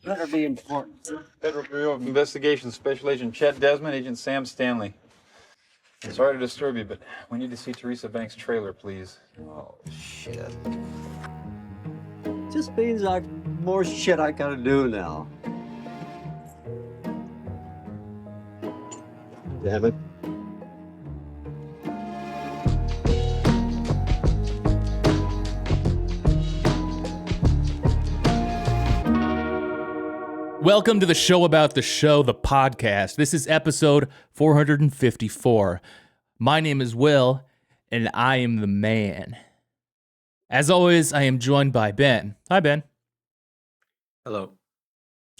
Better be important. Federal Bureau of Investigation Special Agent Chet Desmond, Agent Sam Stanley. Sorry to disturb you, but we need to see Teresa Banks' trailer, please. Oh, shit. Just means more shit I gotta do now. Damn it. Welcome to the show about the show, the podcast. This is episode 454. My name is Will, and I am the man. As always, I am joined by Ben. Hi, Ben. Hello.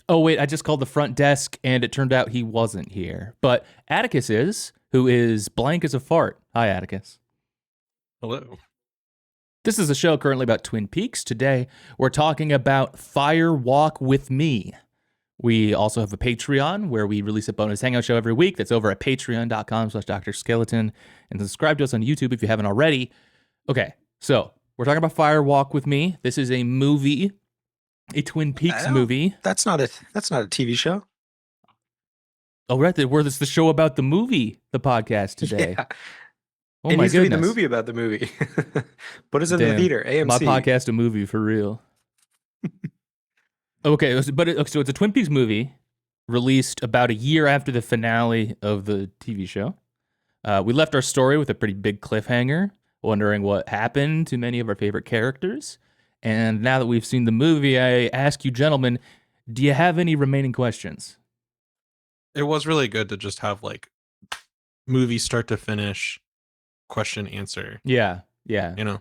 Oh, wait, I just called the front desk, and it turned out he wasn't here. But Atticus is, who is blank as a fart. Hi, Atticus. Hello. This is a show currently about Twin Peaks. Today, we're talking about Fire Walk with Me. We also have a Patreon where we release a bonus hangout show every week. That's over at patreon.com/Dr. Skeleton. And subscribe to us on YouTube if you haven't already. Okay, so we're talking about Fire Walk with Me. This is a movie, a Twin Peaks movie. That's not a TV show. Oh, right. This the show about the movie, the podcast today. Yeah. Oh, it my needs goodness. to be the movie about the movie. Put us in the theater, AMC. My podcast, a movie for real. Okay, so it's a Twin Peaks movie released about a year after the finale of the TV show. We left our story with a pretty big cliffhanger, wondering what happened to many of our favorite characters. And now that we've seen the movie, I ask you, gentlemen, do you have any remaining questions? It was really good to just have like movie start to finish, question answer. Yeah. You know,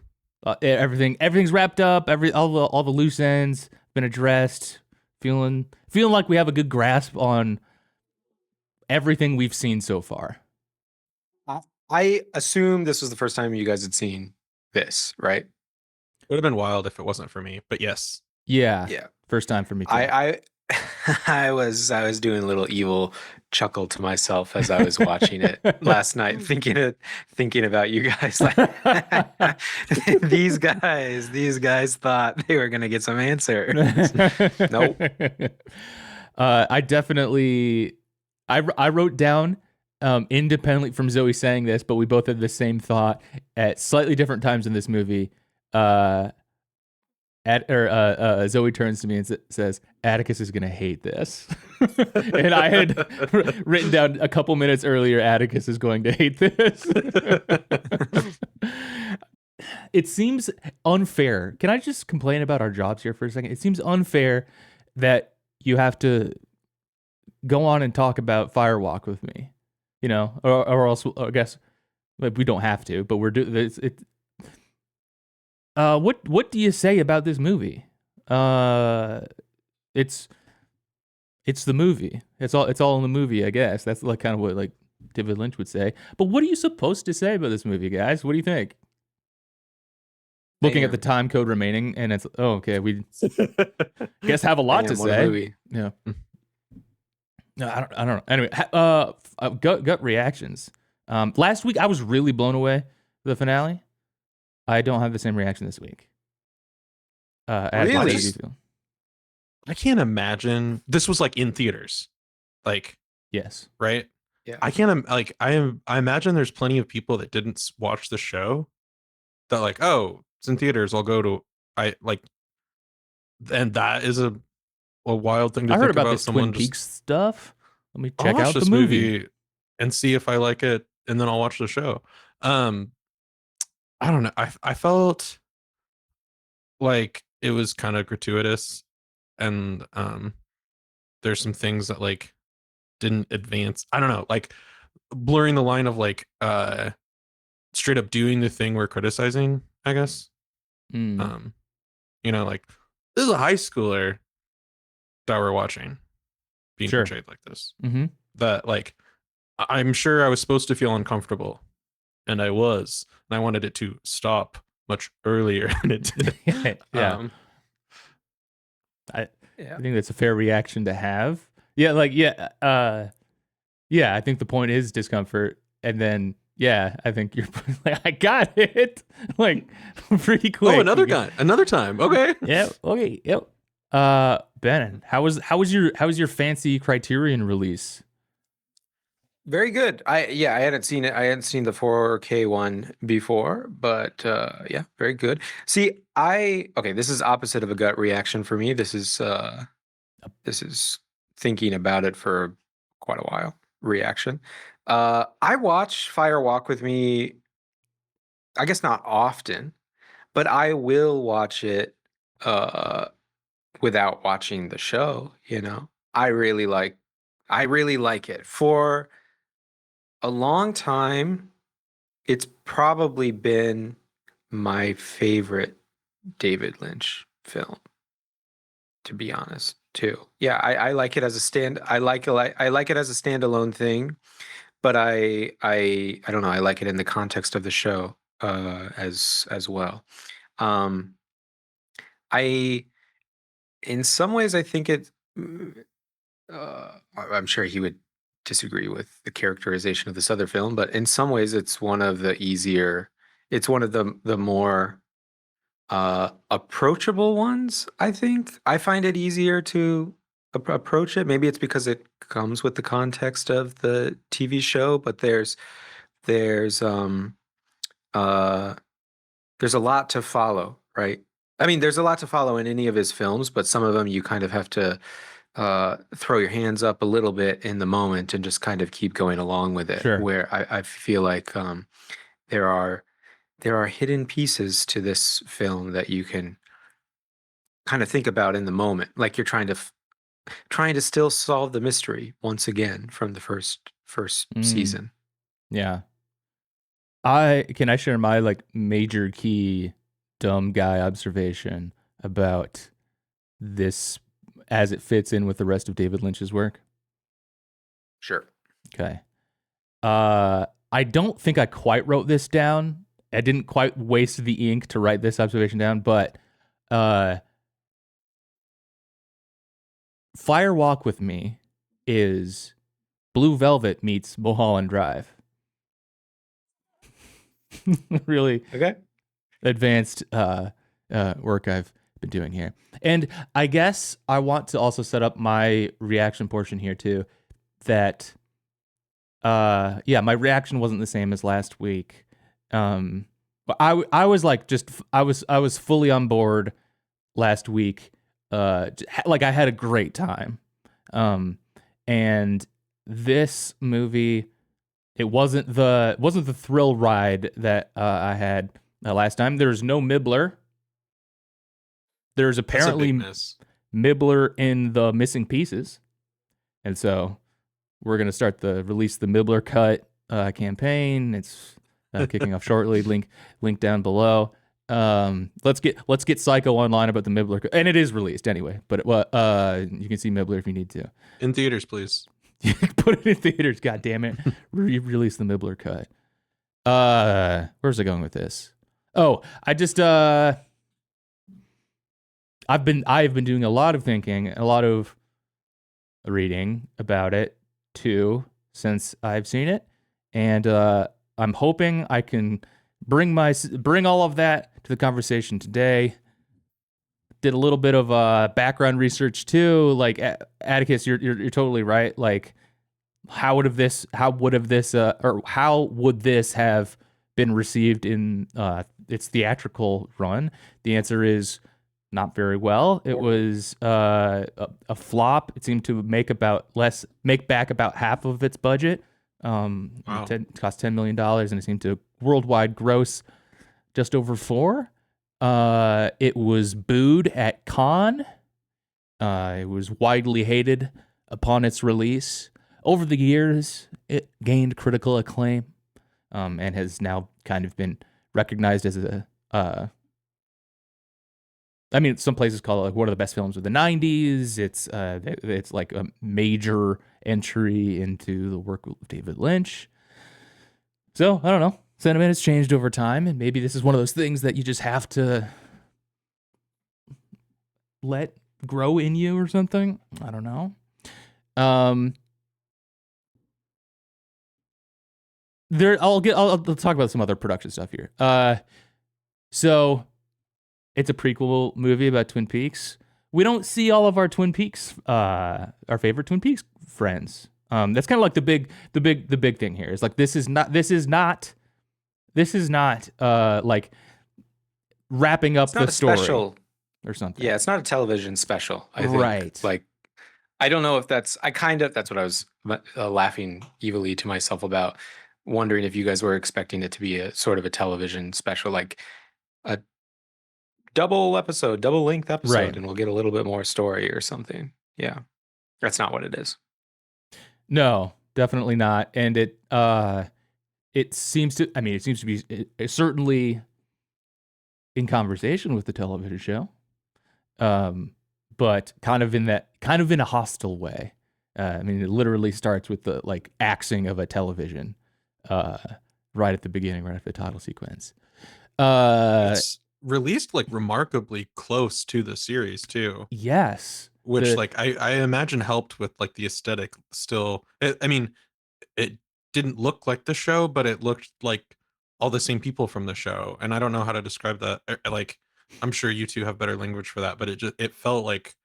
Everything's wrapped up. All the loose ends been addressed. Feeling like we have a good grasp on everything we've seen so far. I assume this was the first time you guys had seen this, right? it would have been wild if it wasn't for me, but yes. Yeah. Yeah. First time for me too. I was doing a little evil chuckle to myself as I was watching it last night, thinking about you guys. Like, these guys thought they were gonna get some answers. Nope. I definitely I wrote down independently from Zoe saying this, but we both had the same thought at slightly different times in this movie. Zoe turns to me and says, Atticus is going to hate this. And I had written down a couple minutes earlier, Atticus is going to hate this. It seems unfair. Can I just complain about our jobs here for a second? It seems unfair that you have to go on and talk about Firewalk with me, you know, or else I guess we don't have to, but we're doing this. What do you say about this movie? It's the movie. It's all in the movie, I guess. That's like kind of what like David Lynch would say. But what are you supposed to say about this movie, guys? What do you think? Looking at the time code remaining, and it's okay. We guess have a lot to say. Movie. Yeah. No, I don't know. Anyway, gut reactions. Last week I was really blown away with the finale. I don't have the same reaction this week. Really? How do you feel? I can't imagine this was like in theaters. Like, Yes. right? Yeah. I imagine there's plenty of people that didn't watch the show that like, oh, it's in theaters, I'll go to and that is a wild thing to I heard think about about this someone Twin Peaks just stuff. Let me I'll check watch out the this movie. and see if I like it, and then I'll watch the show. I don't know. I felt like it was kind of gratuitous, and there's some things that like didn't advance. I don't know, like blurring the line of like straight up doing the thing we're criticizing, I guess. Mm. You know, like this is a high schooler that we're watching being Sure. portrayed like this. Mm-hmm. That like I'm sure I was supposed to feel uncomfortable, and I was, and I wanted it to stop much earlier than it did. Yeah. I think that's a fair reaction to have. Yeah, I think the point is discomfort, and then yeah, I think you're like, I got it, like pretty quick. Oh, another time. Okay. Yeah. Okay. Yep. Ben, how was your fancy Criterion release? Very good. I hadn't seen it. I hadn't seen the 4K one before, but yeah, very good. See, okay, this is opposite of a gut reaction for me. This is thinking about it for quite a while reaction. I watch Fire Walk with Me, I guess not often, but I will watch it uh without watching the show, you know. I really like it. For a long time, it's probably been my favorite David Lynch film, to be honest, too. Yeah, I like it as a I like it as a standalone thing, but I don't know, I like it in the context of the show as well. Um I in some ways I think it I'm sure he would disagree with the characterization of this other film, but in some ways it's one of the easier, it's one of the more approachable ones, I think. I find it easier to approach it. Maybe it's because it comes with the context of the TV show, but there's uh there's a lot to follow, right? I mean, there's a lot to follow in any of his films, but some of them you kind of have to throw your hands up a little bit in the moment and just kind of keep going along with it. Sure. Where I feel like there are hidden pieces to this film that you can kind of think about in the moment, like you're trying to still solve the mystery once again from the first Mm, season. yeah. I share my like major key dumb guy observation about this as it fits in with the rest of David Lynch's work? Sure. Okay. I don't think I quite wrote this down. I didn't quite waste the ink to write this observation down, but Fire Walk with Me is Blue Velvet meets Mulholland Drive. Really Okay. advanced work I've been doing here. And I guess I want to also set up my reaction portion here too, that yeah, my reaction wasn't the same as last week. But I was like I was fully on board last week. Like I had a great time. And this movie, it wasn't the thrill ride that I had last time. There's no Mibbler. There's That's a apparently big miss. Mibbler in the missing pieces, and so we're gonna start the release the Mibbler cut campaign. It's kicking off shortly. Link down below. Let's get Psycho online about the Mibbler cut, and it is released anyway. But you can see Mibbler if you need to. In theaters, please. Put it in theaters. God damn it! Release the Mibbler cut. Where's I going with this? Oh, I just I've been doing a lot of thinking, a lot of reading about it too since I've seen it, and I'm hoping I can bring all of that to the conversation today. Did a little bit of background research too. Like Atticus, you're totally right. Like how would this have been received in its theatrical run? The answer is not very well. It was a flop. It seemed to make back about half of its budget. Wow. It cost $10 million, and it seemed to worldwide gross just over $4 million. It was booed at Cannes. It was widely hated upon its release. Over the years, it gained critical acclaim, and has now kind of been recognized as I mean, some places call it like one of the best films of the '90s. It's like a major entry into the work of David Lynch. So I don't know. Sentiment has changed over time, and maybe this is one of those things that you just have to let grow in you or something. I don't know. I'll talk about some other production stuff here. So it's a prequel movie about Twin Peaks, we don't see all of our Twin Peaks, our favorite Twin Peaks friends. That's kind of like the big thing here. Is like this is not like wrapping up It's not the a story special. or something. Yeah, it's not a television special. I think. Right. Like, I don't know if that's. That's what I was laughing evilly to myself about, wondering if you guys were expecting it to be a sort of a television special, like a double length episode, Right. and we'll get a little bit more story or something. Yeah, that's not what it is. No, definitely not. And it seems to. I mean, it seems to be certainly in conversation with the television show, but kind of in a hostile way. I mean, it literally starts with the like axing of a television, right at the beginning, right after the title sequence. It's released like remarkably close to the series too. Yes, Which like I imagine helped with like the aesthetic still. I mean, it didn't look like the show, but it looked like all the same people from the show. And I don't know how to describe that. Like, I'm sure you two have better language for that, but it felt like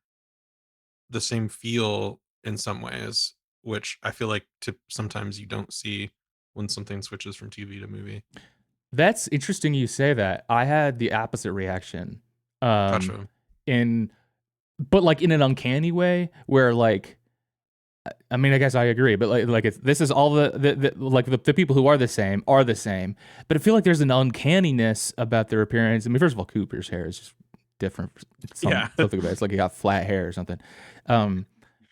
the same feel in some ways, which I feel like sometimes you don't see when something switches from TV to movie. That's interesting you say that. I had the opposite reaction. Gotcha. But like in an uncanny way where like, I mean, I guess I agree, but this is all the people who are the same, but I feel like there's an uncanniness about their appearance. I mean, first of all, Cooper's hair is just different. Yeah. Something about it. It's like he got flat hair or something.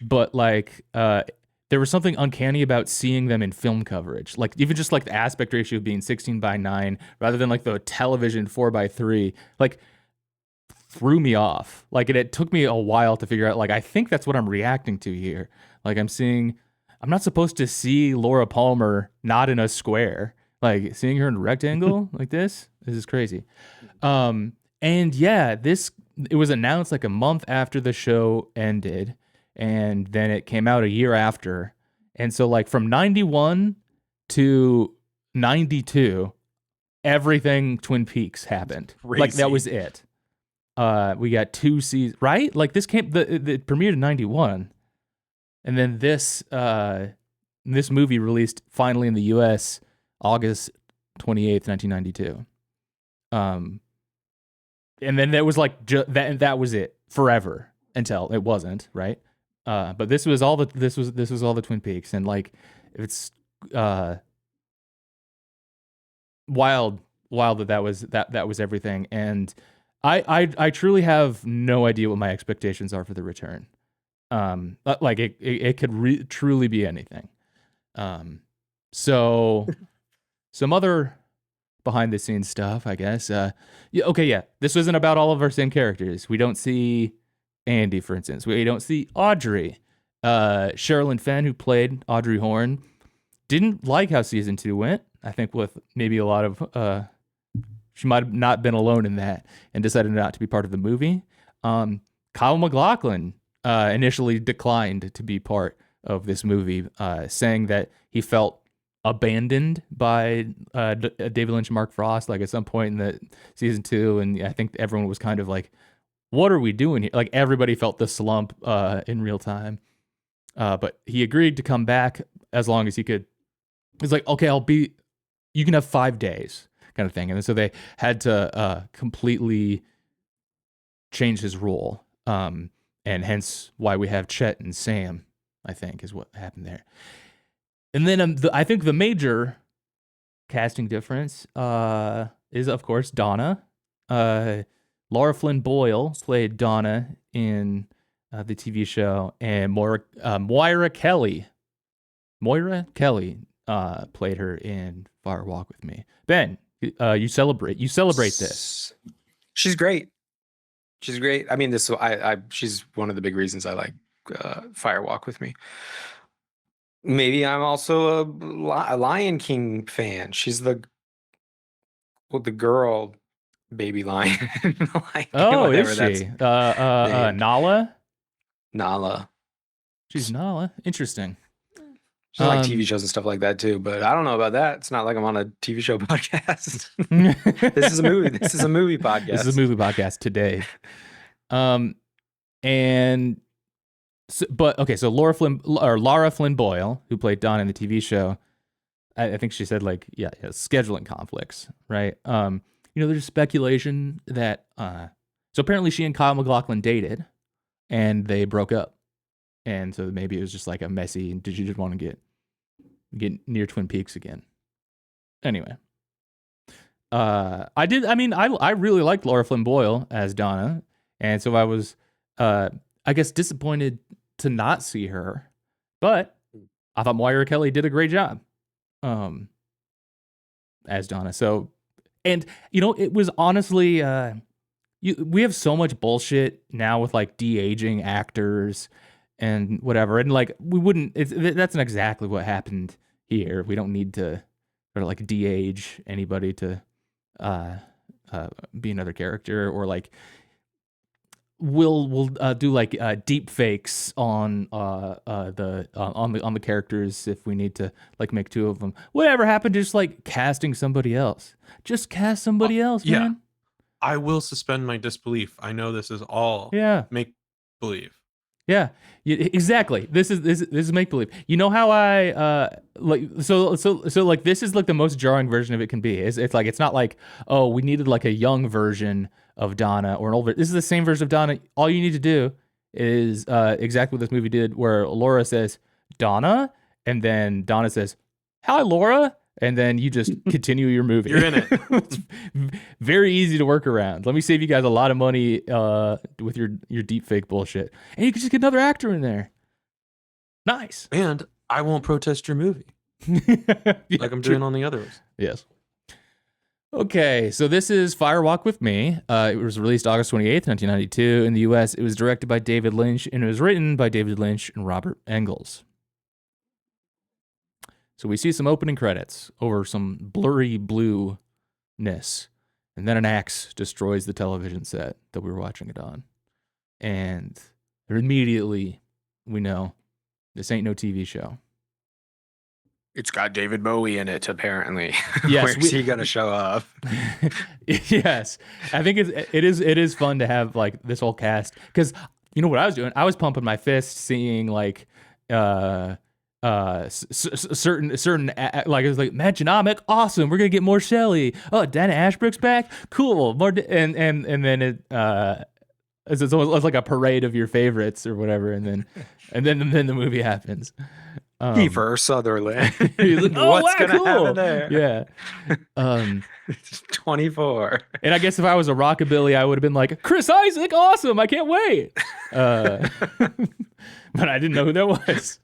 But like, there was something uncanny about seeing them in film coverage. Like even just like the aspect ratio being 16:9 rather than like the television 4:3, like threw me off. Like it took me a while to figure out, like, I think that's what I'm reacting to here. Like I'm not supposed to see Laura Palmer not in a square. Like seeing her in a rectangle like this is crazy. And yeah, it was announced like a month after the show ended, and then it came out a year after. And so like from 91 to 92, everything Twin Peaks happened. Like that was it. We got 2 seasons, right? Like this it premiered in 91. And then this movie released finally in the US August 28th, 1992. And then there was like that was it forever until it wasn't, right? But this was all the Twin Peaks, and like it's wild that was everything. And I truly have no idea what my expectations are for the return. Like it could truly be anything. So some other behind the scenes stuff, I guess. Yeah. This isn't about all of our same characters. We don't see Andy, for instance. We don't see Audrey. Sherilyn Fenn, who played Audrey Horne, didn't like how season 2 went. I think with maybe a lot of she might have not been alone in that and decided not to be part of the movie. Kyle MacLachlan initially declined to be part of this movie, saying that he felt abandoned by David Lynch and Mark Frost, like at some point in the season 2, and I think everyone was kind of like, what are we doing here? Like everybody felt the slump in real time. But he agreed to come back as long as he could. He's like, okay, you can have 5 days kind of thing. And so they had to completely change his role. And hence why we have Chet and Sam, I think, is what happened there. And then I think the major casting difference is, of course, Donna. Laura Flynn Boyle played Donna in the TV show, and Moira Kelly played her in Fire Walk with Me. Ben, you celebrate this. She's great. She's great. I mean, she's one of the big reasons I like Fire Walk with Me. Maybe I'm also a Lion King fan. She's the girl baby lion. Like, oh, is she? Nala? Nala. She's Nala. Interesting. She's like TV shows and stuff like that too, but I don't know about that. It's not like I'm on a TV show podcast. This is a movie. This is a movie podcast. This is a movie podcast today. And so Lara Flynn Boyle, who played Donna in the TV show, I think she said like scheduling conflicts, right? There's speculation that so apparently she and Kyle MacLachlan dated, and they broke up, and so maybe it was just like a messy. Did you just want to get near Twin Peaks again? Anyway, I really liked Lara Flynn Boyle as Donna, and so I was I guess disappointed to not see her, but I thought Moira Kelly did a great job as Donna. So, and it was honestly we have so much bullshit now with like de-aging actors and whatever, and like we wouldn't. That's not exactly what happened here. We don't need to sort of like de-age anybody to be another character, or like we'll do like deep fakes on the characters if we need to like make two of them. Whatever happened to just like casting somebody else? Just cast somebody else, yeah. man. I will suspend my disbelief. I know this is all make believe. Yeah, exactly. This is make believe. You know how I so like this is like the most jarring version of it can be. It's like it's not like, oh, we needed like a young version of Donna or an older. This is the same version of Donna. All you need to do is exactly what this movie did, where Laura says Donna, and then Donna says, "Hi, Laura." And then you just continue your movie. You're in it. It's very easy to work around. Let me save you guys a lot of money with your deep fake bullshit. And you can just get another actor in there. Nice. And I won't protest your movie. Like I'm doing on the others. Yes. Okay, so this is Fire Walk with Me. It was released August 28th, 1992 in the U.S. It was directed by David Lynch, and it was written by David Lynch and Robert Engels. So we see some opening credits over some blurry blueness, and then an axe destroys the television set that we were watching it on. And immediately we know this ain't no TV show. It's got David Bowie in it, apparently. Yes, Where's he gonna show up? Yes, I think it is fun to have like this whole cast, because you know what I was doing? I was pumping my fist seeing like certain like it was like Maginomic, awesome, we're gonna get more Shelley. Oh, Dana Ashbrook's back, cool. More and then it it's almost like a parade of your favorites or whatever, and then the movie happens. Kiefer Sutherland. He's like, oh, What's wow, gonna cool. happen there? Yeah. 24. And I guess if I was a rockabilly, I would have been like, Chris Isaac, awesome, I can't wait. But I didn't know who that was.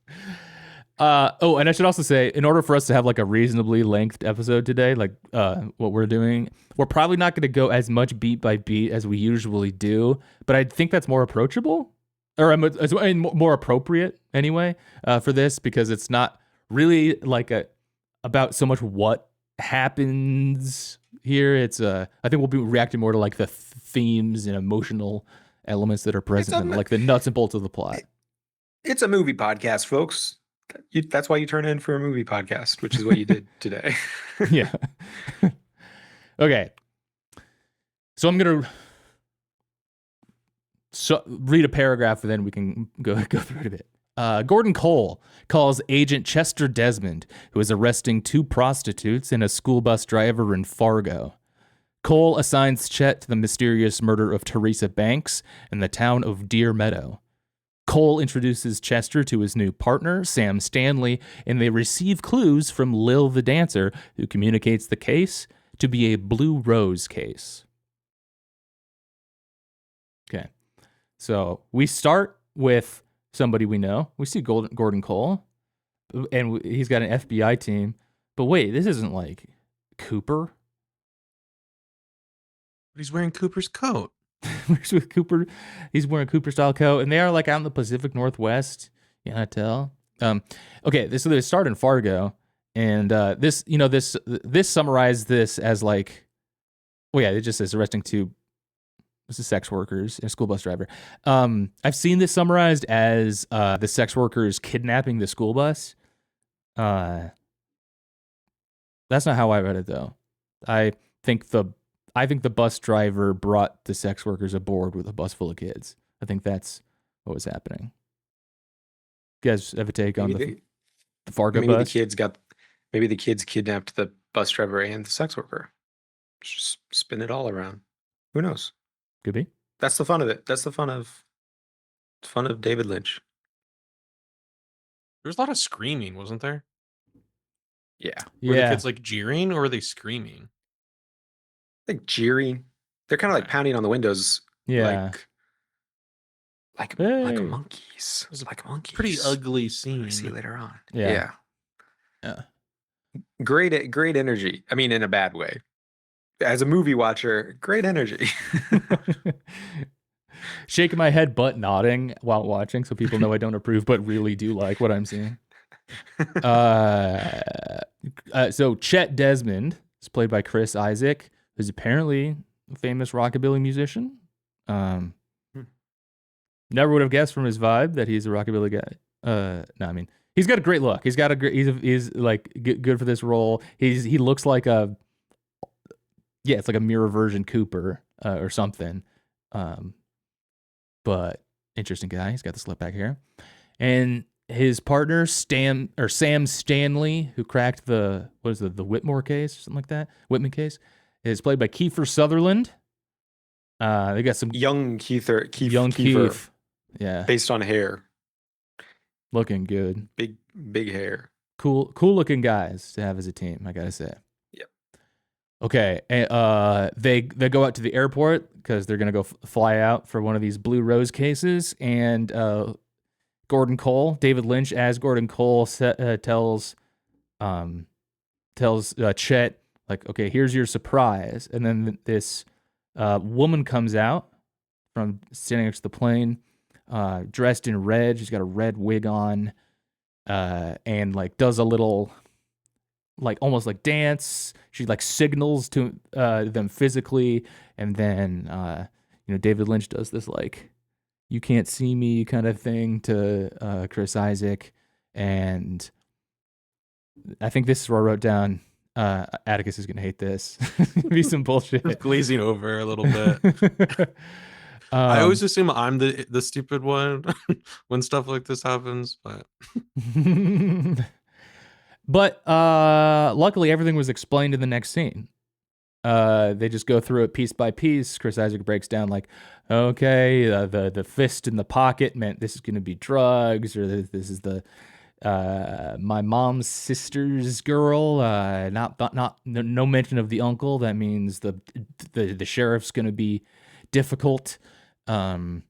And I should also say, in order for us to have like a reasonably lengthed episode today, like what we're doing, we're probably not going to go as much beat by beat as we usually do, but I think that's more approachable, or more appropriate anyway, for this, because it's not really like about so much what happens here. It's I think we'll be reacting more to like the themes and emotional elements that are present in like the nuts and bolts of the plot. It's a movie podcast, folks. That's why you turn in for a movie podcast, which is what you did today. Yeah. Okay. So I'm gonna read a paragraph, and then we can go through it a bit. Gordon Cole calls Agent Chester Desmond, who is arresting two prostitutes and a school bus driver in Fargo. Cole assigns Chet to the mysterious murder of Teresa Banks in the town of Deer Meadow. Cole introduces Chester to his new partner, Sam Stanley, and they receive clues from Lil the Dancer, who communicates the case to be a Blue Rose case. Okay, so we start with somebody we know. We see Gordon Cole, and he's got an FBI team. But wait, this isn't like Cooper. But he's wearing Cooper's coat. With Cooper, he's wearing a Cooper style coat, and they are like out in the Pacific Northwest. You can tell. Okay, so they start in Fargo, and this summarized this as like, oh yeah, it just says arresting two. This is sex workers and a school bus driver. I've seen this summarized as the sex workers kidnapping the school bus. That's not how I read it though. I think the bus driver brought the sex workers aboard with a bus full of kids. I think that's what was happening. You guys have a take on Maybe the Fargo maybe the bust? kids kidnapped the bus driver and the sex worker. Just spin it all around. Who knows? Could be. That's the fun of it. That's the fun of David Lynch. There was a lot of screaming, wasn't there? Yeah. Were the Yeah. kids like jeering or were they screaming? Like jeering. They're kind of like Okay. pounding on the windows. Yeah. Like Hey. monkeys. Like monkeys. Pretty ugly We scene. see later on. Yeah. Yeah. Great energy. I mean, in a bad way. As a movie watcher, great energy. Shaking my head but nodding while watching so people know I don't approve but really do like what I'm seeing. So Chet Desmond is played by Chris Isaac, who's apparently a famous rockabilly musician. Never would have guessed from his vibe that he's a rockabilly guy. No, I mean, he's got a great look. He's got a great. He's like good for this role. He looks like it's like a mirror version Cooper or something. But interesting guy. He's got the slick back hair, and his partner Sam Stanley, who cracked the Whitmore case or something like that, Whitman case, is played by Kiefer Sutherland. They got some Young young Kiefer, Keith, yeah, based on hair, looking good, big hair. cool looking guys to have as a team, I gotta say. Yep. Okay, they go out to the airport because they're gonna go fly out for one of these Blue Rose cases, and David Lynch as Gordon Cole tells Chet, like, okay, here's your surprise, and then this woman comes out from standing next to the plane, dressed in red. She's got a red wig on, and like does a little, like almost like dance. She like signals to them physically, and then David Lynch does this like, you can't see me kind of thing to Chris Isaac, and I think this is where I wrote down. Atticus is gonna hate this. Be some bullshit. Glazing over a little bit. I always assume I'm the stupid one when stuff like this happens, but but luckily everything was explained in the next scene. They just go through it piece by piece. Chris Isaac breaks down like, okay, the fist in the pocket meant this is going to be drugs, or this is the my mom's sister's girl. No mention of the uncle. That means the sheriff's going to be difficult. And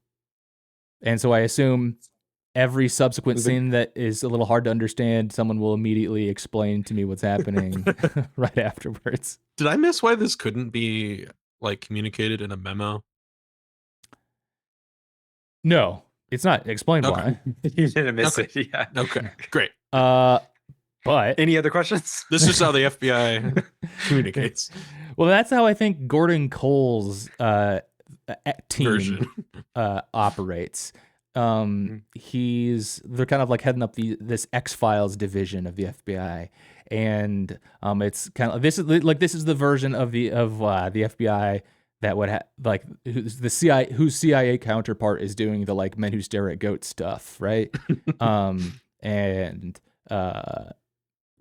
so I assume every subsequent scene that is a little hard to understand, someone will immediately explain to me what's happening right afterwards. did I miss why this couldn't be like communicated in a memo? No, it's not. Explain Okay. why. You didn't miss it. Yeah. Okay, great. But Any other questions? This is how the FBI communicates. well, that's how I think Gordon Cole's team Version. operates. They're kind of like heading up this X-Files division of the FBI, and it's kind of this is the version of the FBI that would like whose CIA counterpart is doing the like men who stare at goats stuff, right? And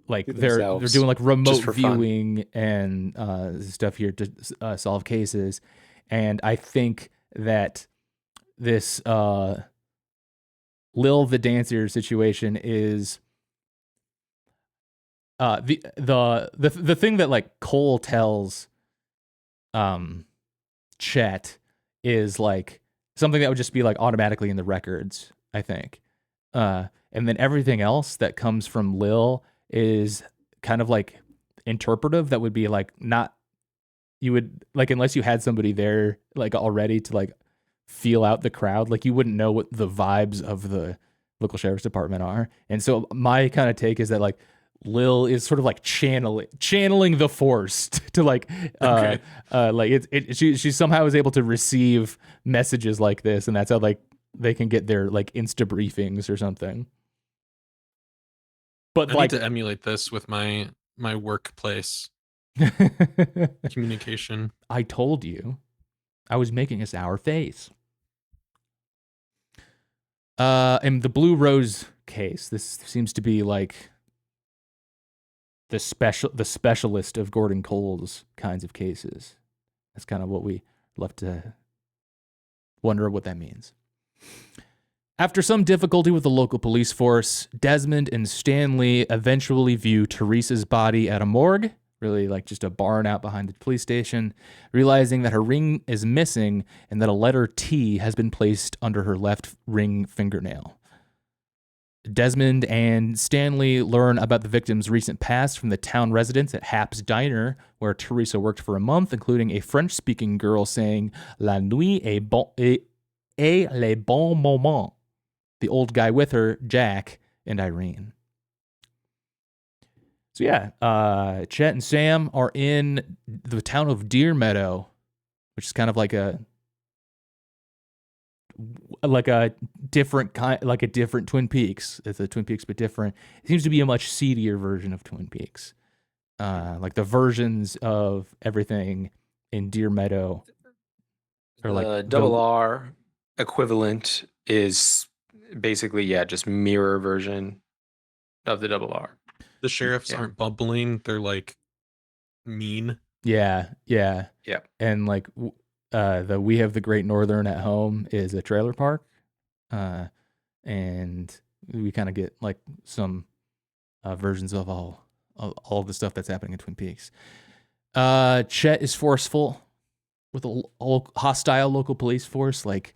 like they're doing like remote viewing and stuff here to solve cases, and I think that this Lil the Dancer situation is the thing that like Cole tells Chet is like something that would just be like automatically in the records, I think. And then everything else that comes from Lil is kind of like interpretive, that would be like not, you would like, unless you had somebody there like already to like feel out the crowd, like you wouldn't know what the vibes of the local sheriff's department are. And so my kind of take is that like Lil is sort of like channeling the force to like Okay. like she somehow is able to receive messages like this, and that's how like they can get their like insta briefings or something. But I like need to emulate this with my workplace communication. I told you I was making a sour face. In the Blue Rose case, this seems to be like the specialist of Gordon Cole's kinds of cases. That's kind of what we left to wonder what that means. After some difficulty with the local police force, Desmond and Stanley eventually view Teresa's body at a morgue, really like just a barn out behind the police station, realizing that her ring is missing and that a letter T has been placed under her left ring fingernail. Desmond and Stanley learn about the victim's recent past from the town residents at Hap's Diner, where Teresa worked for a month, including a French-speaking girl saying "La nuit est les bons moments." The old guy with her, Jack, and Irene. So yeah, Chet and Sam are in the town of Deer Meadow, which is kind of like a different kind, like a different Twin Peaks. It's a Twin Peaks, but different. It seems to be a much seedier version of Twin Peaks. Like the versions of everything in Deer Meadow, or like The double R equivalent is basically just mirror version of the double R. The sheriffs aren't bumbling; they're like mean. Yeah. Yep. And like the We Have the Great Northern at home is a trailer park, and we kind of get like some versions of all of the stuff that's happening in Twin Peaks. Chet is forceful with a hostile local police force, like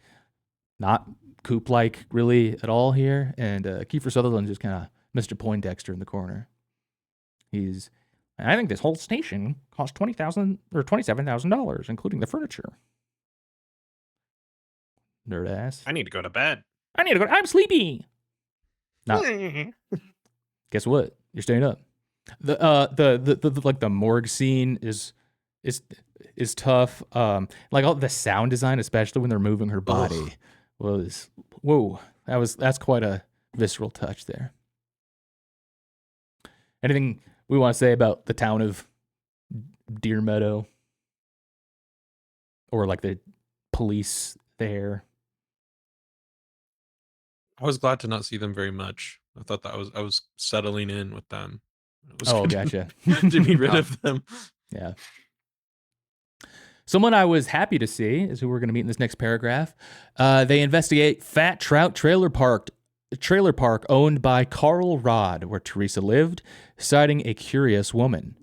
not Coop-like really at all here. And Kiefer Sutherland just kind of Mr. Poindexter in the corner. I think this whole station cost $20,000 or $27,000, including the furniture. Nerd ass. I need to go to bed. I'm sleepy. No. Guess what? You're staying up. The like the morgue scene is tough. Like all the sound design, especially when they're moving her body, was whoa. That's quite a visceral touch there. Anything we want to say about the town of Deer Meadow, or like the police there? I was glad to not see them very much. I thought that I was settling in with them. It was good Gotcha. to be rid of them. Yeah. Someone I was happy to see is who we're going to meet in this next paragraph. They investigate Fat Trout Trailer Park owned by Carl Rod, where Teresa lived, citing a curious woman.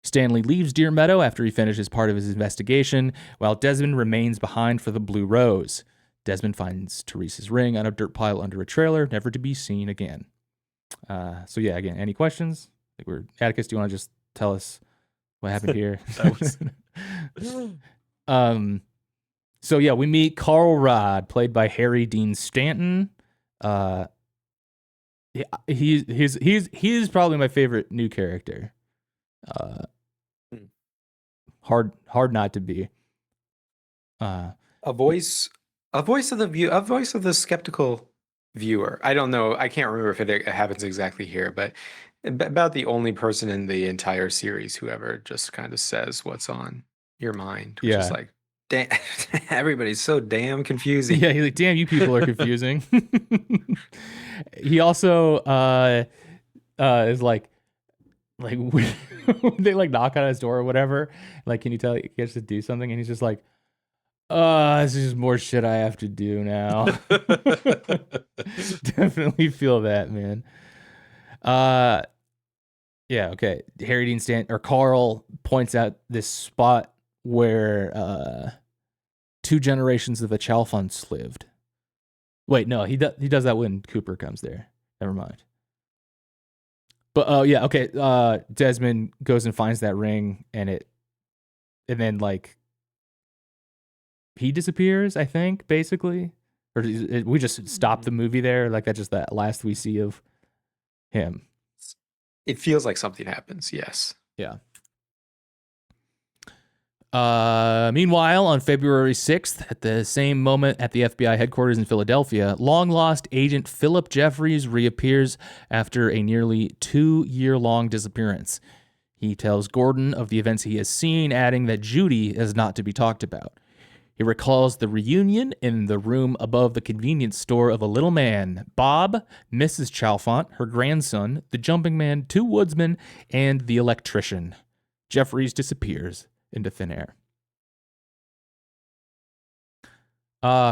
Stanley leaves Deer Meadow after he finishes part of his investigation, while Desmond remains behind for the Blue Rose. Desmond finds Teresa's ring on a dirt pile under a trailer, never to be seen again. So yeah, again, any questions? Atticus, do you want to just tell us what happened here? So yeah, we meet Carl Rod, played by Harry Dean Stanton. He's probably my favorite new character. Hard not to be. A voice of the skeptical viewer. I don't know. I can't remember if it happens exactly here, but about the only person in the entire series who ever just kind of says what's on your mind, which is like, damn, everybody's so damn confusing. Yeah, he's like, damn, you people are confusing. He also is like they like knock on his door or whatever. Like, can you tell he gets to do something? And he's just like, this is more shit I have to do now. Definitely feel that, man. Yeah, okay. Harry Dean Stanton, or Carl, points out this spot where 2 generations of the Chalfonts lived. Wait, no, he does that when Cooper comes there. Never mind. But yeah, okay. Desmond goes and finds that ring, and then like he disappears, I think, basically, or we just stop the movie there. Like that's just that last we see of him. It feels like something happens. Yes. Yeah. Meanwhile, on February 6th, at the same moment at the FBI headquarters in Philadelphia, long-lost Agent Philip Jeffries reappears after a nearly 2-year-long disappearance. He tells Gordon of the events he has seen, adding that Judy is not to be talked about. He recalls the reunion in the room above the convenience store of a little man, Bob, Mrs. Chalfont, her grandson, the jumping man, 2 woodsmen, and the electrician. Jeffries disappears into thin air.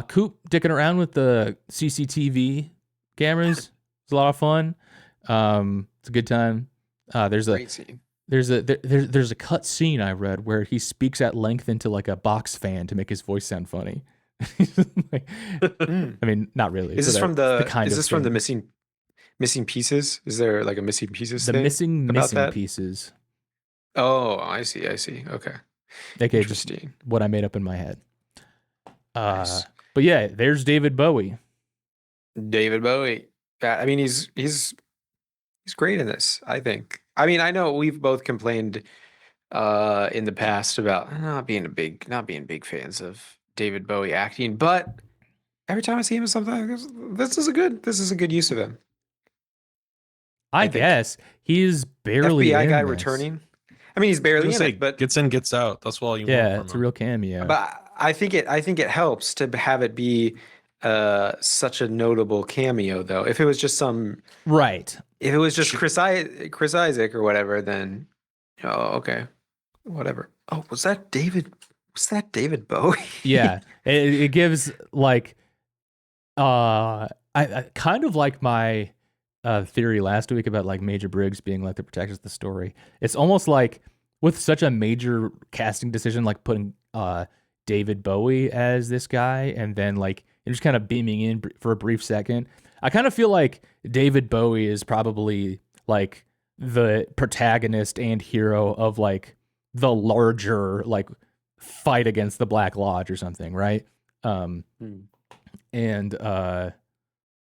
Coop dicking around with the CCTV cameras. It's a lot of fun. It's a good time. There's a Great scene. there's a cut scene I read where he speaks at length into like a box fan to make his voice sound funny. Like, I mean, not really. Is but this from that's is this from the missing pieces? Is there like a missing pieces the thing missing about that? pieces? Oh, I see. Okay. Okay, just Interesting. what I made up in my head. Nice. But yeah, there's David Bowie. David Bowie. I mean, he's great in this, I think. I mean, I know we've both complained in the past about not being big fans of David Bowie acting, but every time I see him in something, this is a good use of him. I think. guess he's barely FBI in guy this. returning. I mean, he's I barely was in gonna say, it, but gets in, gets out. That's all you Yeah, want it's a from him. real cameo. but I think it helps to have it be such a notable cameo, though. If it was just Right. if it was just Chris Isaac or whatever, then okay, whatever. Oh, was that David Bowie? Yeah. It gives like I kind of like my theory last week about like Major Briggs being like the protagonist of the story. It's almost like with such a major casting decision, like putting David Bowie as this guy and then like just kind of beaming in for a brief second. I kind of feel like David Bowie is probably like the protagonist and hero of like the larger like fight against the Black Lodge or something, right? And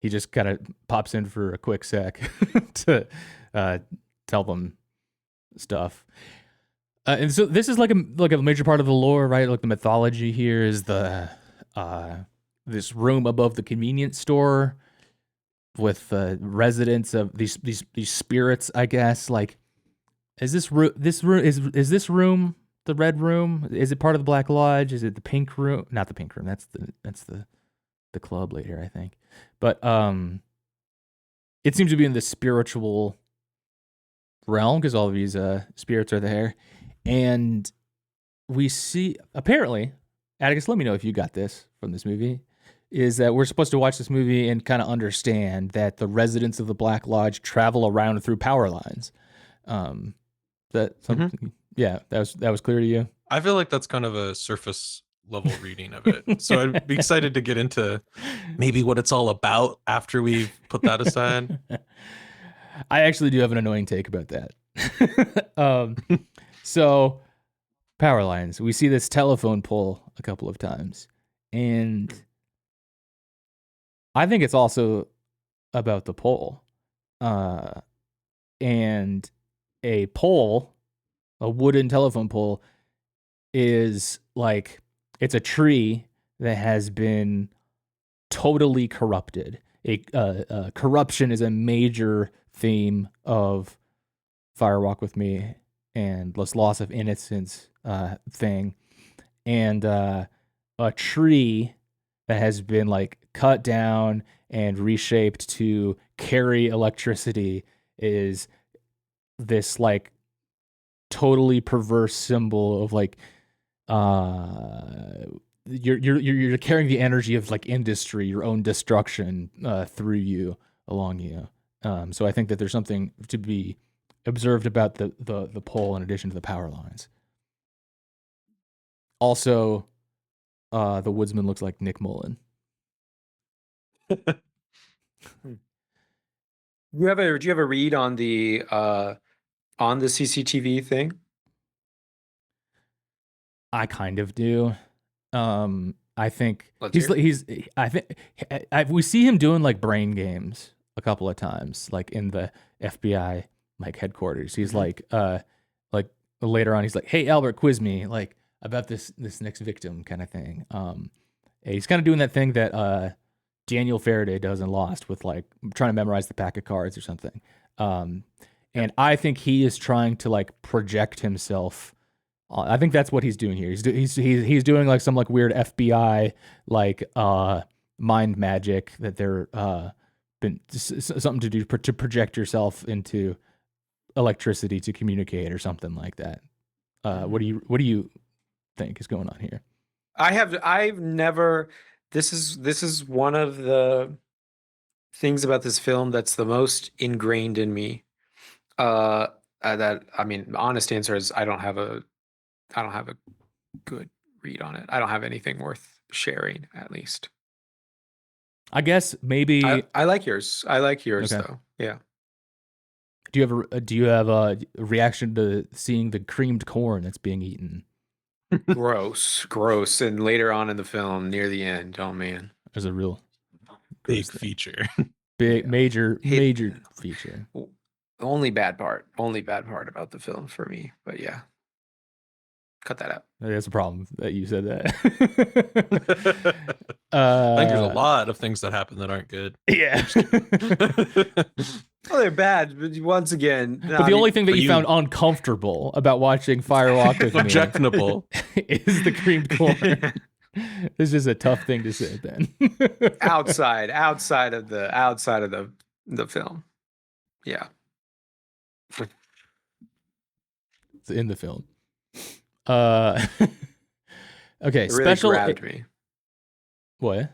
he just kind of pops in for a quick sec to tell them stuff. And so this is like a major part of the lore, right? Like the mythology here is the this room above the convenience store with residents of these spirits, I guess. Like, is this room the red room? Is it part of the Black Lodge? Is it the pink room? Not the pink room. That's the club later, I think. But it seems to be in the spiritual realm because all of these spirits are there, and we see apparently, Atticus, let me know if you got this from this movie. Is that we're supposed to watch this movie and kind of understand that the residents of the Black Lodge travel around through power lines. That something, yeah, that was clear to you. I feel like that's kind of a surface level reading of it. So I'd be excited to get into maybe what it's all about after we've put that aside. I actually do have an annoying take about that. So power lines. We see this telephone pole a couple of times, and I think it's also about the pole. And a pole, a wooden telephone pole, is like it's a tree that has been totally corrupted. Corruption is a major theme of Fire Walk with Me and this loss of innocence thing. And a tree that has been like cut down and reshaped to carry electricity is this like totally perverse symbol of like you're carrying the energy of like industry, your own destruction through you, along you. So I think that there's something to be observed about the pole in addition to the power lines. Also, the woodsman looks like Nick Mullen. Do you have a read on the CCTV thing? I kind of do. I think Let's hear we see him doing like brain games a couple of times, like in the FBI like headquarters. He's like later on, he's like, "Hey Albert, quiz me like about this next victim," kind of thing. He's kind of doing that thing that Daniel Faraday does in Lost with like trying to memorize the pack of cards or something. And I think he is trying to like project himself I think that's what he's doing here. He's doing like some like weird FBI like mind magic that they're something to do to project yourself into electricity to communicate or something like that. What do you think is going on here? I've never. This is one of the things about this film that's the most ingrained in me. That I mean, the honest answer is I don't have a good read on it. I don't have anything worth sharing, at least. I guess maybe I like yours. I like yours Okay. though. Yeah. do you have a reaction to seeing the creamed corn that's being eaten? Gross. And later on in the film, near the end, oh man, There's a real Big gross thing. feature. Big Yeah. major Hit- feature. only bad part about the film for me. But yeah, cut that out. That's a problem that you said that. I think there's a lot of things that happen that aren't good. Yeah. Well, they're bad, but once again, But the only thing that but you you- found uncomfortable about watching Fire Walk with Me Objectionable. is the creamed corn. This is a tough thing to say, Ben. outside of the film. Yeah. It's in the film. Okay, It really special. grabbed me. What?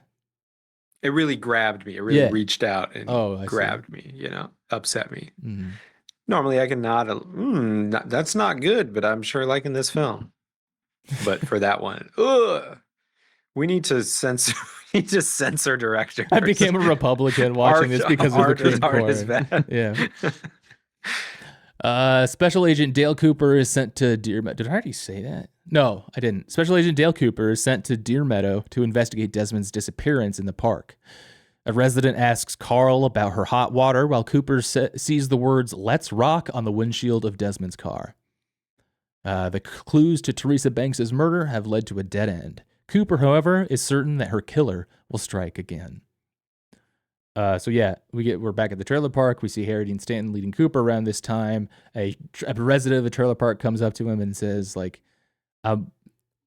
It really grabbed me. It really Yeah. reached out and Oh, I see. grabbed me, upset me. Mhm. Normally I can nod, that's not good, but I'm sure liking this film. But for that one, we need to censor directors. I became a Republican watching this because of the creamed art is corn. bad. Yeah. Special Agent Dale Cooper is sent to Deer Meadow. Did I already say that? No, I didn't. Special Agent Dale Cooper is sent to Deer Meadow to investigate Desmond's disappearance in the park. A resident asks Carl about her hot water while Cooper sees the words "Let's rock" on the windshield of Desmond's car. The clues to Teresa Banks' murder have led to a dead end. Cooper, however, is certain that her killer will strike again. So yeah, we're back at the trailer park. We see Harry Dean Stanton leading Cooper around this time. A resident of the trailer park comes up to him and says, like,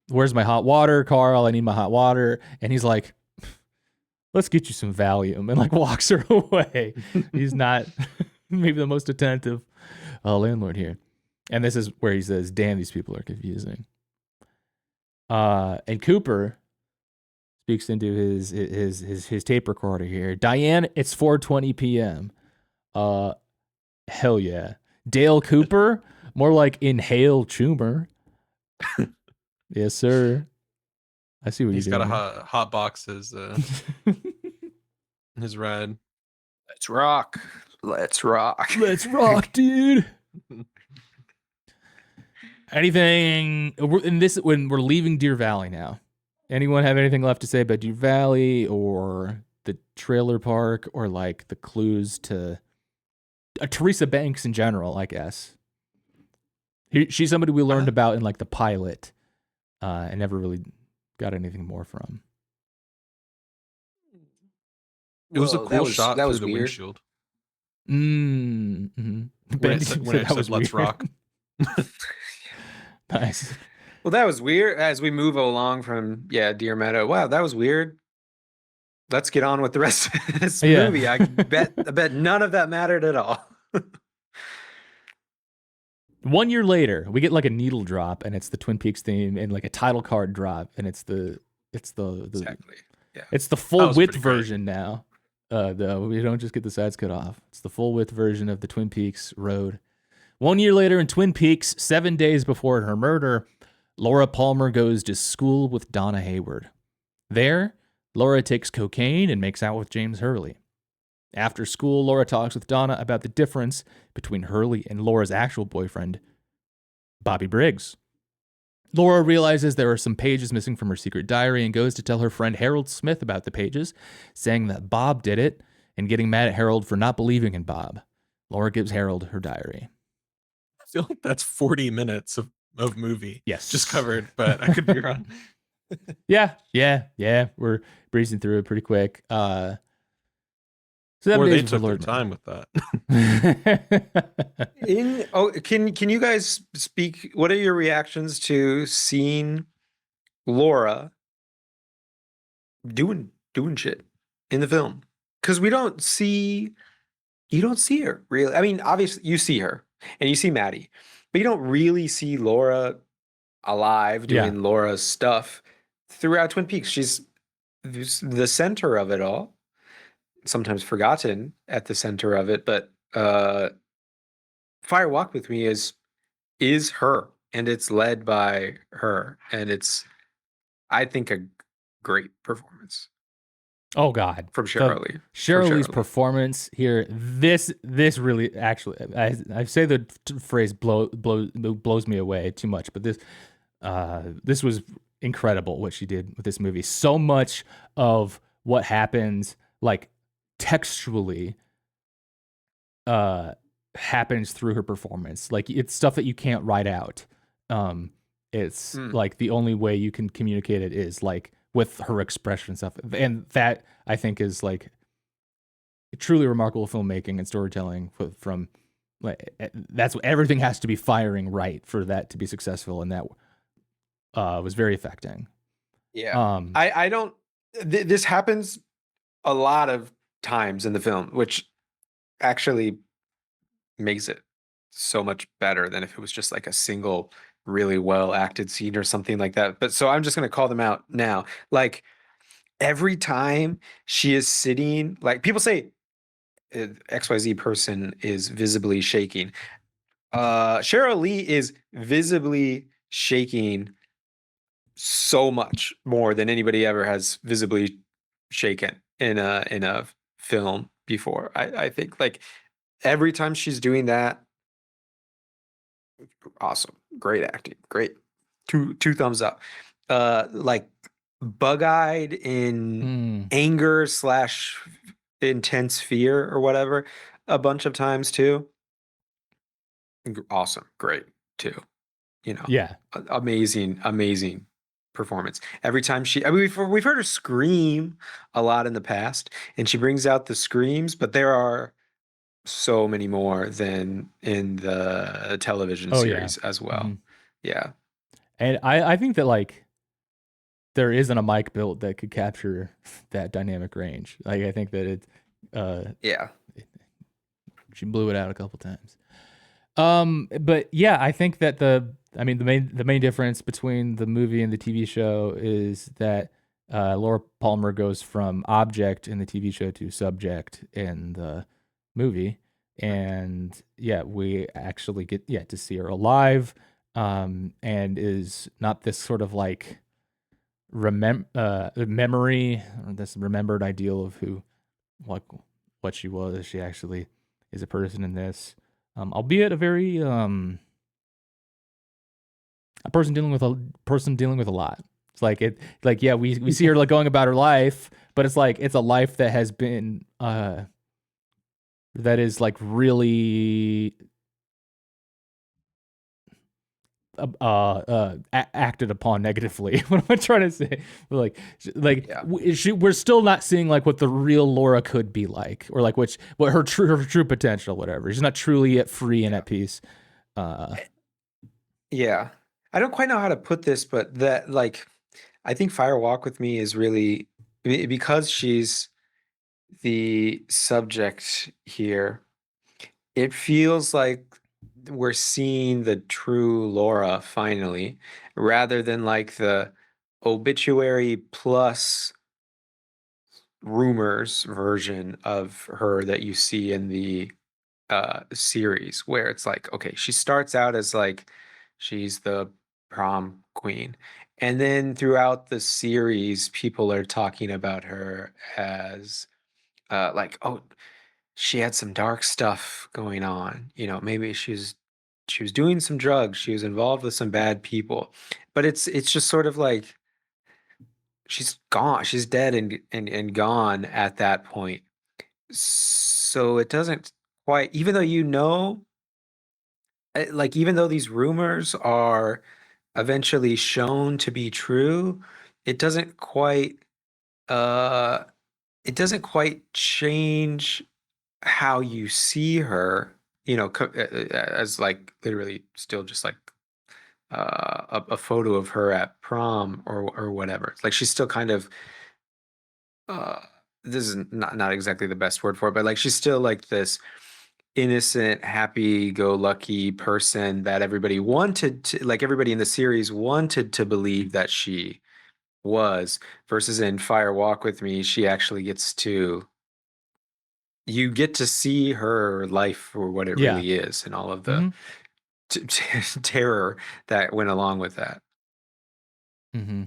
"Where's my hot water, Carl? I need my hot water." And he's like, "Let's get you some Valium," and like walks her away. He's not maybe the most attentive landlord here. And this is where he says, "Damn, these people are confusing." And Cooper speaks into his tape recorder here. "Diane, it's 4:20 p.m. Hell yeah. Dale Cooper, more like Inhale Chumer." Yes, sir. I see what He's you're got doing. a hot box his ride. Let's rock. Let's rock, dude. Anything in this when we're leaving Deer Valley now? Anyone have anything left to say about Deer Valley or the trailer park or like the clues to Teresa Banks in general, I guess? She's somebody we learned about in like the pilot and never really got anything more from. It was a Whoa, cool shot that through was the weird. windshield. Mm-hmm. When it said "Let's rock." Nice. Well, that was weird. As we move along from Deer Meadow. Wow, that was weird. Let's get on with the rest of this Yeah. movie. I bet none of that mattered at all. 1 year later, we get like a needle drop, and it's the Twin Peaks theme, and like a title card drop, and it's the Exactly. Yeah. it's the That full was width pretty great. version now. Though we don't just get the sides cut off. It's the full width version of the Twin Peaks road. 1 year later in Twin Peaks, 7 days before her murder, Laura Palmer goes to school with Donna Hayward. There, Laura takes cocaine and makes out with James Hurley. After school, Laura talks with Donna about the difference between Hurley and Laura's actual boyfriend, Bobby Briggs. Laura realizes there are some pages missing from her secret diary and goes to tell her friend Harold Smith about the pages, saying that Bob did it and getting mad at Harold for not believing in Bob. Laura gives Harold her diary. I feel like that's 40 minutes of movie Yes. just covered, but I could be wrong. Yeah. We're breezing through it pretty quick. 7 Or days they before took their Lord time with that. Can you guys speak? What are your reactions to seeing Laura doing shit in the film? Because you don't see her really. I mean, obviously you see her and you see Maddie, but you don't really see Laura alive Yeah. doing Laura's stuff throughout Twin Peaks. She's the center of it all, sometimes forgotten at the center of it, but Fire Walk with Me is her, and it's led by her, and it's, I think, a great performance Oh God, from Cheryl Lee. Cheryl Lee's Cheryl Lee. performance here. This really actually, I say the phrase blows me away too much, but this was incredible what she did with this movie. So much of what happens, like textually, happens through her performance. Like it's stuff that you can't write out. It's like the only way you can communicate it is like with her expression and stuff. And that I think is like truly remarkable filmmaking and storytelling from like that's what everything has to be firing right for that to be successful. And that was very affecting. Yeah. I don't, this happens a lot of times in the film, which actually makes it so much better than if it was just like a single really well acted scene or something like that. But so I'm just going to call them out now. Like every time she is sitting, like people say XYZ person is visibly shaking. Cheryl Lee is visibly shaking so much more than anybody ever has visibly shaken in a film before. I think like every time she's doing that, awesome, great acting, great, two thumbs up. Like bug-eyed in anger / intense fear or whatever a bunch of times too. Awesome, great too. You know, Yeah. amazing performance. Every time I mean, we've heard her scream a lot in the past, and she brings out the screams, but there are so many more than in the television series as well. Yeah. And I think that like there isn't a mic built that could capture that dynamic range. Like I think that she blew it out a couple times. But yeah, I think that the main difference between the movie and the TV show is that Laura Palmer goes from object in the TV show to subject in the movie. And yeah, we actually get to see her alive, and is not this sort of like memory, or this remembered ideal of who what she was. She actually is a person in this, albeit a very a person dealing with a lot. It's like yeah, we see her like going about her life, but it's like it's a life that has been that is like really acted upon negatively. What am I trying to say? We're still not seeing like what the real Laura could be like, or like what her true potential, whatever. She's not truly at free and at peace. Yeah. I don't quite know how to put this, but that like I think Fire Walk with Me is really because she's the subject here. It feels like we're seeing the true Laura finally, rather than like the obituary plus rumors version of her that you see in the series, where it's like, okay, she starts out as like she's the prom queen, and then throughout the series people are talking about her as like, oh, she had some dark stuff going on, you know, maybe she was doing some drugs, she was involved with some bad people, but it's just sort of like she's gone, she's dead and gone at that point. So it doesn't quite, even though you know, like even though these rumors are eventually shown to be true, it doesn't quite uh it doesn't quite change how you see her, you know, as like literally still just like a photo of her at prom or whatever. It's like she's still kind of uh, this is not exactly the best word for it, but like she's still like this innocent, happy-go-lucky person that everybody wanted to, like everybody in the series wanted to believe that she was, versus in Fire Walk with Me, she actually gets to, you get to see her life for what it Yeah. really is and all of the Mhm. terror that went along with that. Mm-hmm.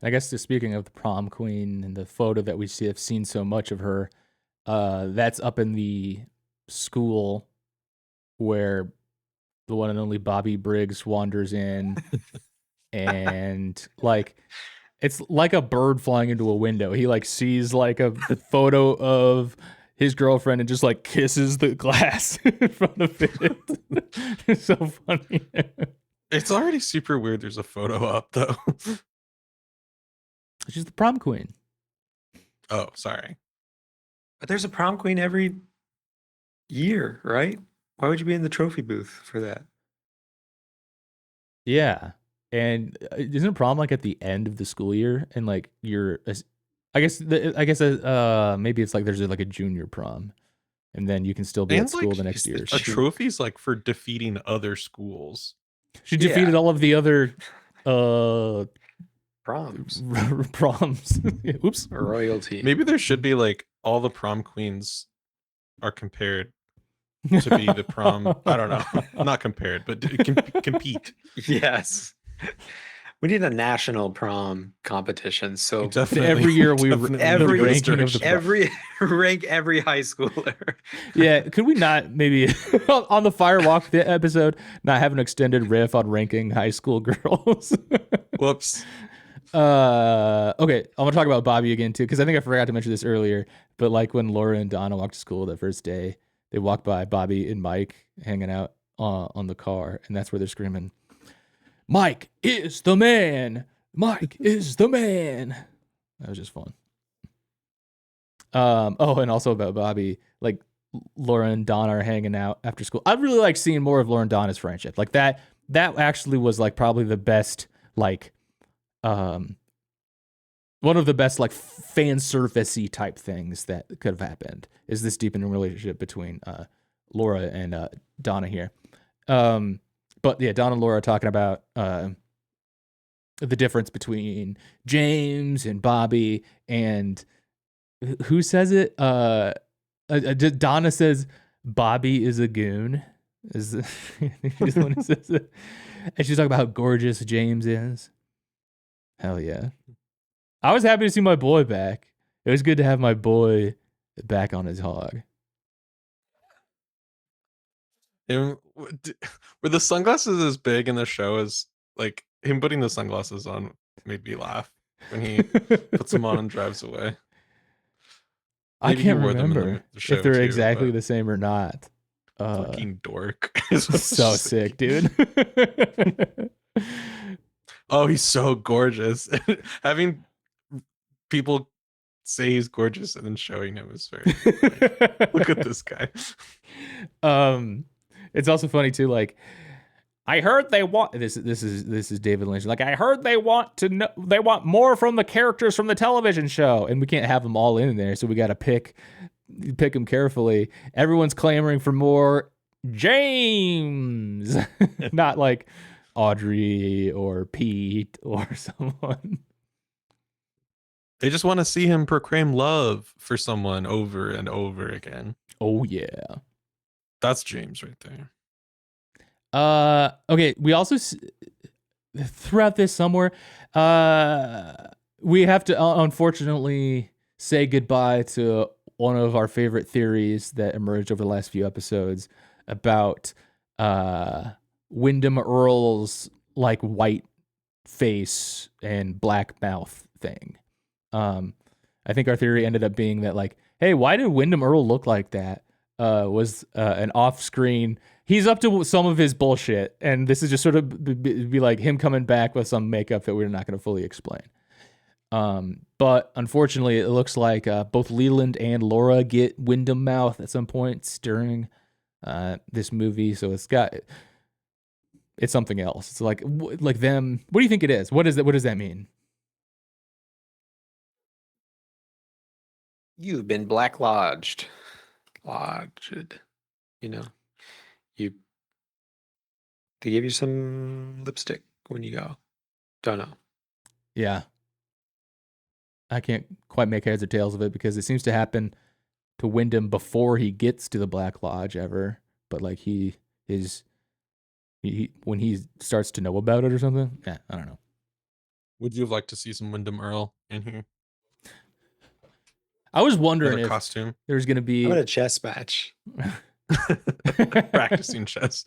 I guess just speaking of the prom queen and the photo that we have seen so much of her, that's up in the school where the one and only Bobby Briggs wanders in, and like it's like a bird flying into a window. He like sees like the photo of his girlfriend and just like kisses the glass in front of it. It's so funny. It's already super weird. There's a photo up though. She's the prom queen. Oh, sorry. But there's a prom queen every year, right? Why would you be in the trophy booth for that? Yeah. And isn't a prom like at the end of the school year? And like I guess maybe it's like there's like a junior prom, and then you can still be at And school like the next year. a trophy's like for defeating other schools. She defeated all of the other Proms. proms. Oops. Royalty. Maybe there should be like all the prom queens are compared to be the prom. I don't know, not compared, but compete. Yes. We need a national prom competition. So Definitely, every year we definitely every move in this ranking of the direction. rank every high schooler. Yeah, could we not maybe on the Firewalk episode not have an extended riff on ranking high school girls? Whoops. Okay, I'm gonna talk about Bobby again too, because I think I forgot to mention this earlier. But like when Laura and Donna walked to school that first day, they walked by Bobby and Mike hanging out on the car, and that's where they're screaming, "Mike is the man! Mike is the man!" That was just fun. Oh, and also about Bobby, like Laura and Donna are hanging out after school. I really like seeing more of Laura and Donna's friendship. Like that actually was like probably the best, like one of the best like fan surfacey type things that could have happened is this deepening relationship between Laura and Donna here. But yeah, Donna and Laura are talking about the difference between James and Bobby, and who says it? Donna says Bobby is a goon. She's the one who says it. And she's talking about how gorgeous James is. Hell yeah. I was happy to see my boy back. It was good to have my boy back on his hog. Were the sunglasses as big in the show as like him putting the sunglasses on made me laugh when he puts them on and drives away. I Maybe he can't wore them in remember the show if they're too, exactly but the same or not. fucking dork. is what I was So just sick, thinking. dude. Oh, he's so gorgeous. Having people say he's gorgeous and then showing him is very like, look at this guy. It's also funny too, like I heard they want this is David Lynch. Like I heard they want more from the characters from the television show, and we can't have them all in there, so we got to pick them carefully. Everyone's clamoring for more James, not like Audrey or Pete or someone. They just want to see him proclaim love for someone over and over again. Oh yeah. That's James right there. Okay, we also throughout this somewhere we have to unfortunately say goodbye to one of our favorite theories that emerged over the last few episodes about Wyndham Earl's like white face and black mouth thing. I think our theory ended up being that like, hey, why did Wyndham Earl look like that? Was an off-screen. He's up to some of his bullshit, and this is just sort of be like him coming back with some makeup that we're not going to fully explain. But unfortunately, it looks like both Leland and Laura get Wyndham mouth at some points during this movie. So it's something else. It's like them. What do you think it is? What is that? What does that mean? You've been black lodged. Lodged. You know, you they give you some lipstick when you go. Don't know. Yeah, I can't quite make heads or tails of it because it seems to happen to Wyndham before he gets to the Black Lodge ever. But like he when he starts to know about it or something. Yeah, I don't know. Would you have liked to see some Wyndham Earl in here? I was wondering Better if costume. there's going to How about be a chess match? Practicing chess.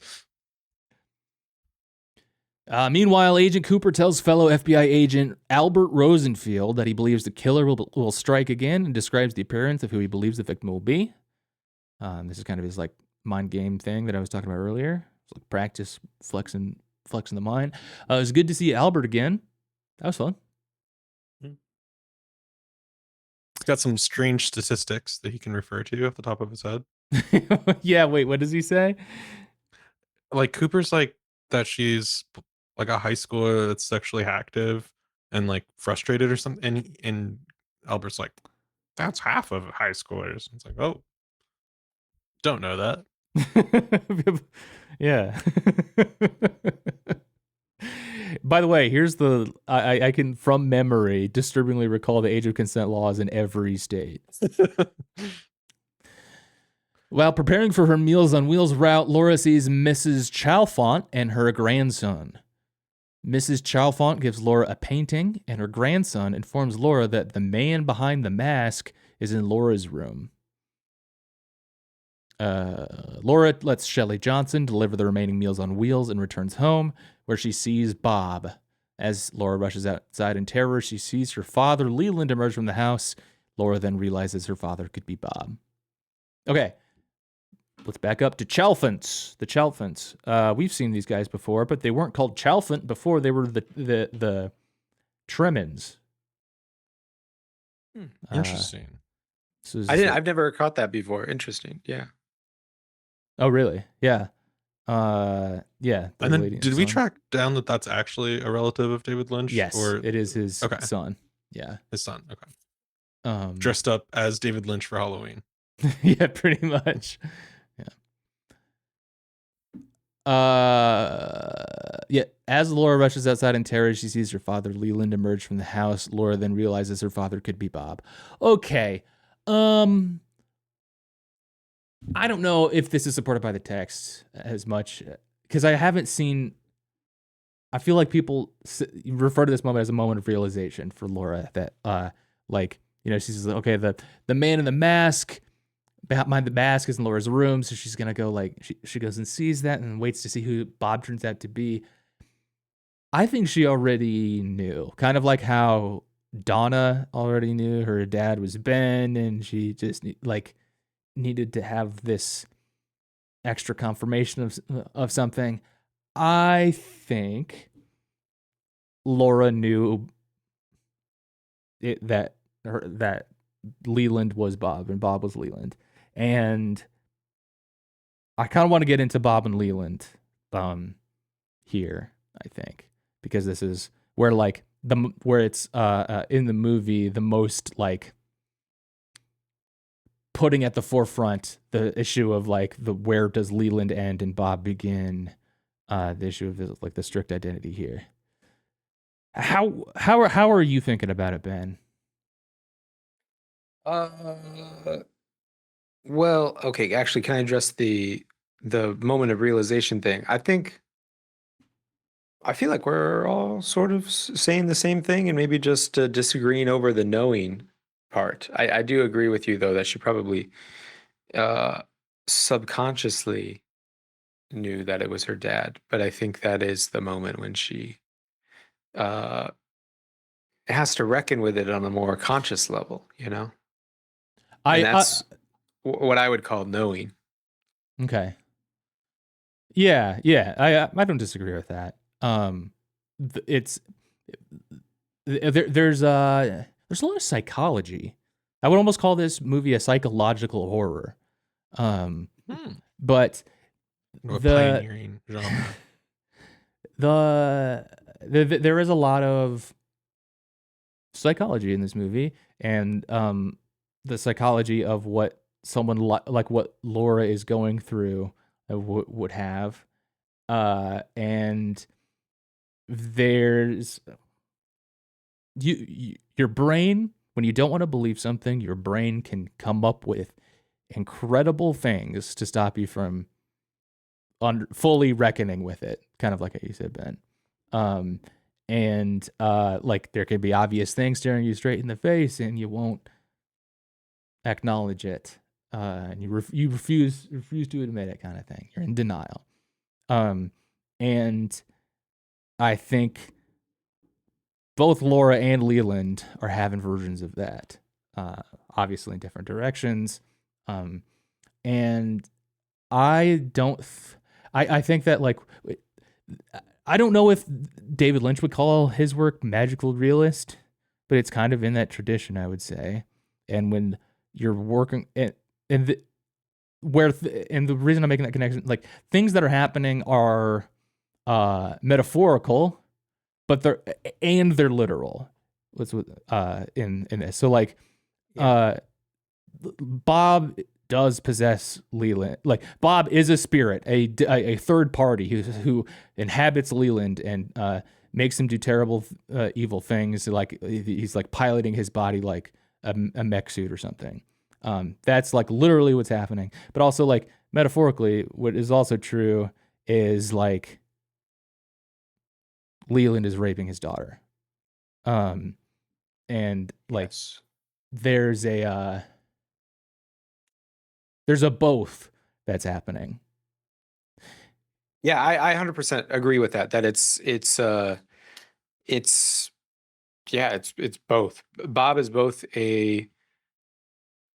Meanwhile, Agent Cooper tells fellow FBI agent Albert Rosenfield that he believes the killer will strike again and describes the appearance of who he believes the victim will be. This is kind of his like mind game thing that I was talking about earlier. It's like practice flexing the mind. It was good to see Albert again. That was fun. He's got some strange statistics that he can refer to off the top of his head. Yeah, wait, what does he say? Like Cooper's like that she's like a high schooler that's sexually active and like frustrated or something. And Albert's like, that's half of high schoolers. It's like, oh, don't know that. Yeah. By the way, here's I can from memory disturbingly recall the age of consent laws in every state. While preparing for her Meals on Wheels route, Laura sees Mrs. Chalfont and her grandson. Mrs. Chalfont gives Laura a painting, and her grandson informs Laura that the man behind the mask is in Laura's room. Laura lets Shelley Johnson deliver the remaining Meals on Wheels and returns home, where she sees Bob. As Laura rushes outside in terror, she sees her father, Leland, emerge from the house. Laura then realizes her father could be Bob. Okay, let's back up to Chalfonts. The Chalfonts. We've seen these guys before, but they weren't called Chalfont before. They were the Tremens. Interesting. I've never caught that before. Interesting. Yeah. Oh, really? Yeah. Yeah. And then did we track down that that's actually a relative of David Lynch? Yes, or it is his son. Yeah. his son. Okay. Dressed up as David Lynch for Halloween. Yeah, pretty much. Yeah. As Laura rushes outside in terror, she sees her father Leland emerge from the house. Laura then realizes her father could be Bob. Okay. I don't know if this is supported by the text as much because I haven't seen. I feel like people refer to this moment as a moment of realization for Laura that, like, you know, she says, okay, the man in the mask behind the mask is in Laura's room, so she's gonna go like she goes and sees that and waits to see who Bob turns out to be. I think she already knew, kind of like how Donna already knew her dad was Ben, and she just needed to have this extra confirmation of something. I think Laura knew that Leland was Bob and Bob was Leland, and I kind of want to get into Bob and Leland here. I think because this is where where it's in the movie the most like putting at the forefront the issue of like where does Leland end and Bob begin, the issue of like the strict identity here. How are you thinking about it, Ben? Well, okay, actually, can I address the moment of realization thing? I feel like we're all sort of saying the same thing and maybe just disagreeing over the knowing part. I do agree with you though that she probably subconsciously knew that it was her dad, but I think that is the moment when she has to reckon with it on a more conscious level, you know? And that's what I would call knowing. Okay. Yeah, I don't disagree with that. It's there's a lot of psychology. I would almost call this movie a psychological horror. But A the pioneering genre. there is a lot of psychology in this movie, and the psychology of what someone like what Laura is going through would have, and there's your brain, when you don't want to believe something, your brain can come up with incredible things to stop you from fully reckoning with it, kind of like what you said, Ben. And like there could be obvious things staring you straight in the face, and you won't acknowledge it, and you refuse to admit it, kind of thing. You're in denial. And I think both Laura and Leland are having versions of that, obviously in different directions. And I don't. I think that, like, I don't know if David Lynch would call his work magical realist, but it's kind of in that tradition, I would say. And when you're working and the reason I'm making that connection, like, things that are happening are metaphorical, but they're literal. In this, so like, Bob does possess Leland. Like, Bob is a spirit, a third party who inhabits Leland and makes him do terrible, evil things. Like, he's like piloting his body like a mech suit or something. That's like literally what's happening. But also, like, metaphorically, what is also true is, like, Leland is raping his daughter. And like, Yes. there's a both that's happening. Yeah, I 100% agree with that. That it's both. Bob is both a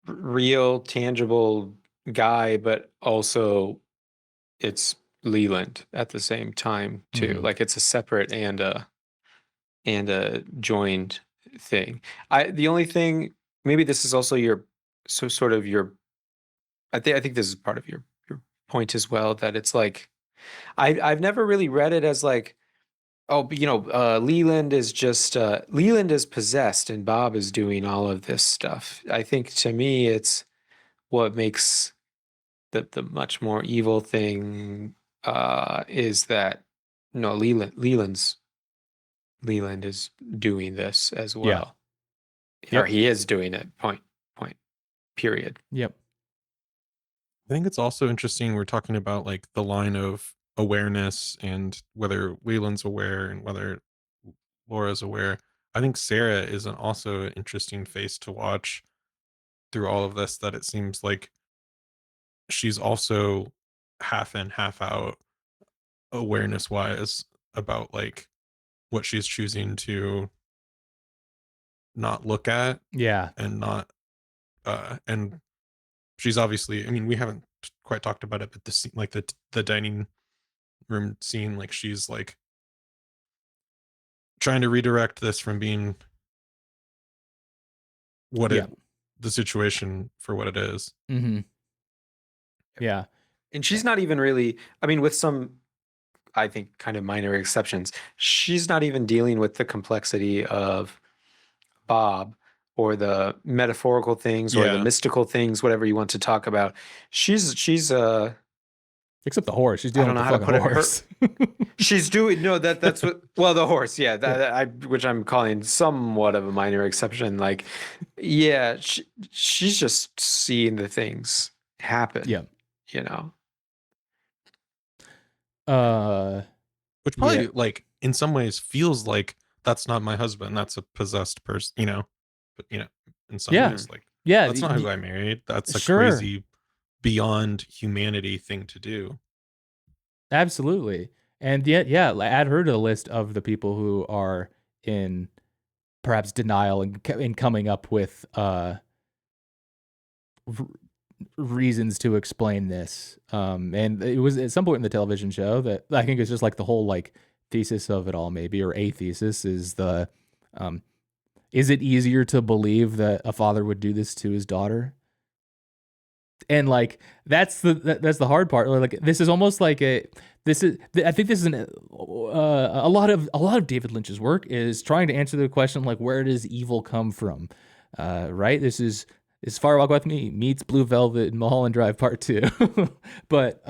real, tangible guy, but also it's Leland at the same time too. Mhm. Like, it's a separate and a joined thing. The only thing, maybe this is also your sort of your. I think this is part of your point as well, that it's like, I've never really read it as like, oh, but, Leland is just Leland is possessed and Bob is doing all of this stuff. I think, to me, it's what makes the much more evil thing is that no, Leland is doing this as well. Yep. Or he is doing it. Point. Period. Yep. I think it's also interesting we're talking about, like, the line of awareness and whether Leland's aware and whether Laura's aware. I think Sarah is also an interesting face to watch through all of this, that it seems like she's also half in, half out, awareness wise, about, like, what she's choosing to not look at Yeah. and not and she's obviously, I mean, we haven't quite talked about it, but the scene, like the dining room scene, like, she's like trying to redirect this from being what Yeah. the situation for what it is. Mm-hmm. Yeah. And she's not even really, I mean, with some, I think, kind of minor exceptions, she's not even dealing with the complexity of Bob or the metaphorical things or the Yeah. mystical things, whatever you want to talk about. She's Except the horse. She's I dealing don't with know the how to fucking put it. horse. She's doing, no, that's what, well, the horse, yeah, which I'm calling somewhat of a minor exception. Like, yeah, she's just seeing the things happen. Yeah. You know. Which probably, Yeah. like, in some ways feels like that's not my husband, that's a possessed person, but in some Yeah. ways, like, Yeah. that's not who I married. That's a Sure. crazy, beyond humanity thing to do. Absolutely. And yet, yeah, add her to the list of the people who are in perhaps denial and in coming up with reasons to explain this. And it was at some point in the television show that I think it's just like the whole, like, thesis of it all, maybe, or a thesis, is the Is it easier to believe that a father would do this to his daughter? And like that's the hard part. Or like this is almost like I think this is a lot of David Lynch's work is trying to answer the question like, where does evil come from? Right? This is Fire Walk with Me meets Blue Velvet and Mulholland Drive Part 2. But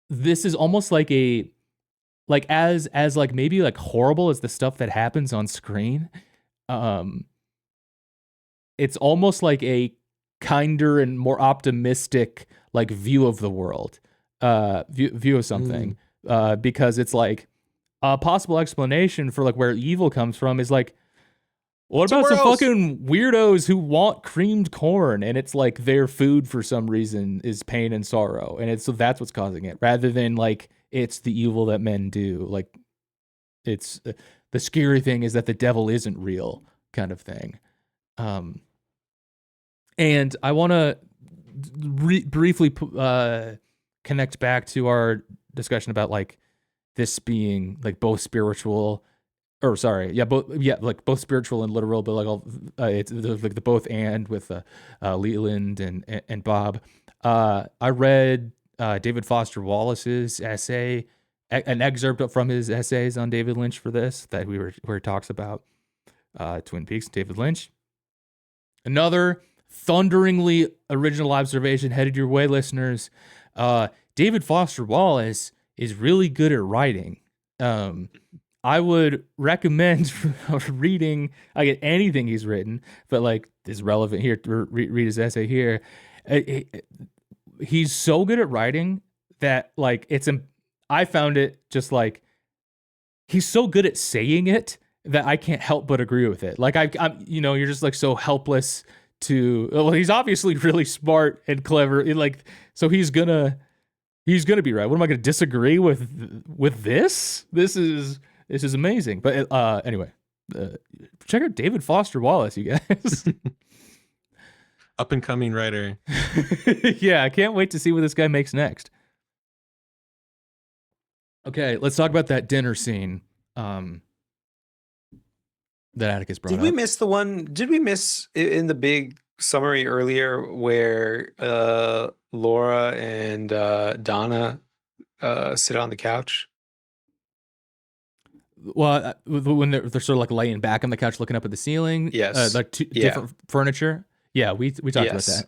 this is almost like as like maybe like horrible as the stuff that happens on screen. It's almost like a kinder and more optimistic like view of the world, view of something, because it's like a possible explanation for like where evil comes from is like, what about some fucking weirdos who want creamed corn and it's like their food for some reason is pain and sorrow, and so that's what's causing it, rather than like it's the evil that men do. Like it's the scary thing is that the devil isn't real, kind of thing. And I want to briefly connect back to our discussion about like this being like both spiritual, or sorry, like both spiritual and literal, but like it's like the both and with Leland and Bob. I read David Foster Wallace's essay, an excerpt from his essays on David Lynch for this where he talks about Twin Peaks, David Lynch. Another thunderingly original observation headed your way, listeners. David Foster Wallace is really good at writing. I would recommend reading anything he's written, but like is relevant here to read his essay here. He's so good at writing that like I found it just like he's so good at saying it that I can't help but agree with it. Like I'm you're just like so helpless to. Well, he's obviously really smart and clever. So he's gonna be right. What am I gonna disagree with this? This is amazing. But anyway, check out David Foster Wallace, you guys. Up and coming writer. Yeah, I can't wait to see what this guy makes next. Okay, let's talk about that dinner scene. That Atticus brought up. Did we miss the one? Did we miss in the big summary earlier where Laura and Donna sit on the couch? Well, when they're sort of like laying back on the couch, looking up at the ceiling. Yes. Like different furniture. Yeah, we talked about that.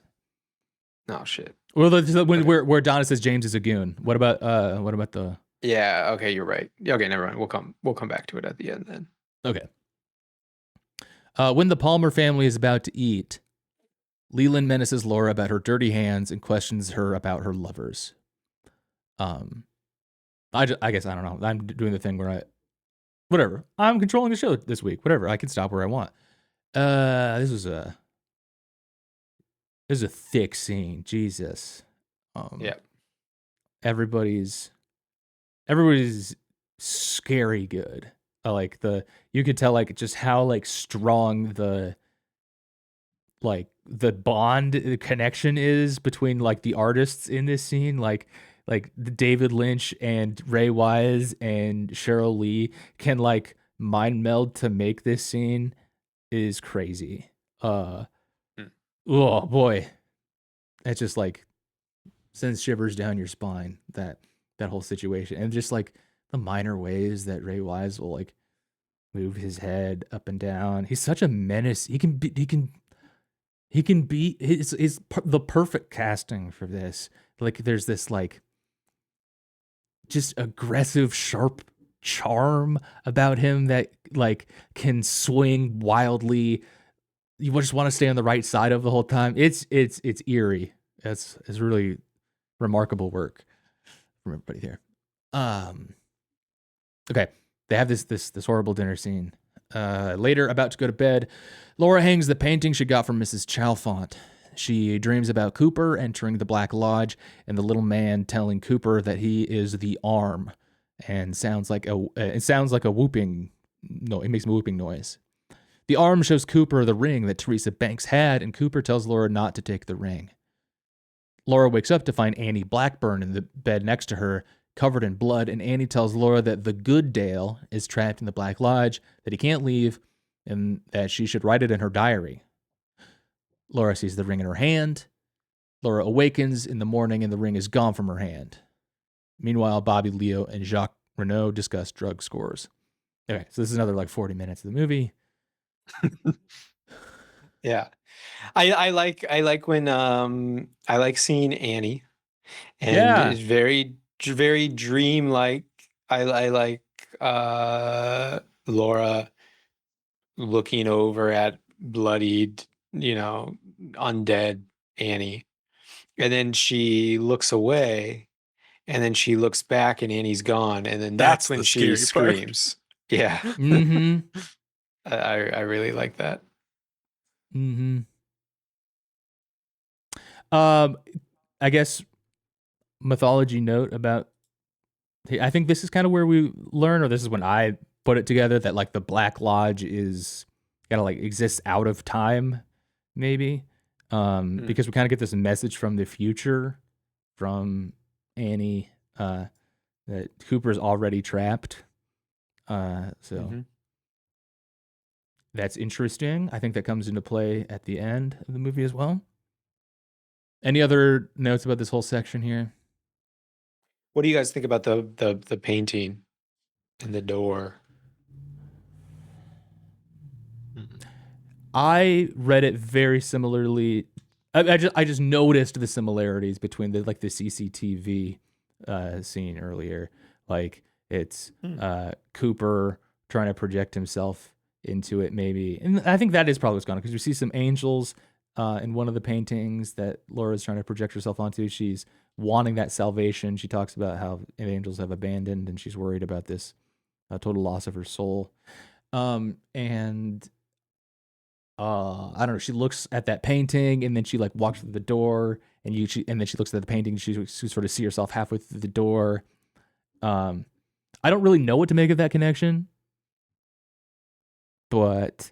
Oh shit. Well, where Donna says James is a goon. What about the? Yeah. Okay, you're right. Okay, never mind. We'll come back to it at the end then. Okay. When the Palmer family is about to eat, Leland menaces Laura about her dirty hands and questions her about her lovers. I guess I don't know. I'm doing the thing where whatever. I'm controlling the show this week. Whatever. I can stop where I want. This is a thick scene. Jesus. Yeah. Everybody's scary good. You could tell like just how like strong the bond, the connection is between like the artists in this scene, like David Lynch and Ray Wise and Cheryl Lee can like mind meld to make this scene is crazy. Oh boy, it just like sends shivers down your spine, that whole situation, and just like the minor ways that Ray Wise will like move his head up and down. He's such a menace. He can be the perfect casting for this. Like there's this like just aggressive, sharp charm about him that like can swing wildly. You just want to stay on the right side of the whole time. It's eerie. It's really remarkable work from everybody here. Okay, they have this horrible dinner scene. Later, about to go to bed, Laura hangs the painting she got from Mrs. Chalfont. She dreams about Cooper entering the Black Lodge and the little man telling Cooper that he is the arm, and it sounds like a whooping. No, it makes a whooping noise. The arm shows Cooper the ring that Teresa Banks had, and Cooper tells Laura not to take the ring. Laura wakes up to find Annie Blackburn in the bed next to her, covered in blood, and Annie tells Laura that the good Dale is trapped in the Black Lodge, that he can't leave, and that she should write it in her diary. Laura sees the ring in her hand. Laura awakens in the morning, and the ring is gone from her hand. Meanwhile, Bobby, Leo, and Jacques Renault discuss drug scores. Okay, so this is another like 40 minutes of the movie. Yeah. I like when I like seeing Annie, and Yeah. it's very dreamlike. I like Laura looking over at bloodied, undead Annie. And then she looks away, and then she looks back and Annie's gone, and then that's That's when the she scary part. screams. Yeah. Mm-hmm. I really like that. Mm-hmm. I guess mythology note about, I think this is kind of where we learn, or this is when I put it together, that like the Black Lodge is kind of like exists out of time, maybe. Because we kind of get this message from the future from Annie, that Cooper's already trapped. So Mhm. that's interesting. I think that comes into play at the end of the movie as well. Any other notes about this whole section here? What do you guys think about the painting and the door? I read it very similarly. I just noticed the similarities between the CCTV scene earlier. Like it's Cooper trying to project himself into it, maybe, and I think that is probably what's going on, because we see some angels in one of the paintings that Laura's trying to project herself onto. She's wanting that salvation. She talks about how angels have abandoned, and she's worried about this total loss of her soul. And I don't know. She looks at that painting, and then she like walks through the door, and then she looks at the painting. And she sort of see herself halfway through the door. I don't really know what to make of that connection, but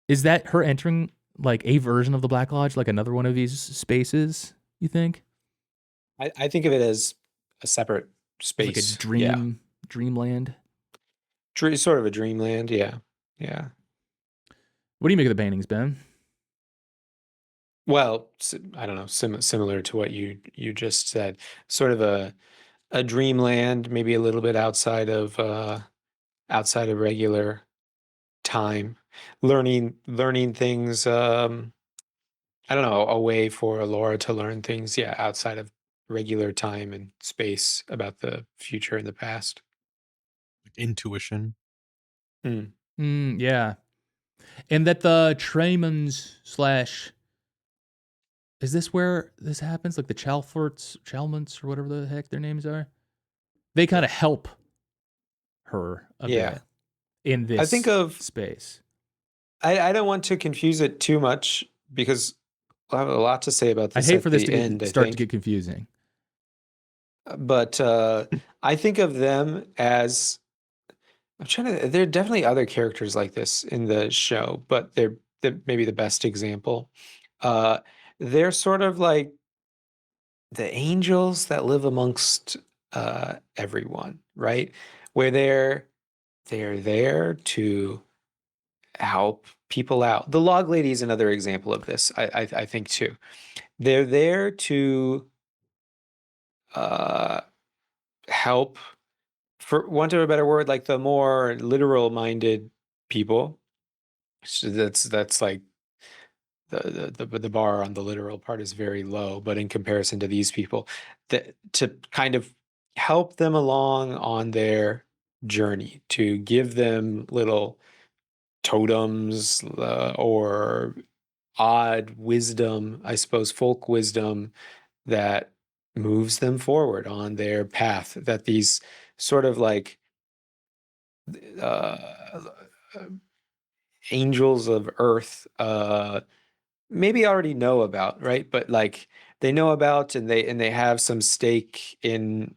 is that her entering like a version of the Black Lodge, like another one of these spaces? You think? I think of it as a separate It's like a space. Yeah. dreamland. Sort of a dreamland. Yeah. Yeah. What do you make of the paintings, Ben? Well, I don't know, similar to what you just said. Sort of a dreamland, maybe a little bit outside of regular time. Learning things, I don't know, a way for Laura to learn things, yeah, outside of regular time and space about the future and the past. Intuition. Yeah, and that the Treymans slash, is this where this happens? Like the Chalmonts, or whatever the heck their names are. They kind of help her a Yeah. bit in I this think of space. I don't want to confuse it too much because I'll have a lot to say about I'd this hate at for this the to end, I start to think. get confusing. But I think of them as there are definitely other characters like this in the show, but they're maybe the best example. Uh, they're sort of like the angels that live amongst everyone, right? Where they're there to help people out. The Log Lady is another example of this, I think too. They're there to uh, help, for want of a better word, like the more literal minded people. So that's like the bar on the literal part is very low, but in comparison to these people, that to kind of help them along on their journey, to give them little totems, or odd wisdom, I suppose, folk wisdom that moves them forward on their path, that these sort of like uh, angels of earth maybe already know about, right? But like they know about, and they have some stake in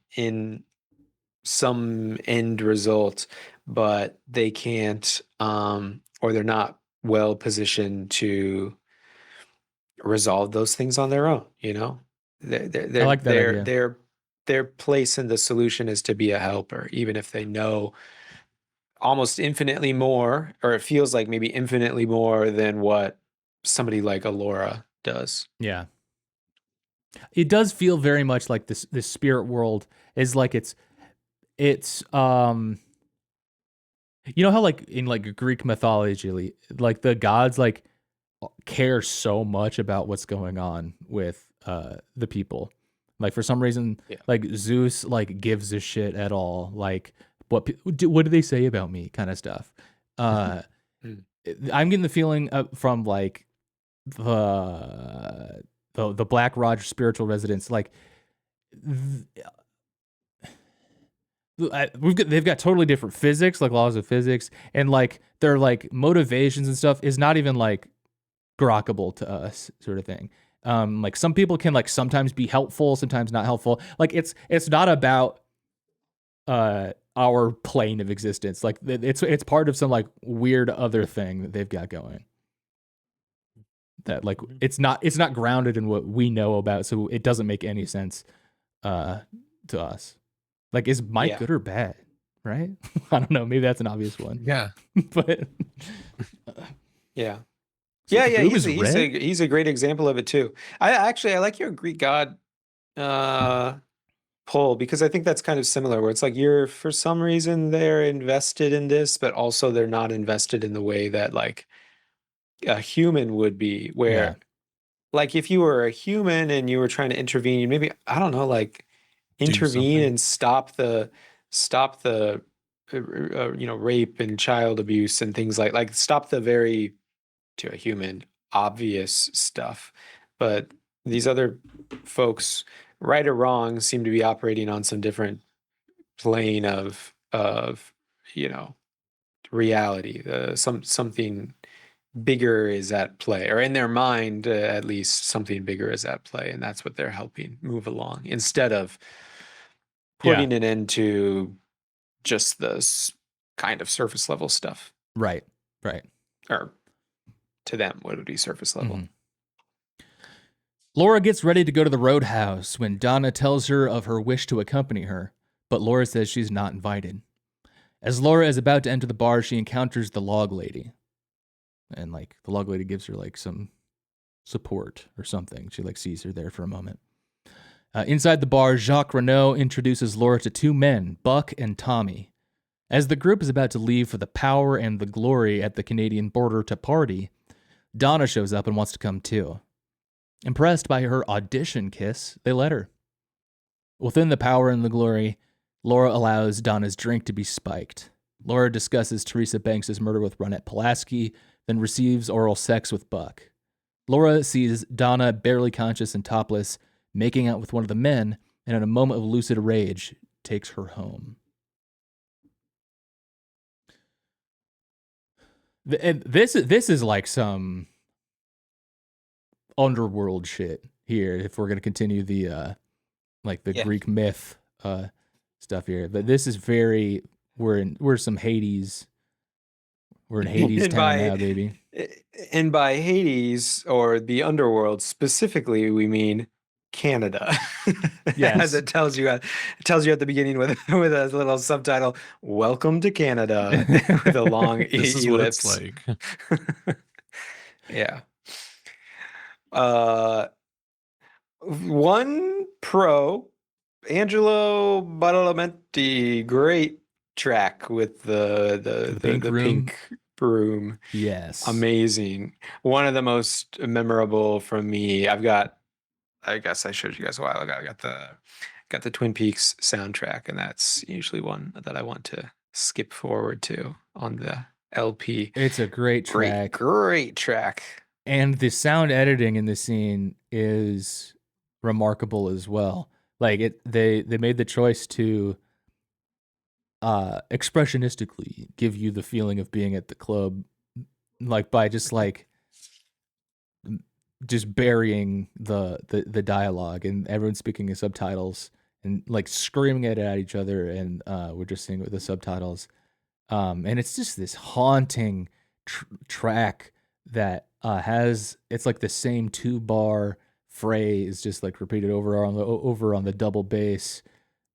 some end result, but they can't, or they're not well positioned to resolve those things on their own. I like that idea. They're their place in the solution is to be a helper, even if they know almost infinitely more, or it feels like maybe infinitely more than what somebody like Alora does. Yeah. It does feel very much like this spirit world is like it's you know how like in like Greek mythology, like the gods like care so much about what's going on with the people. Like for some reason, Yeah. like Zeus like gives a shit at all. Like what do they say about me kind of stuff. I'm getting the feeling from like the Black Roger spiritual residents like they've got totally different physics, like laws of physics, and like their like motivations and stuff is not even like grokkable to us, sort of thing. Like some people can like sometimes be helpful, sometimes not helpful. Like it's not about our plane of existence. Like it's part of some like weird other thing that they've got going. That like it's not grounded in what we know about, so it doesn't make any sense to us. Like, is Mike good or bad? Right? I don't know. Maybe that's an obvious one. Yeah. But Yeah. So Yeah, the yeah, boob is red? he's a great example of it too. I like your Greek god pull, because I think that's kind of similar, where it's like you're, for some reason they're invested in this, but also they're not invested in the way that like a human would be, where Yeah. like if you were a human and you were trying to intervene, maybe, I don't know, like intervene something. and stop the rape and child abuse and things like stop the very, to a human, obvious stuff. But these other folks, right or wrong, seem to be operating on some different plane of reality. Something bigger is at play, or in their mind, at least something bigger is at play, and that's what they're helping move along, instead of putting an end to just this kind of surface level stuff. Right. Or to them, what would be surface level? Mm-hmm. Laura gets ready to go to the roadhouse when Donna tells her of her wish to accompany her, but Laura says she's not invited. As Laura is about to enter the bar, she encounters the log lady. And like the log lady gives her like some support or something. She like sees her there for a moment. Inside the bar, Jacques Renault introduces Laura to two men, Buck and Tommy. As the group is about to leave for the power and the glory at the Canadian border to party, Donna shows up and wants to come too. Impressed by her audition kiss, they let her. Within the power and the glory, Laura allows Donna's drink to be spiked. Laura discusses Teresa Banks' murder with Ronette Pulaski, then receives oral sex with Buck. Laura sees Donna barely conscious and topless, making out with one of the men, and in a moment of lucid rage, takes her home. And this is like some underworld shit here, if we're going to continue the Greek myth stuff here. But this is very, we're some Hades. We're in Hades town now, baby. And by Hades, or the underworld specifically, we mean Canada. Yes. As it tells you at the beginning with a little subtitle, "Welcome to Canada," with a long This is ellipse. what it's like. Yeah. One pro, Angelo Badalamenti, great track with the pink room. Pink room. Yes. Amazing. One of the most memorable from me. I guess I showed you guys a while ago. I got the Twin Peaks soundtrack, and that's usually one that I want to skip forward to on the LP. It's a great track. Great track. And the sound editing in this scene is remarkable as well. Like they made the choice to expressionistically give you the feeling of being at the club, like by just burying the dialogue, and everyone speaking in subtitles and like screaming it at each other, and we're just seeing it with the subtitles. And it's just this haunting track that it's like the same 2-bar phrase just like repeated over on the double bass,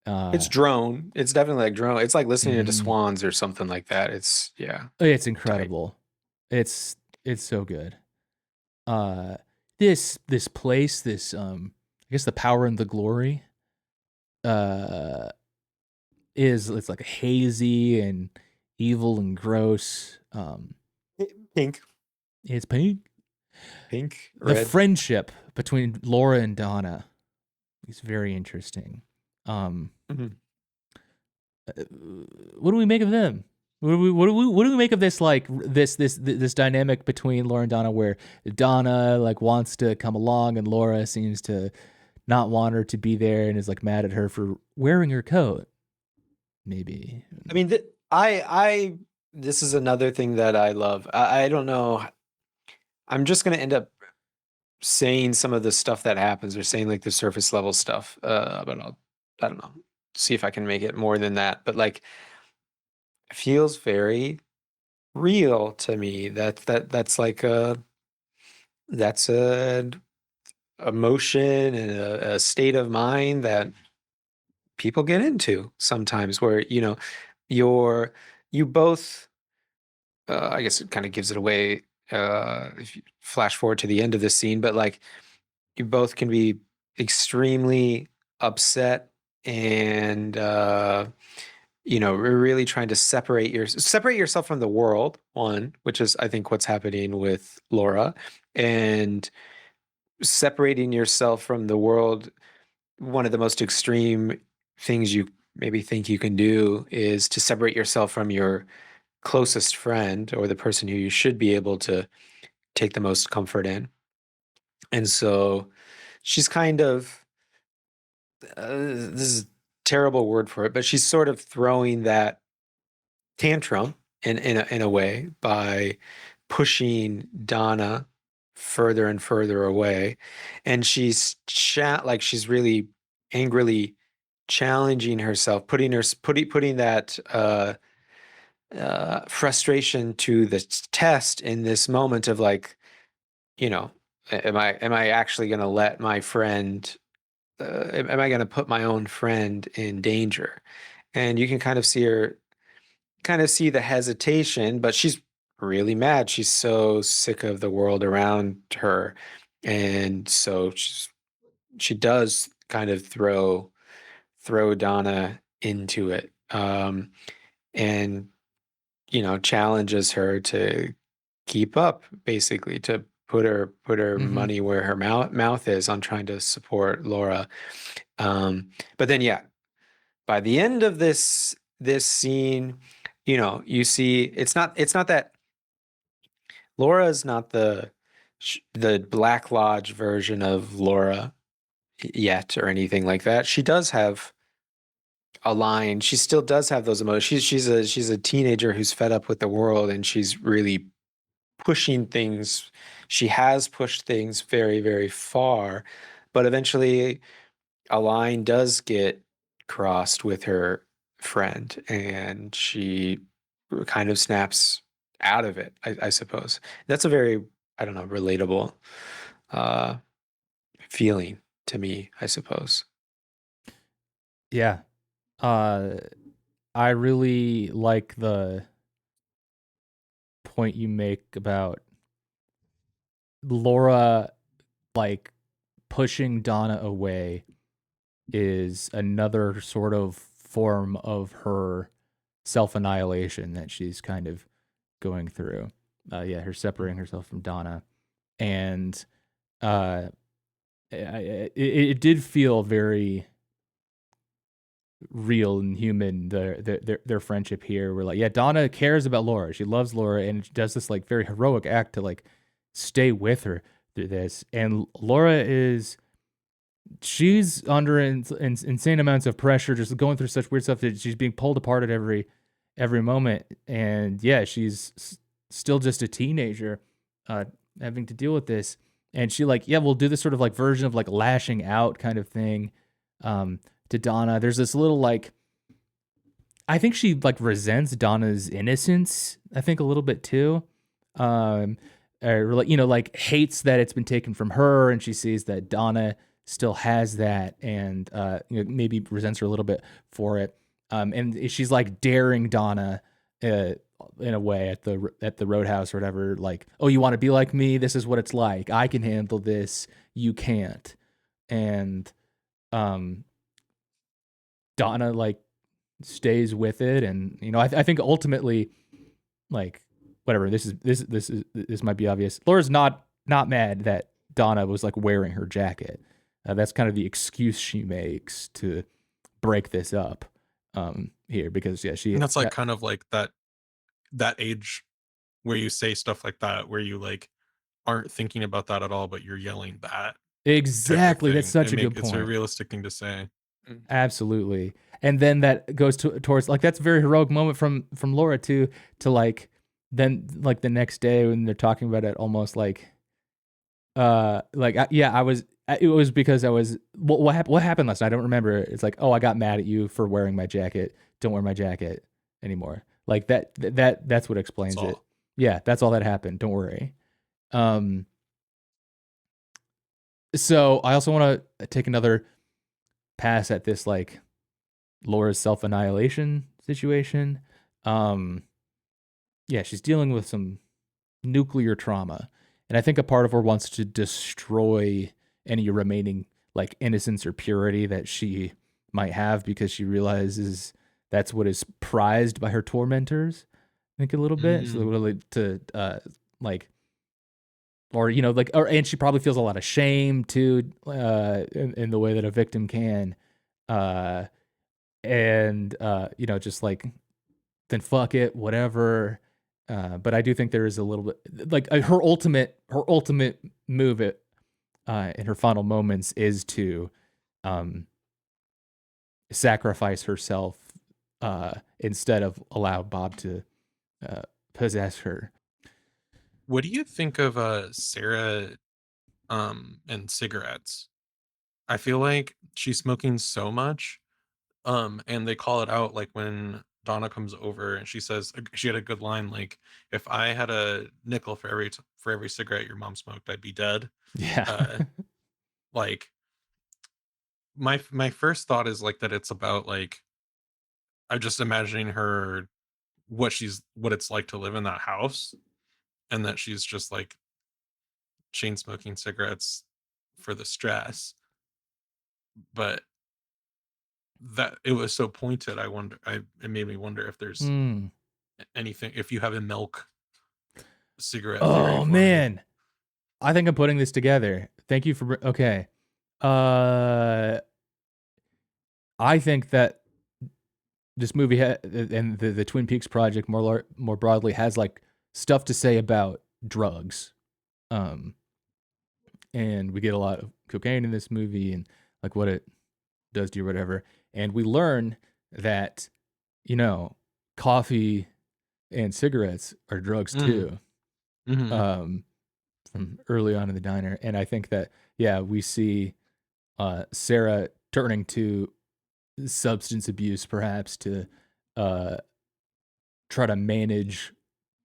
It's drone. It's definitely like drone. It's like listening to Mhm. swans or something like that. It's It's incredible. It's so good. This place, this I guess the power and the glory, uh, it's like hazy and evil and gross. pink, It's pink. The red. friendship between Laura and Donna is very interesting. Um, Mhm. what do we make of them? What do we make of this this dynamic between Laura and Donna, where Donna like wants to come along and Laura seems to not want her to be there and is like mad at her for wearing her coat? Maybe. I mean, this is another thing that I love. I don't know. I'm just gonna end up saying some of the stuff that happens, or saying like the surface level stuff. But I don't know. See if I can make it more than that. But like, it feels very real to me. That's like that's a emotion and a state of mind that people get into sometimes, where you're you both I guess it kind of gives it away if you flash forward to the end of this scene, but like, you both can be extremely upset and we're really trying to separate yourself from the world, one, which is I think what's happening with Laura, and separating yourself from the world. One of the most extreme things you maybe think you can do is to separate yourself from your closest friend, or the person who you should be able to take the most comfort in. And so she's kind of this is a terrible word for it, but she's sort of throwing that tantrum in a way by pushing Donna further and further away, and she's really angrily challenging herself, putting that frustration to the test in this moment of like, am I actually going to let my friend am I going to put my own friend in danger? And you can kind of see the hesitation, but she's really mad. She's so sick of the world around her. And so she does kind of throw Donna into it. And challenges her to keep up, basically, to put her Mhm. money where her mouth is on trying to support Laura. But then, yeah, by the end of this scene, you see it's not that Laura is not the Black Lodge version of Laura yet, or anything like that. She does have a line. She still does have those emotions. She's a teenager who's fed up with the world, and she's really pushing things. She has pushed things very, very far, but eventually a line does get crossed with her friend, and she kind of snaps out of it, I suppose. That's a very, I don't know, relatable uh, feeling to me, I suppose. Yeah. Uh, I really like the point you make about Laura like pushing Donna away is another sort of form of her self-annihilation that she's kind of going through. Yeah, her separating herself from Donna, and uh, it did feel very real and human. Their friendship here, where like, yeah, Donna cares about Laura, she loves Laura, and she does this like very heroic act to like stay with her through this, and Laura is she's under insane amounts of pressure, just going through such weird stuff that she's being pulled apart at every moment. And yeah, she's still just a teenager, uh, having to deal with this. And she like, yeah, we'll do this sort of like version of like lashing out kind of thing, to Donna. There's this little like, I think she like resents Donna's innocence, I think a little bit too. Or like, like hates that it's been taken from her, and she sees that Donna still has that, and maybe resents her a little bit for it. And she's like daring Donna in a way at the roadhouse or whatever, like, oh, you want to be like me? This is what it's like. I can handle this. You can't. And Donna like stays with it, and I think ultimately, like, whatever, this might be obvious. Laura's not mad that Donna was like wearing her jacket. That's kind of the excuse she makes to break this up here, because she And that's like kind of like that age where you say stuff like that, where you like aren't thinking about that at all, but you're yelling that type of exactly. thing. That's such a good It's a point. realistic thing to say. Absolutely. And then that goes towards, like, that's a very heroic moment from Laura too, to like, then like the next day when they're talking about it, almost like it was because I was, what happened last night? I don't remember. It's like, oh, I got mad at you for wearing my jacket. Don't wear my jacket anymore. Like that's what explains That's it. all. Yeah, that's all that happened. Don't worry. So I also want to take another pass at this, like, Laura's self-annihilation situation. Yeah, she's dealing with some nuclear trauma, and I think a part of her wants to destroy any remaining like innocence or purity that she might have, because she realizes that's what is prized by her tormentors. I think a little bit. So really to like, or like, and she probably feels a lot of shame too, in the way that a victim can, and just like, then fuck it, whatever. But I do think there is a little bit like her ultimate move in her final moments is to sacrifice herself instead of allow Bob to possess her. What do you think of Sarah and cigarettes? I feel like she's smoking so much. And they call it out like when Donna comes over and she says she had a good line like, if I had a nickel for every cigarette your mom smoked, I'd be dead. Yeah. Like my first thought is like that it's about like, I'm just imagining her what it's like to live in that house, and that she's just like chain smoking cigarettes for the stress. But that it was so pointed, it made me wonder if there's anything, if you have a milk cigarette theory Oh for me. man, I think I'm putting this together. Thank you for okay. I think that this movie and the Twin Peaks project more broadly has like stuff to say about drugs. And we get a lot of cocaine in this movie and like what it does to you or whatever. And we learn that, coffee and cigarettes are drugs too. From early on in the diner. And I think that, yeah, we see Sarah turning to substance abuse perhaps to try to manage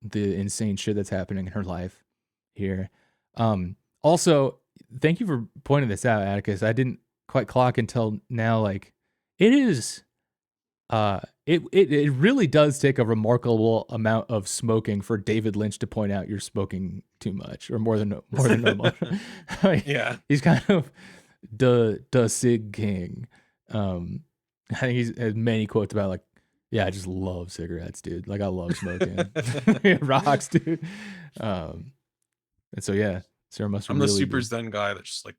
the insane shit that's happening in her life here. Also, thank you for pointing this out, Atticus. I didn't quite clock until now. Like, it is, it really does take a remarkable amount of smoking for David Lynch to point out you're smoking too much or more than normal. Like, Yeah. he's kind of the Sig King. I think he's has many quotes about like, yeah, I just love cigarettes, dude. Like, I love smoking. It rocks, dude. And so yeah, Sarah must I'm really the super be... zen guy that just like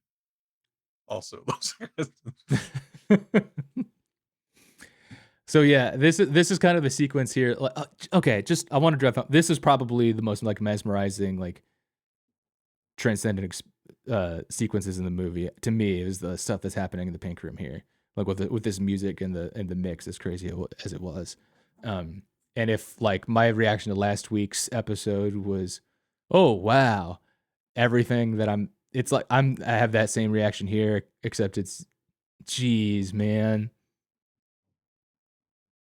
also loves cigarettes. So yeah, this is kind of the sequence here. Okay, just I want to drive home. This is probably the most like mesmerizing, like transcendent sequences in the movie. To me, is the stuff that's happening in the pink room here, like with this music and the mix, as crazy as it was. And if like my reaction to last week's episode was, oh wow, everything that it's like I have that same reaction here, except it's, geez, man.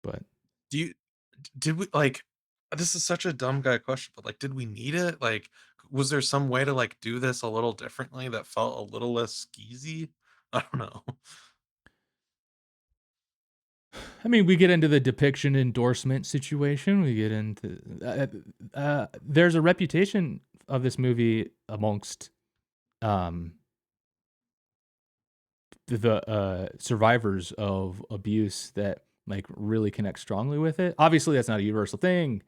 But Did we like, this is such a dumb guy question, but like, did we need it? Like, was there some way to like do this a little differently that felt a little less skeezy? I don't know. I mean, we get into the depiction endorsement situation. We get into there's a reputation of this movie amongst the survivors of abuse that like really connect strongly with it. Obviously, that's not a universal thing.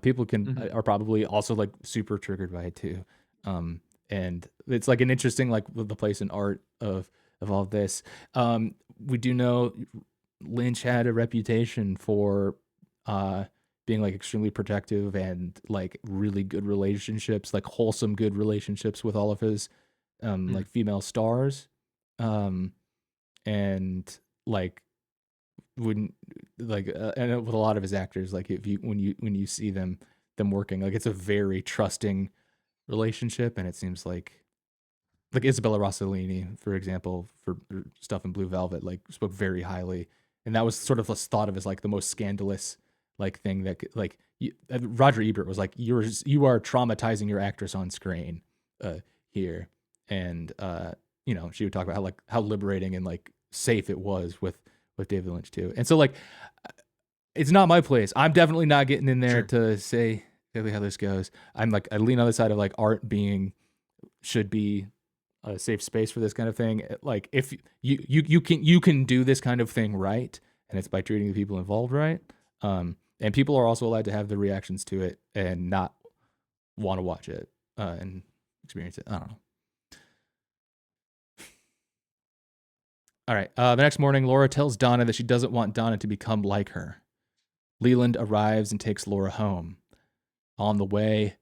People are probably also like super triggered by it too. And it's like an interesting like the place in art of all of this. We do know Lynch had a reputation for being like extremely protective and like really good relationships, like wholesome good relationships with all of his like female stars. And like wouldn't like and with a lot of his actors, like if you when you see them working, like it's a very trusting relationship. And it seems like Isabella Rossellini, for example, for stuff in Blue Velvet, like spoke very highly, and that was sort of thought of as like the most scandalous like thing that like Roger Ebert was like, you are traumatizing your actress on screen here. And you know, she would talk about how liberating and like safe it was with David Lynch too. And so like it's not my place. I'm definitely not getting in there to say exactly how this goes. I'm like, I lean on the side of like art should be a safe space for this kind of thing. Like if you can do this kind of thing right, and it's by treating the people involved right. And people are also allowed to have the reactions to it and not want to watch it and experience it. I don't know. All right. The next morning, Laura tells Donna that she doesn't want Donna to become like her. Leland arrives and takes Laura home. On the way,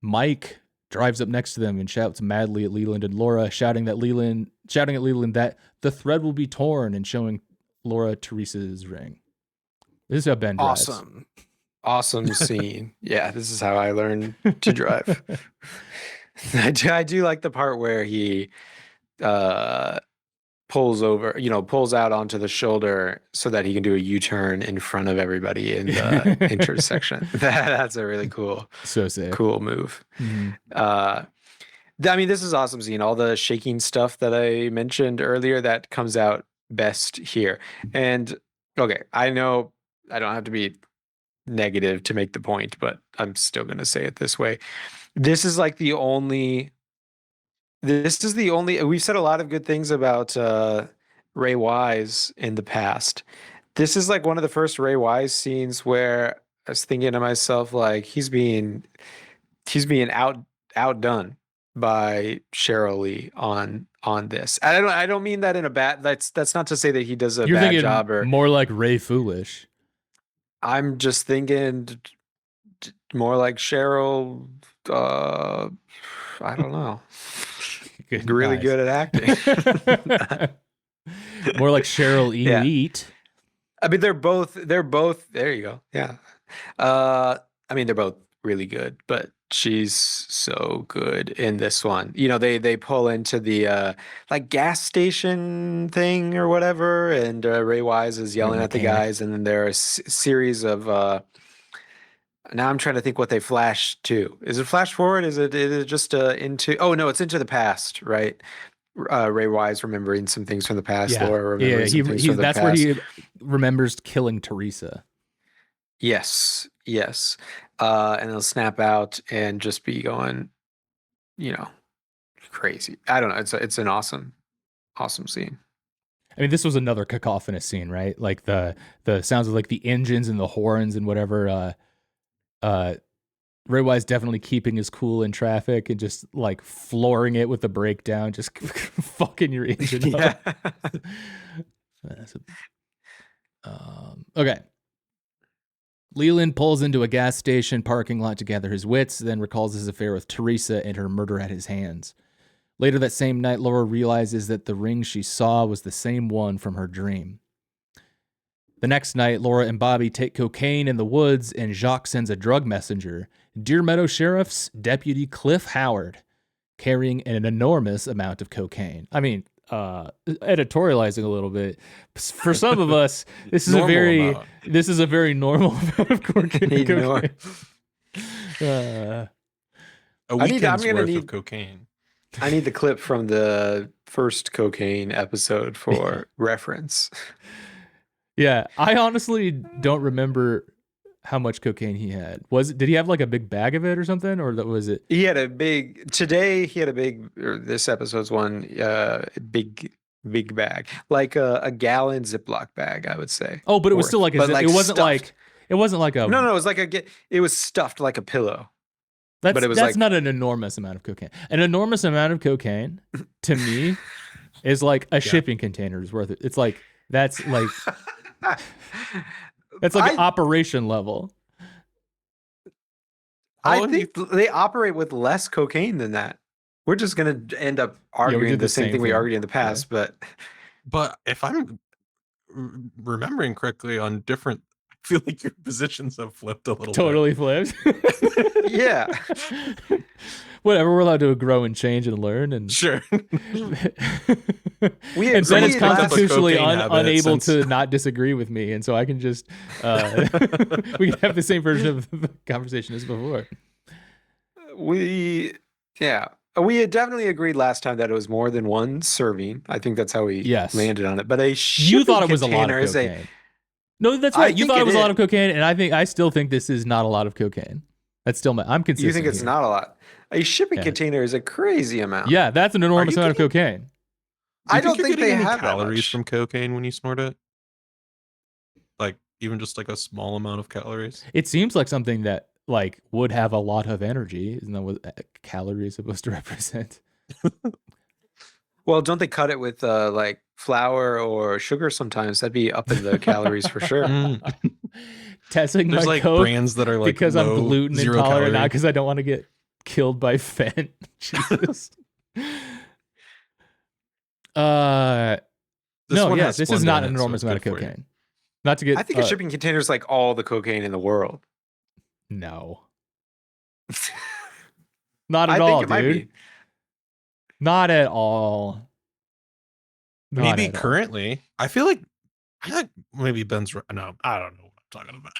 Mike drives up next to them and shouts madly at Leland and Laura, shouting at Leland that the thread will be torn, and showing Laura Teresa's ring. This is how Ben drives. Awesome scene. Yeah, this is how I learned to drive. I do like the part where he pulls out onto the shoulder so that he can do a U-turn in front of everybody in the intersection. That's a really cool move. Mm-hmm. I mean, this is awesome scene. All the shaking stuff that I mentioned earlier, that comes out best here. And okay, I know I don't have to be negative to make the point, but I'm still going to say it this way. This is the only, we've said a lot of good things about Ray Wise in the past. This is like one of the first Ray Wise scenes where I was thinking to myself, like, he's being outdone by Cheryl Lee on this. I don't mean that in a bad, that's not to say that he does a bad job, or more like Ray Foolish. I'm just thinking more like Cheryl, I don't know. Really good at acting. More like Cheryl Elite. I mean, they're both, there you go. Yeah. I mean, they're both really good, but she's so good in this one. You know, they pull into the like gas station thing or whatever, and Ray Wise is yelling at the guys, and then there are a series of now I'm trying to think what they flash to. Is it flash forward? Is it just into? Oh no, it's into the past, right? Ray Wise remembering some things from the past. Yeah, Laura remembering some things from the that's past. where he remembers killing Teresa. Yes. And he'll snap out and just be going, crazy. I don't know. It's an awesome scene. I mean, this was another cacophonous scene, right? Like the sounds of like the engines and the horns and whatever. Ray Wise definitely keeping his cool in traffic and just like flooring it with the breakdown, just fucking your engine up. Okay. Leland pulls into a gas station parking lot to gather his wits, then recalls his affair with Teresa and her murder at his hands. Later that same night, Laura realizes that the ring she saw was the same one from her dream. The next night, Laura and Bobby take cocaine in the woods, and Jacques sends a drug messenger, Deer Meadow Sheriff's Deputy Cliff Howard, carrying an enormous amount of cocaine. I mean, editorializing a little bit. For some of us, this is a very normal amount of cocaine. A weekend's worth of cocaine. I need the clip from the first cocaine episode for reference. Yeah, I honestly don't remember how much cocaine he had. Did he have like a big bag of it or something, or was it? He had a big today. He had a big. Or this episode's one. Big bag, like a gallon Ziploc bag, I would say. Oh, but it was still like but like it wasn't stuffed. it wasn't like a. No, it was like it was stuffed like a pillow. That's but it was that's like- not an enormous amount of cocaine. An enormous amount of cocaine to me is like a shipping container's worth. It's like that's like operation level. I think they operate with less cocaine than that. We're just gonna end up arguing did the same thing we argued in the past, But if I'm remembering correctly, on different, I feel like your positions have flipped a little. Totally flipped. yeah. Whatever, we're allowed to grow and change and learn and Sure. and agreed Ben is last- constitutionally cocaine habit unable since- to not disagree with me, and so I can just we can have the same version of the conversation as before. We had definitely agreed last time that it was more than one serving. I think that's how we landed on it. But you thought it was a lot of cocaine. No, that's right. You thought it was a lot of cocaine, and I still think this is not a lot of cocaine. That's still I'm consistent. You think it's not a lot? A shipping container is a crazy amount. Yeah, that's an enormous amount of cocaine. I don't you're think they getting any have calories from cocaine when you snort it. Like even just like a small amount of calories. It seems like something that like would have a lot of energy. Isn't that what calorie is supposed to represent? Well, don't they cut it with like flour or sugar sometimes? That'd be up in the calories for sure. Testing There's my like Coke brands that are like because I'm gluten zero intolerant, calorie. not because I don't want to get killed by Fent. Jesus. No, one yeah, has this is Splenda not in an it, so enormous it's amount of good for you. cocaine. Not to get. I think a shipping container is like all the cocaine in the world. No. Not at I all, think it might dude. be. Not at all. Not Maybe at all. currently. I feel like maybe Ben's right. No, I don't know what I'm talking about.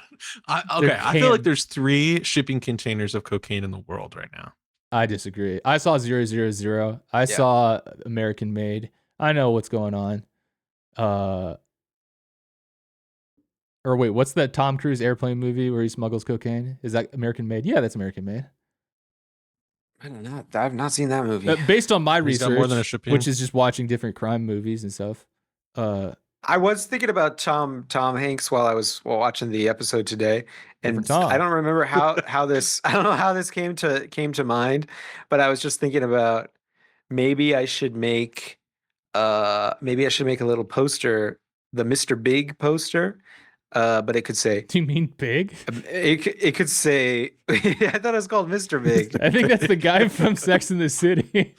I feel like there's 3 shipping containers of cocaine in the world right now. I disagree. I saw 000. I saw American Made. I know what's going on. Or wait, what's that Tom Cruise airplane movie where he smuggles cocaine? Is that American Made? Yeah, that's American Made. I don't know. I've not seen that movie. Based on my He's got research, more than a shipping. which is just watching different crime movies and stuff. I was thinking about Tom Hanks while I was watching the episode today, and Different Tom. I don't remember how this I don't know how this came to mind, but I was just thinking about maybe I should make a little poster, the Mr. Big poster, but it could say Do you mean Big? it could say I thought it was called Mr. Big. I think that's the guy from Sex and the City.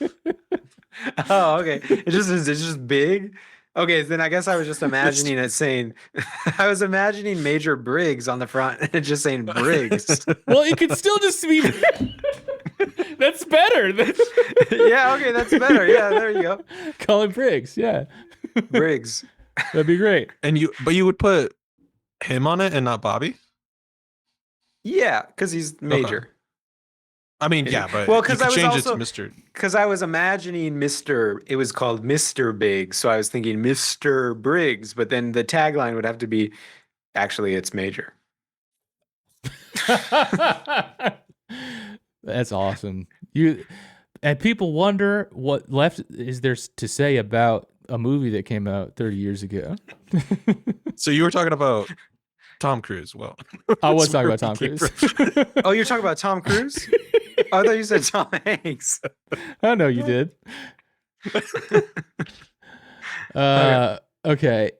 Oh, okay. It's just big. Okay, then I guess I was just imagining it saying, I was imagining Major Briggs on the front and it's just saying Briggs. Well, it could still just be. That's better. Yeah, okay, that's better. Yeah, there you go. Call it Briggs. Yeah, Briggs. that'd be great. But you would put him on it and not Bobby? Yeah, because he's Major. I mean, yeah, but Well, you because could I was change also it to Mr. because I was imagining it was called Mr. Big, so I was thinking Mr. Briggs, but then the tagline would have to be, actually, it's Major. That's awesome. And people wonder what left is there to say about a movie that came out 30 years ago. So you were talking about Tom Cruise. Well, I was that's talking where about Tom we came Cruise. from. Oh, you're talking about Tom Cruise? I thought you said Tom Hanks. I know you did. Okay.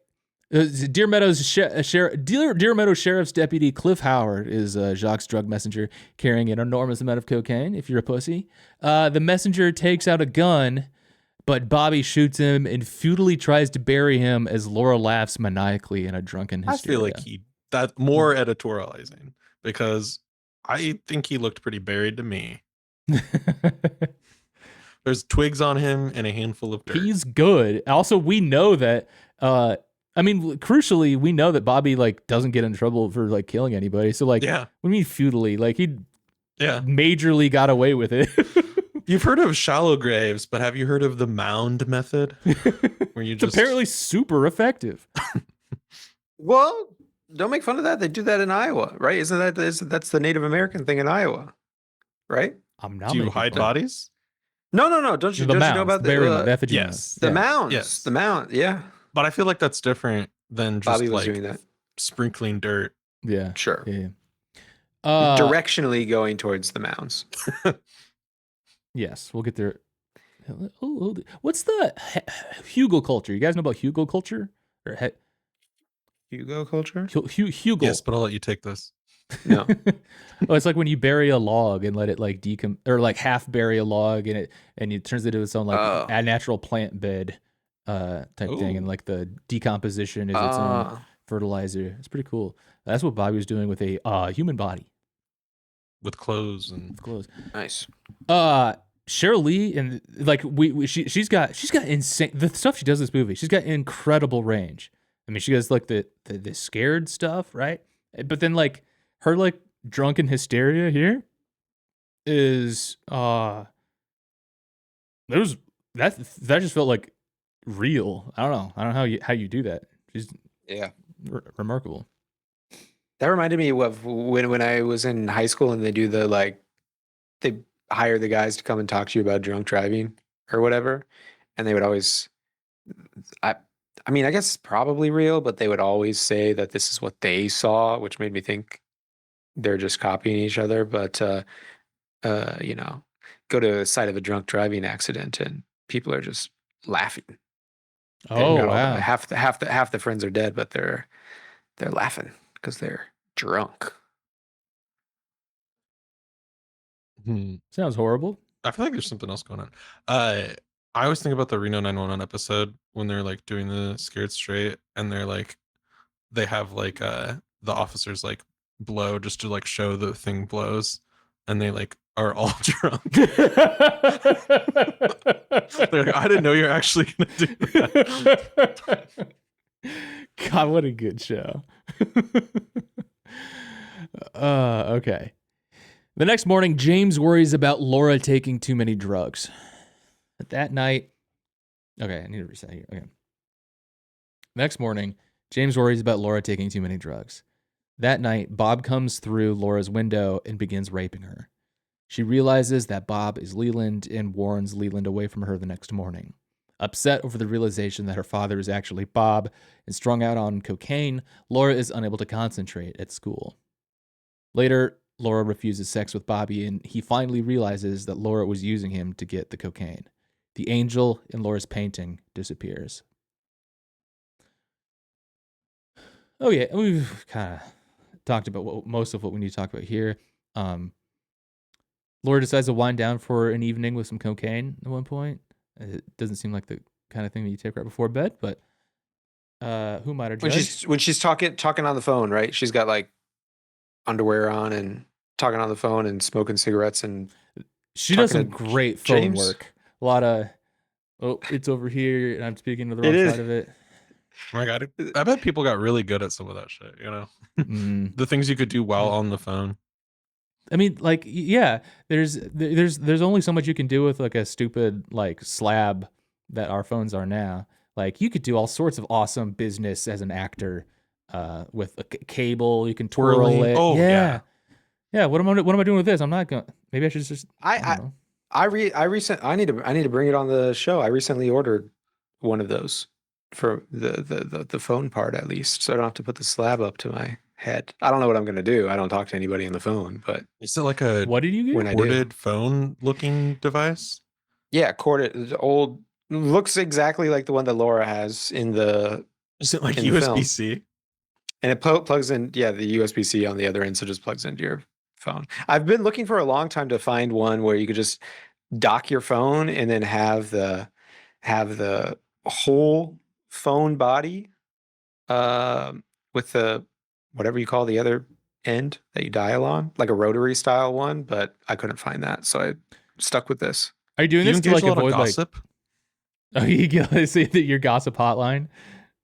Deer Meadow Sheriff's Deputy Cliff Howard is Jacques' drug messenger carrying an enormous amount of cocaine, if you're a pussy. The messenger takes out a gun, but Bobby shoots him and futilely tries to bury him as Laura laughs maniacally in a drunken hysteria. I feel like that's more editorializing because I think he looked pretty buried to me. There's twigs on him and a handful of dirt. He's good. Also, we know that crucially, we know that Bobby like doesn't get in trouble for like killing anybody. So like, Yeah. we mean futilely, like he Yeah. majorly got away with it. You've heard of shallow graves, but have you heard of the mound method? Where you It's just apparently super effective. Well, don't make fun of that. They do that in Iowa, right? That's the Native American thing in Iowa, right? I'm not do you making hide fun. bodies? No. Don't you The know mounds, about the burial mound, the effigy yes. mounds. the Yeah. mounds? Yes. The mound, yeah. But I feel like that's different than just Bobby was like doing that. sprinkling dirt. Yeah. Sure. Yeah. Directionally going towards the mounds. Yes, we'll get there. What's the Hugo culture? You guys know about Hugo culture? Or Hugo culture? Hugo. Yes, but I'll let you take this. No. Oh, it's like when you bury a log and let it like or like half bury a log and it turns into its own like a natural plant bed type thing, and like the decomposition is its own fertilizer. It's pretty cool. That's what Bobby was doing with a human body With clothes and with clothes. Nice. Cheryl Lee and like she's got insane the stuff she does in this movie. She's got incredible range. I mean, she does like the scared stuff, right? But then like her like drunken hysteria here is there's that just felt like real. I don't know how you do that. She's remarkable. That reminded me of when I was in high school and they do they hire the guys to come and talk to you about drunk driving or whatever, and they would always I mean, I guess it's probably real, but they would always say that this is what they saw, which made me think they're just copying each other. But you know, go to the site of a drunk driving accident and people are just laughing. Oh And wow! half the friends are dead, but they're laughing because they're drunk. Sounds horrible. I feel like there's something else going on. I always think about the Reno 911 episode when they're like doing the scared straight and they're like they have like the officers like blow just to like show the thing blows and they like are all drunk. They're like, I didn't know you're actually gonna do that. God, what a good show. Okay. The next morning, James worries about Laura taking too many drugs. But that night, okay, I need to reset here. Okay. Next morning, James worries about Laura taking too many drugs. That night, Bob comes through Laura's window and begins raping her. She realizes that Bob is Leland and warns Leland away from her the next morning. Upset over the realization that her father is actually Bob and strung out on cocaine, Laura is unable to concentrate at school. Later, Laura refuses sex with Bobby, and he finally realizes that Laura was using him to get the cocaine. The angel in Laura's painting disappears. Oh yeah, we've kind of talked about most of what we need to talk about here. Laura decides to wind down for an evening with some cocaine at one point. It doesn't seem like the kind of thing that you take right before bed, but who might have judged? When she's talking on the phone, right? She's got like underwear on and talking on the phone and smoking cigarettes, and she does some to great phone James. work. A lot of it's over here, and I'm speaking to the It wrong is. side of it. Oh my God, I bet people got really good at some of that shit, you know? The things you could do while on the phone. I mean, like, yeah, there's only so much you can do with like a stupid like slab that our phones are now. Like, you could do all sorts of awesome business as an actor with a cable. You can twirl Twirling. it. Oh, yeah. What am I doing with this? I'm not gonna. Maybe I should just. I don't know. I need to bring it on the show. I recently ordered one of those for the phone part, at least, so I don't have to put the slab up to my head. I don't know what I'm gonna do. I don't talk to anybody on the phone, but Is it like a What did you get? when I do, corded phone looking device? yeah, corded, old, looks exactly like the one that Laura has in the, Is it like in the film. USB-C? and it plugs in. Yeah, the USB-C on the other end, so it just plugs into your phone. I've been looking for a long time to find one where you could just dock your phone and then have the whole phone body with the whatever you call the other end that you dial on, like a rotary style one, but I couldn't find that, so I stuck with this. Are you doing Do you this to engage like a lot of avoid like? gossip? Oh, you gotta say that your gossip hotline.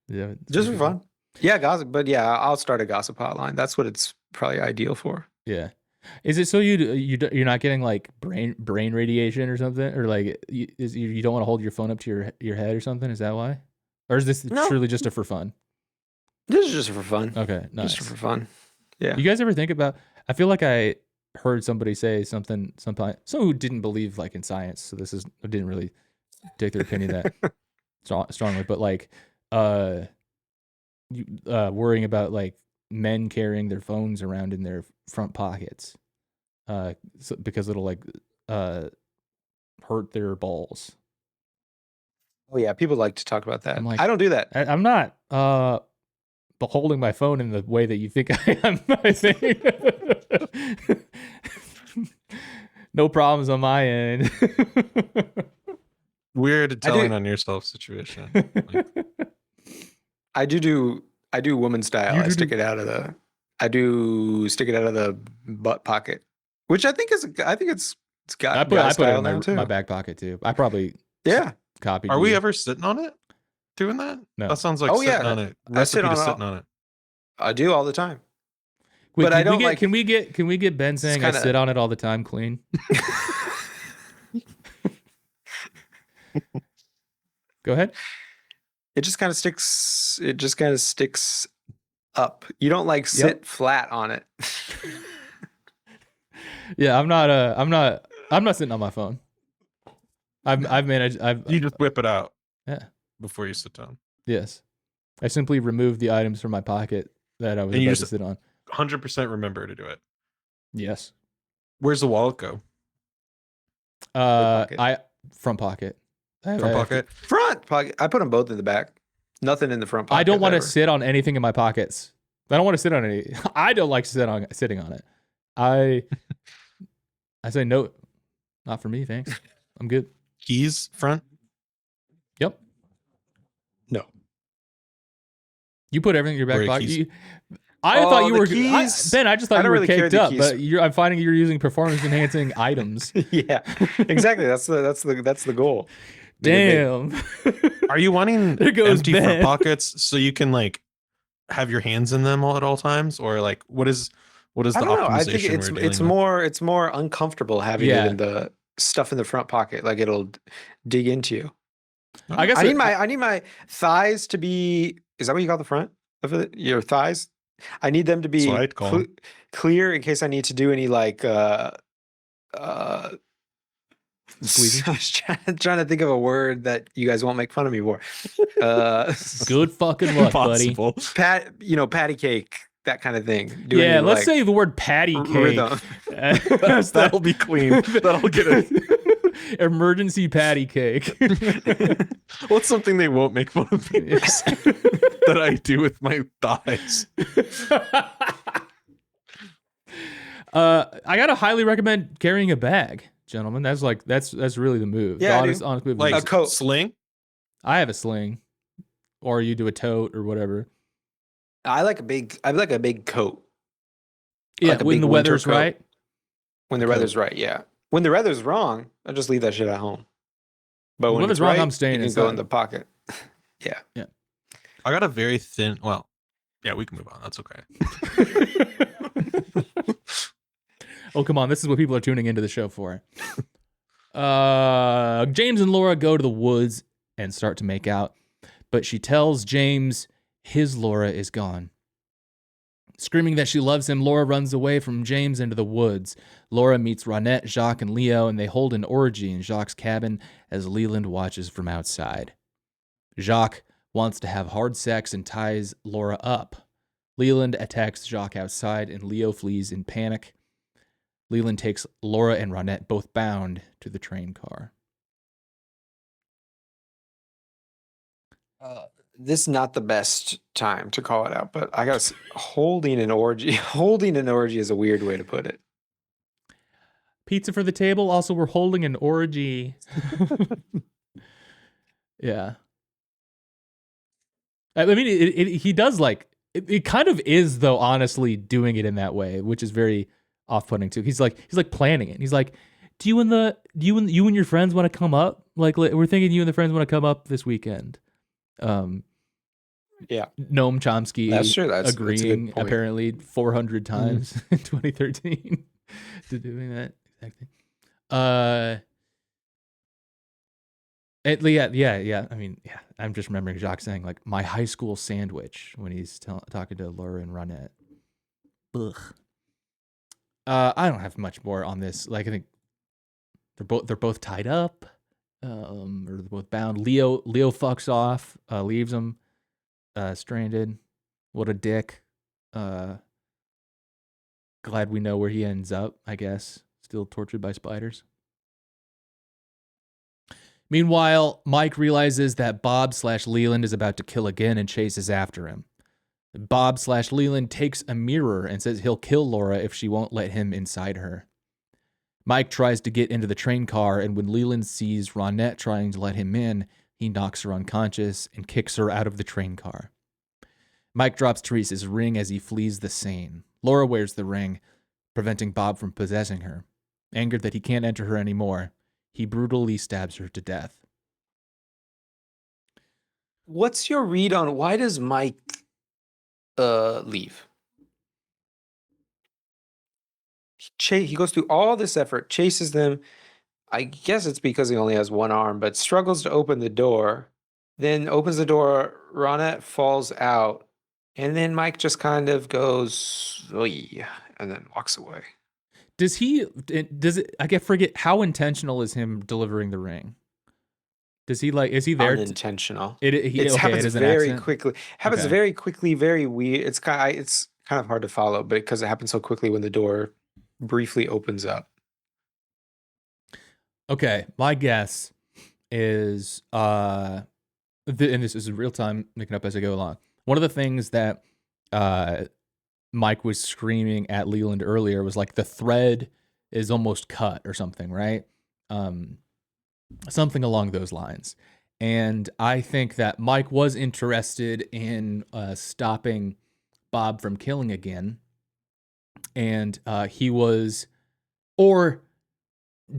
Yeah, it's Just for pretty fun. Yeah, gossip, but yeah, I'll start a gossip hotline. That's what it's probably ideal for. Yeah. Is it so you're not getting like brain radiation or something, or like you don't want to hold your phone up to your head or something? Is that why, or is this No. truly just for fun? This is just for fun. Okay, nice. Just for fun. Yeah. You guys ever think about? I feel like I heard somebody say someone who didn't believe like in science, so I didn't really take their opinion that strongly, but like worrying about like men carrying their phones around in their front pockets because it'll like hurt their balls. Oh yeah, people like to talk about that. I'm like, I don't do that. I'm not holding my phone in the way that you think I am. I think. No problems on my end. Weird telling on yourself situation. Like, I do woman style. I stick it out of the butt pocket, which I think it's got I put it style in now too. my back pocket too. I probably copied. are you. we ever sitting on it? Doing that? No. That sounds like sitting on it. I sit Recipe to on sitting on it. I do all the time. Wait, but I don't like. Can we get Ben saying I sit on it all the time clean? Go ahead. It just kind of sticks. It just kind of sticks up. You don't like sit flat on it. Yeah, I'm not sitting on my phone. I've managed. You just whip it out. Yeah. Before you sit down. Yes. I simply removed the items from my pocket that I was about to sit on. 100% remember to do it. Yes. Where's the wallet go? Front pocket. Front pocket. Front pocket. I put them both in the back. Nothing in the front pocket. I don't want to sit on anything in my pockets. I don't want to sit on any. I don't like sitting on it. I say no, not for me. Thanks. I'm good. Keys front. Yep. No. You put everything in your back pocket. I Oh, thought you the were keys. Ben. I just thought I you don't were really carry caked the up, keys. but I'm finding you're using performance enhancing items. Yeah, exactly. That's the goal. Damn. Are you wanting There goes empty Ben. front pockets so you can like have your hands in them at all times, or like what is the I don't know. optimization? I think it's more uncomfortable having it in the stuff in the front pocket. Like it'll dig into you. I guess I need my thighs to be. Is that what you call the front of it? Your thighs? I need them to be clear in case I need to do any like Squeezing? I was trying to think of a word that you guys won't make fun of me for. Good fucking luck, buddy. Patty cake, that kind of thing. Let's say the word patty cake. Rhythm. That'll be clean. That'll get it. Emergency patty cake. What's something they won't make fun of me that I do with my thighs? I gotta highly recommend carrying a bag, gentlemen. That's really the move. Yeah, the honest move. Like a coat. sling. I have a sling, or you do a tote or whatever. I like a big coat. Yeah, like a when big the winter weather's coat. right. When the weather's right, yeah. When the weather's wrong, I just leave that shit at home. But when weather's it's wrong, right, I'm staying you can inside. go in the pocket. Yeah. I got a very thin. Well, yeah, we can move on. That's okay. Oh, come on. This is what people are tuning into the show for. James and Laura go to the woods and start to make out, but she tells James his Laura is gone. Screaming that she loves him, Laura runs away from James into the woods. Laura meets Ronette, Jacques, and Leo, and they hold an orgy in Jacques' cabin as Leland watches from outside. Jacques wants to have hard sex and ties Laura up. Leland attacks Jacques outside, and Leo flees in panic. Leland takes Laura and Ronette both bound to the train car. This is not the best time to call it out, but I got holding an orgy. Holding an orgy is a weird way to put it. Pizza for the table. Also, we're holding an orgy. Yeah. I mean, he does like it. Kind of is though. Honestly, doing it in that way, which is very off-putting too. He's like planning it. He's like, do you and your friends want to come up? Like, we're thinking you and the friends want to come up this weekend. Yeah. Noam Chomsky That's true. That's a agreeing good point. apparently 400 times in 2013. to doing that exactly. Yeah. I mean, yeah. I'm just remembering Jacques saying like my high school sandwich when he's talking to Laura and Ronette. Ugh. I don't have much more on this. Like I think they're both tied up, or they're both bound. Leo fucks off, leaves him stranded. What a dick. Glad we know where he ends up. I guess still tortured by spiders. Meanwhile, Mike realizes that Bob/Leland is about to kill again and chases after him. Bob/Leland takes a mirror and says he'll kill Laura if she won't let him inside her. Mike tries to get into the train car, and when Leland sees Ronette trying to let him in, he knocks her unconscious and kicks her out of the train car. Mike drops Teresa's ring as he flees the scene. Laura wears the ring, preventing Bob from possessing her. Angered that he can't enter her anymore, he brutally stabs her to death. What's your read on why does Mike leave? He goes through all this effort, chases them. I guess it's because he only has one arm, but struggles to open the door. Then opens the door, Ronette falls out, and then Mike just kind of goes, "Oy," and then walks away. Does it? I forget how intentional is him delivering the ring. Does he is he there? Unintentional. It happens is an very accident? quickly. Happens Okay. very quickly, very weird. It's kind of hard to follow, but because it happens so quickly when the door briefly opens up. Okay, my guess is and this is in real time, making up as I go along. One of the things that Mike was screaming at Leland earlier was like the thread is almost cut or something, right? Something along those lines. And I think that Mike was interested in stopping Bob from killing again. And he was, or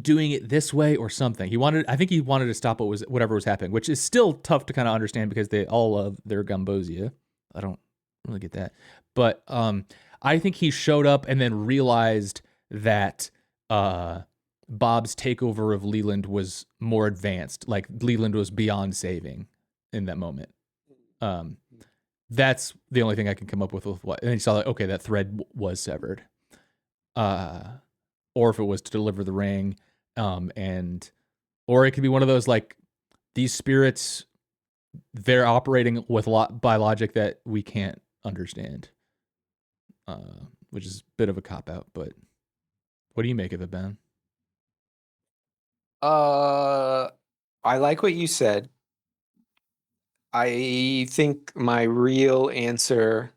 doing it this way or something. I think he wanted to stop whatever was happening, which is still tough to kind of understand because they all love their Gumbosia. I don't really get that. But I think he showed up and then realized that Bob's takeover of Leland was more advanced. Like Leland was beyond saving in that moment. That's the only thing I can come up with what. And he saw like, okay, that thread was severed. Or if it was to deliver the ring, or it could be one of those like these spirits, they're operating with by logic that we can't understand, which is a bit of a cop out. But what do you make of it, Ben? I like what you said. I think my real answer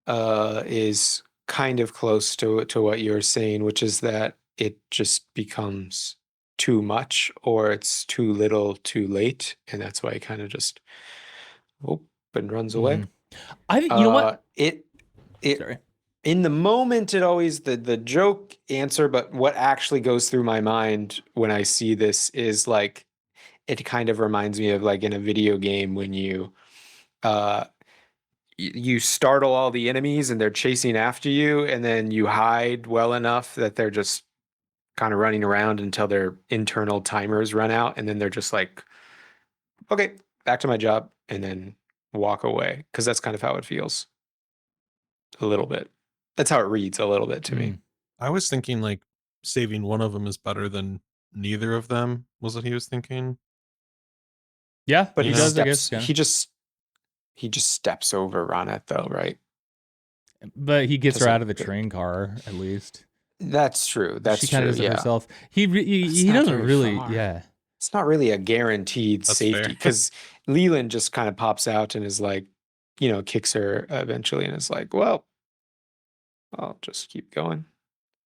is kind of close to what you're saying, which is that it just becomes too much or it's too little too late, and that's why he kind of just and runs away. I think you know what it sorry, in the moment it always the joke answer, but what actually goes through my mind when I see this is like it kind of reminds me of like in a video game when you you startle all the enemies and they're chasing after you, and then you hide well enough that they're just kind of running around until their internal timers run out, and then they're just like, okay, back to my job, and then walk away, because that's kind of how it feels a little bit. That's how it reads a little bit to me. I was thinking like saving one of them is better than neither of them, was what he was thinking. Yeah, But he Yeah. does. steps, I guess kinda. he just steps over Ronette though, right? But he gets her Doesn't- out of the train car at least. That's true. That's she kind true. of does it Yeah. herself. He That's not doesn't very really. far. Yeah. It's not really a guaranteed That's safety, fair. because Leland just kind of pops out and is like, kicks her eventually, and is like, well, I'll just keep going.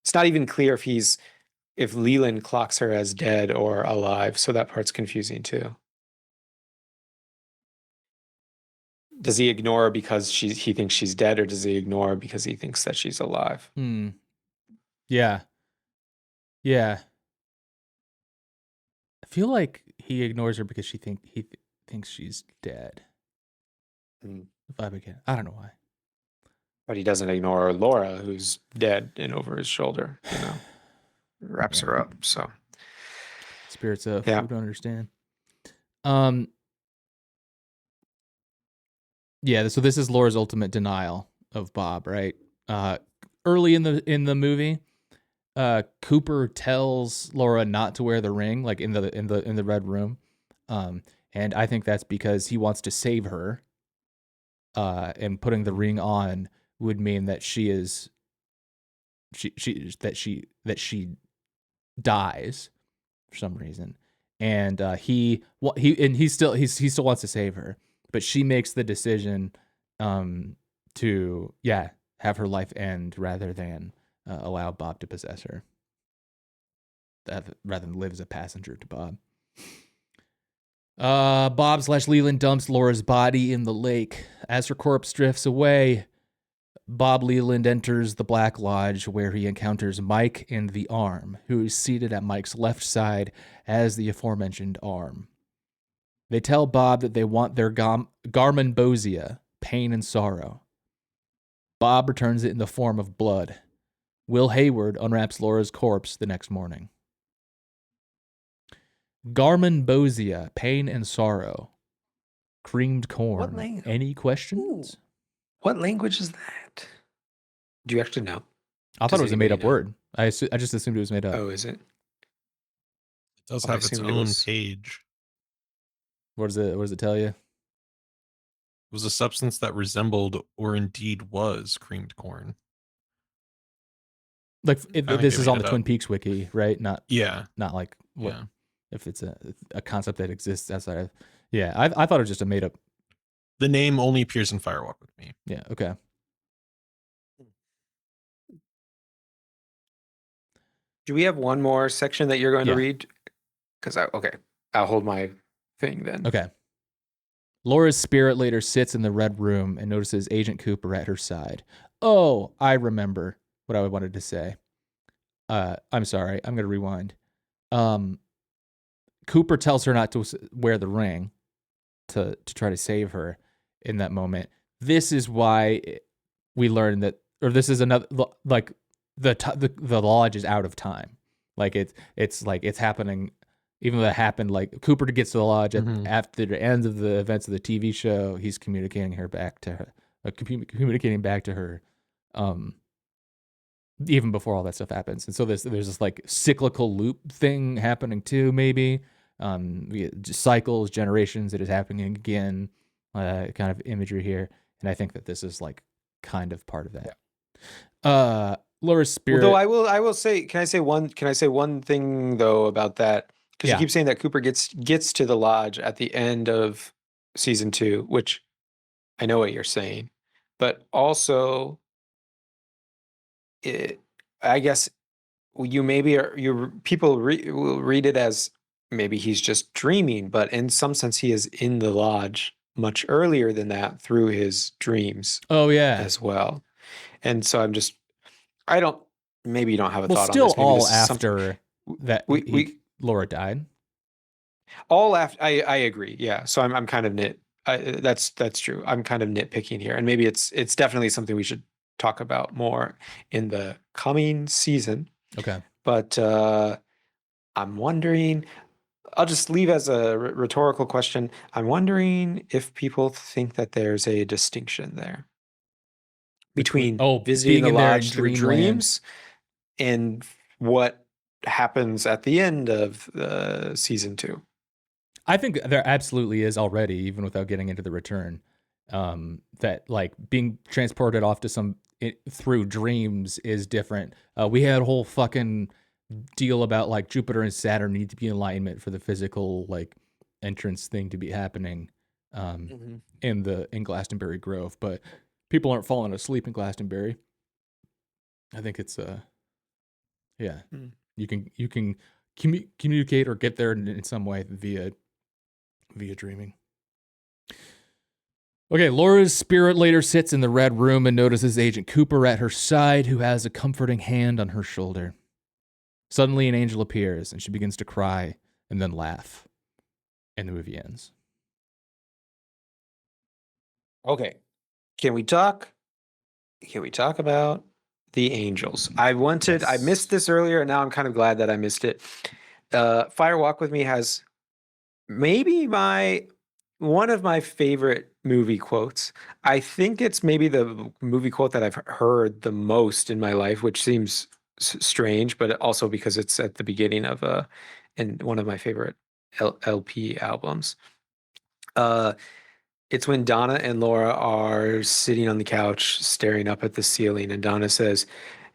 It's not even clear if Leland clocks her as dead or alive, so that part's confusing too. Does he ignore her because he thinks she's dead, or does he ignore her because he thinks that she's alive? Yeah. Yeah. I feel like he ignores her because he thinks she's dead. Mm. If I begin, I don't know why. But he doesn't ignore Laura, who's dead and over his shoulder, wraps her up. So, Spirits of yeah. who don't understand. Yeah, so this is Laura's ultimate denial of Bob, right? Early in the movie, Cooper tells Laura not to wear the ring, like in the red room. And I think that's because he wants to save her. And putting the ring on would mean that she dies for some reason. And he still wants to save her, but she makes the decision to have her life end rather than allow Bob to possess her, rather than live as a passenger to Bob. Bob/Leland dumps Laura's body in the lake. As her corpse drifts away, Bob Leland enters the Black Lodge, where he encounters Mike and the Arm, who is seated at Mike's left side as the aforementioned Arm. They tell Bob that they want their Garmonbosia, pain and sorrow. Bob returns it in the form of blood. Will Hayward unwraps Laura's corpse the next morning. Garmonbosia, pain and sorrow. Creamed corn. Any questions? Ooh. What language is that? Do you actually know? I thought it was a made-up word. I just assumed it was made up. Oh, is it? It does have its own page. What does it tell you? It was a substance that resembled or indeed was creamed corn. Like this is on the Twin Peaks wiki, right? Not like what if it's a concept that exists outside of. Yeah, I thought it was just a made up. The name only appears in Firewalk with Me. Yeah. Okay. Do we have one more section that you're going to read? Because I'll hold my thing then. Okay. Laura's spirit later sits in the red room and notices Agent Cooper at her side. Oh, I remember what I wanted to say. I'm sorry. I'm going to rewind. Cooper tells her not to wear the ring to try to save her in that moment. This is why we learn that, or this is another, like the lodge is out of time. Like it's like it's happening, even though that happened, like Cooper gets to the lodge after the end of the events of the TV show. He's communicating back to her, even before all that stuff happens. And so there's this like cyclical loop thing happening too, maybe. Just cycles, generations, it is happening again, kind of imagery here. And I think that this is like kind of part of that. Laura's spirit. Although I will say, can I say one thing though about that? Because you keep saying that Cooper gets to the lodge at the end of season 2, which I know what you're saying, but also I guess people will read it as maybe he's just dreaming, but in some sense he is in the lodge much earlier than that through his dreams. Oh yeah, as well. And so maybe you don't have a thought still on this. Maybe all this after that Laura died. All after, I agree. Yeah. So I'm kind of that's true. I'm kind of nitpicking here, and maybe it's definitely something we should talk about more in the coming season. Okay. But I'm wondering, I'll just leave as a rhetorical question. I'm wondering if people think that there's a distinction there between visiting the lodge through dreams and what happens at the end of season 2. I think there absolutely is already, even without getting into the return, that like being transported off to through dreams is different. We had a whole fucking deal about like Jupiter and Saturn need to be in alignment for the physical like entrance thing to be happening in Glastonbury Grove, but people aren't falling asleep in Glastonbury. I think it's you can communicate or get there in some way via dreaming. Okay, Laura's spirit later sits in the red room and notices Agent Cooper at her side, who has a comforting hand on her shoulder. Suddenly, an angel appears, and she begins to cry and then laugh. And the movie ends. Okay. Can we talk can we talk about the Angels? I Yes. missed this earlier, and now I'm kind of glad that I missed it. Fire Walk with Me has maybe one of my favorite movie quotes. I think it's maybe the movie quote that I've heard the most in my life, which seems strange, but also because it's at the beginning of in one of my favorite LP albums. Uh, it's when Donna and Laura are sitting on the couch staring up at the ceiling, and Donna says,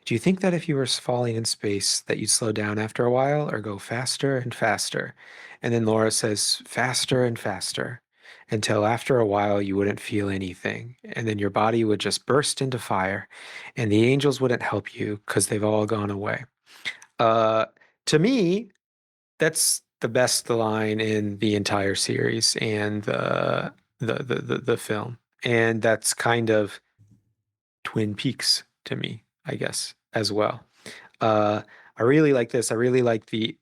"Do you think that if you were falling in space that you'd slow down after a while or go faster and faster?" And then Laura says, "Faster and faster until after a while you wouldn't feel anything. And then your body would just burst into fire and the angels wouldn't help you because they've all gone away." Uh, to me, that's the best line in the entire series and the film. And that's kind of Twin Peaks to me, I guess, as well. Uh, I really like this. I really like the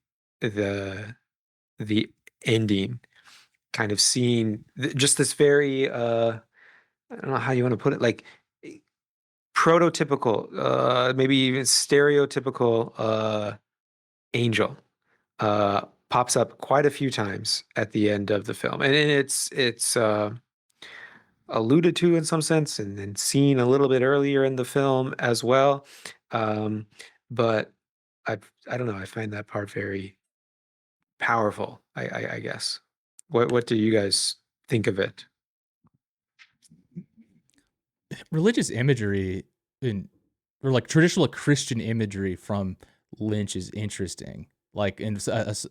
the ending, kind of seeing just this very I don't know how you want to put it, like prototypical, maybe even stereotypical angel pops up quite a few times at the end of the film, and it's alluded to in some sense, and then seen a little bit earlier in the film as well. Um, but I don't know. I find that part very powerful. I guess. What do you guys think of it? Religious imagery in or like traditional Christian imagery from Lynch is interesting. Like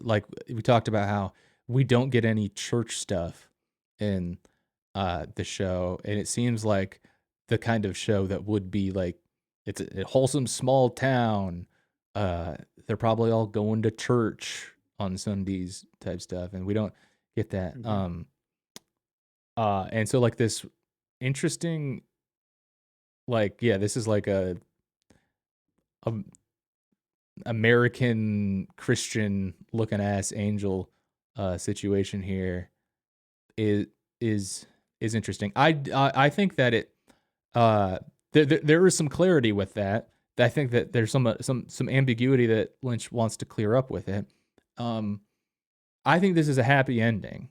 like we talked about how we don't get any church stuff in the show, and it seems like the kind of show that would be like it's a wholesome small town. They're probably all going to church on Sundays type stuff, and we don't get that. Mhm. And so like this interesting like yeah, this is like a American Christian looking ass angel situation here is is is interesting. I think that it uh there is some clarity with that. I think that there's some ambiguity that Lynch wants to clear up with it. Um I think this is a happy ending.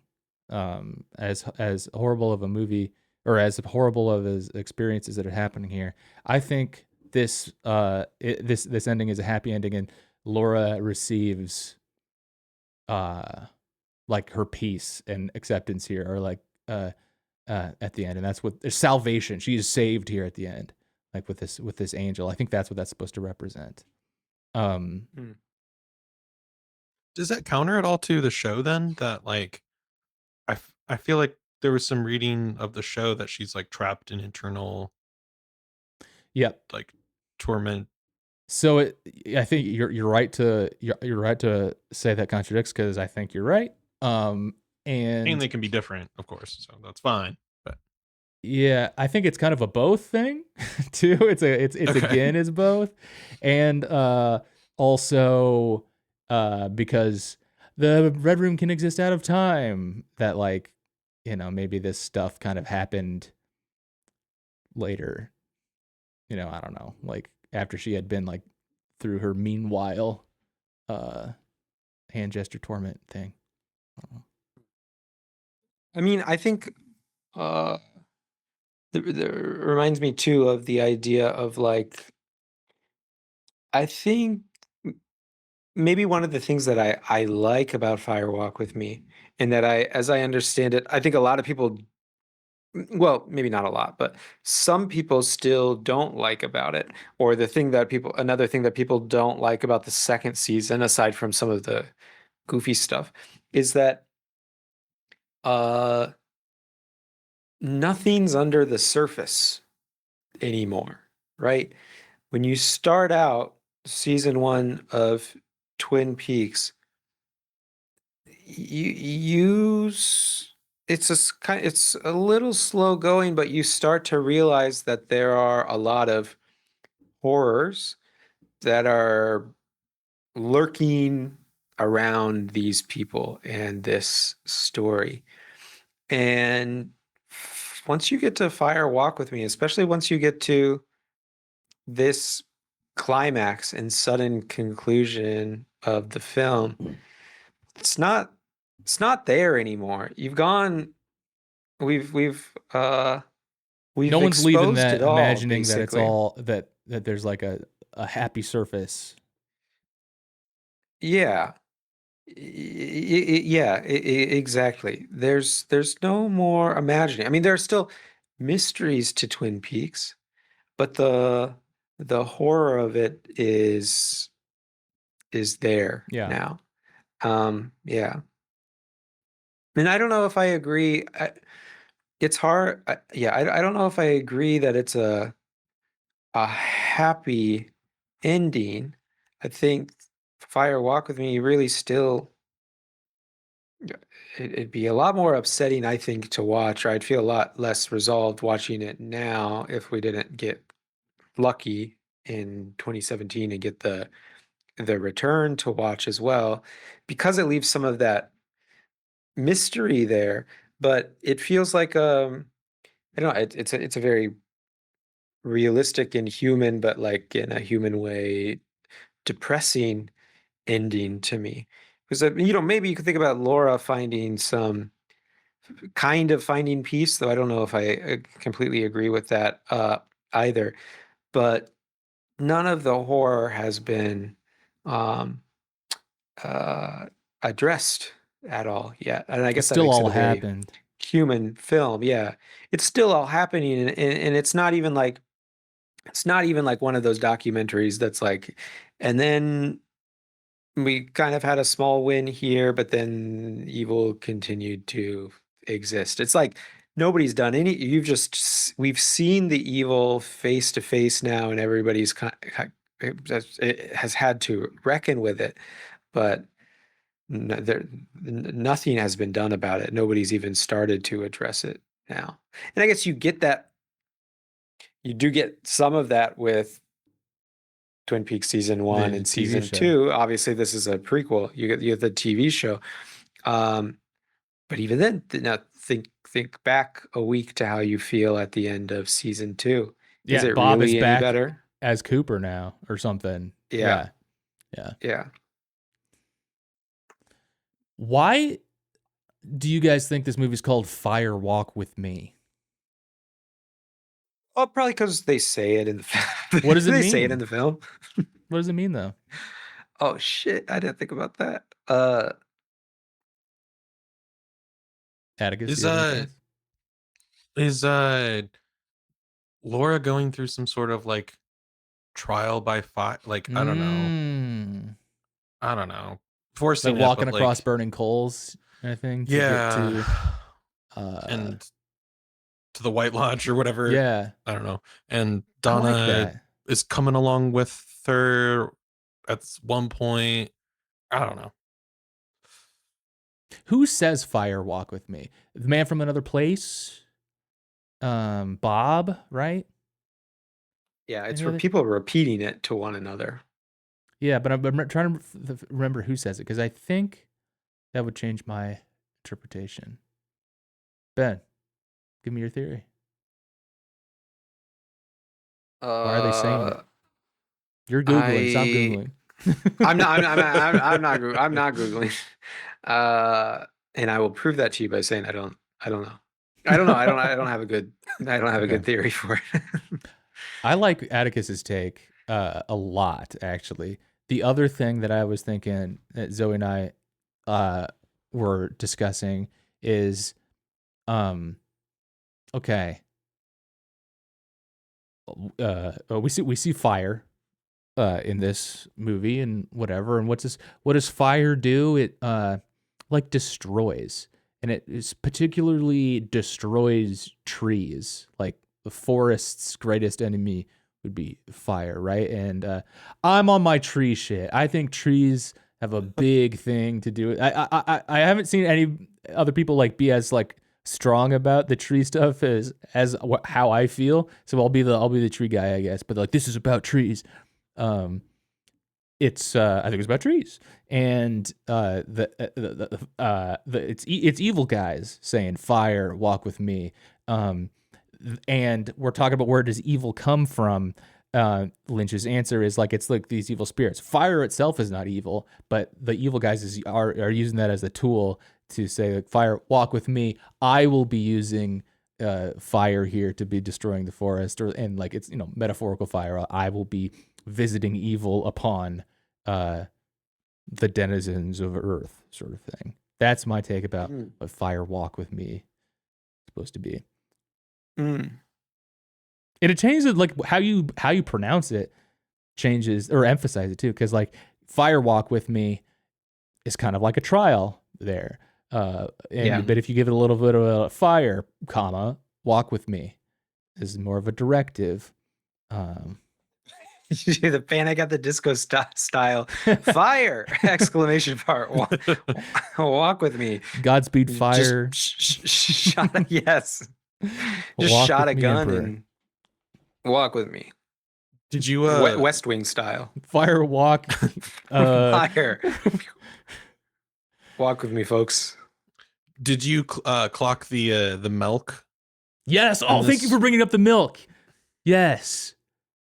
As horrible of a movie or as horrible of as experiences that are happening here, I think this ending is a happy ending, and Laura receives like her peace and acceptance here, or like at the end, and that's what there's salvation. She is saved here at the end, like with this angel. I think that's what that's supposed to represent. Um, Hmm. Does that counter at all to the show then? That like I feel like there was some reading of the show that she's like trapped in internal yep. like torment. So I think you're right to say that contradicts because I think you're right. And And they can be different, of course, so that's fine. But yeah, I think it's kind of a both thing too. It's okay. again is both, and also because the Red Room can exist out of time. That like maybe this stuff kind of happened later. I don't know, like after she had been like through her meanwhile uh hand gesture torment thing. I don't know. I mean, I think uh, there reminds me too of the idea of like I think maybe one of the things that I like about Firewalk with Me, and that as I understand it, I think a lot of people, well, maybe not a lot, but some people still don't like about it, or another thing that people don't like about the second season, aside from some of the goofy stuff, is that uh, nothing's under the surface anymore, right? When you start out season one of Twin Peaks, it's a little slow going, but you start to realize that there are a lot of horrors that are lurking around these people and this story. And once you get to Fire Walk with Me, especially once you get to this climax and sudden conclusion of the film, it's not there anymore. We've No one's leaving exposed that it all, imagining that it's basically. all that there's like a happy surface. Yeah. Yeah, exactly. There's no more imagining. I mean, there are still mysteries to Twin Peaks, but the horror of it is there Yeah. now. Yeah. And I don't know if I agree. It's hard. I don't know if I agree that it's a happy ending. I think Fire Walk with Me really still it'd be a lot more upsetting, I think, to watch, or I'd feel a lot less resolved watching it now if we didn't get lucky in 2017 and get the return to watch as well, because it leaves some of that mystery there. But it feels like I don't know, it's a very realistic and human, but like in a human way, depressing ending to me. Because maybe you could think about Laura finding some kind of finding peace, though I don't know if I completely agree with that either. But none of the horror has been um, uh, addressed at all yet, and I It guess that still makes it all a very happened. human film. Yeah, it's still all happening, and it's not even like one of those documentaries that's like, and then we kind of had a small win here, but then evil continued to exist. It's like nobody's done any. We've seen the evil face to face now, and everybody's it has had to reckon with it, but nothing has been done about it. Nobody's even started to address it now. And I guess you do get some of that with Twin Peaks season 1 The and TV season show. 2. Obviously, this is a prequel. You have the TV show. But even then, now think back a week to how you feel at the end of season 2. Is Yeah, it Bob is really any back better? as Cooper now or something. Yeah. Yeah. Yeah. Why do you guys think this movie's called Fire Walk with Me? Oh, probably because they say it in the film. What does it They say it mean? in the film. What does it mean though? Oh shit! I didn't think about that. Atticus, Is do you have any thoughts? is Laura going through some sort of like trial by fire? Like I don't know. Mm. I don't know. Like Forcing it, walking but across like burning coals, I think, to get yeah, to and to the White Lodge or whatever. yeah. I don't know. And I like Donna that. is coming along with her at one point. I don't know. Who says Fire Walk with Me? The Man from Another Place? Bob, right? Yeah, it's Any for other? people repeating it to one another. Yeah, but I'm trying to remember who says it because I think that would change my interpretation. Ben, give me your theory. Why are they saying it? You're googling. Stop googling. I'm not. I'm not googling. And I will prove that to you by saying I don't know. I don't know. I don't have a good. I don't have a Okay. good theory for it. I like Atticus's take a lot, actually. The other thing that I was thinking that Zoe and I were discussing is, okay, we see fire in this movie and whatever, and what does fire do? It like destroys, and it is particularly destroys trees. Like the forest's greatest enemy would be fire, right? And I'm on my tree shit. I think trees have a big thing to do. I haven't seen any other people like be as like strong about the tree stuff as how I feel. So I'll be the tree guy, I guess. But like this is about trees. It's I think it's about trees, and it's evil guys saying fire walk with me, and we're talking about where does evil come from. Lynch's answer is like, it's like these evil spirits. Fire itself is not evil, but the evil guys are using that as a tool to say, like, fire, walk with me. I will be using fire here to be destroying the forest, and like, it's, metaphorical fire. I will be visiting evil upon the denizens of Earth, sort of thing. That's my take about what fire, walk with me is supposed to be. And it changes it, like how you pronounce it changes or emphasize it too, because like fire, walk with me is kind of like a trial there. But if you give it a little bit of a fire, comma, walk with me is more of a directive. The Panic at the Disco style. Fire! Exclamation part. Walk with me. Godspeed fire. Shot. Yes. Just Walk shot with a me, gun Emperor. and walk with me. Did you West Wing style? Fire, walk. Fire. Walk with me, folks. Did you clock the milk? Yes. Oh, thank you for bringing up the milk. Yes.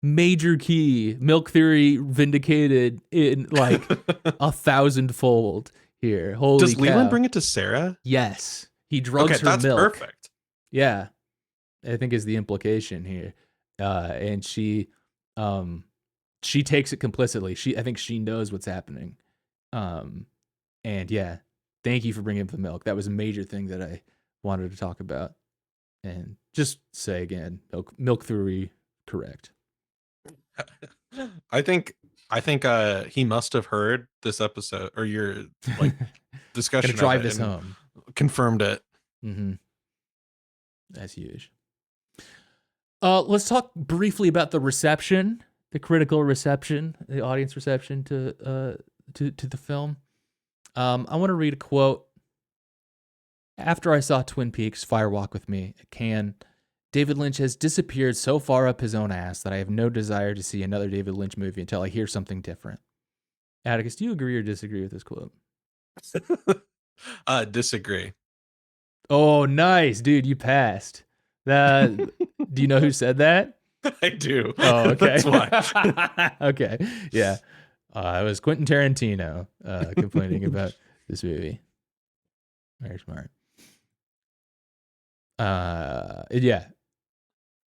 Major key. Milk theory vindicated in like 1,000-fold here. Holy Does cow. Leland bring it to Sarah? Yes. He drugs her that's milk. perfect. Yeah. I think is the implication here. And she takes it complicitly. I think she knows what's happening. And yeah, thank you for bringing up the milk. That was a major thing that I wanted to talk about. And just say again, milk theory correct. I think he must have heard this episode or your like discussion. Gonna drive of it this and home. Confirmed it. Mm-hmm. That's huge. Let's talk briefly about the reception, the critical reception, the audience reception to the film. I want to read a quote. After I saw Twin Peaks: Fire Walk with Me at Cannes, David Lynch has disappeared so far up his own ass that I have no desire to see another David Lynch movie until I hear something different. Atticus, do you agree or disagree with this quote? Disagree. Oh, nice, dude. You passed. Do you know who said that? I do. Oh, okay. That's why. Okay. Yeah. It was Quentin Tarantino complaining about this movie. Very smart. Yeah.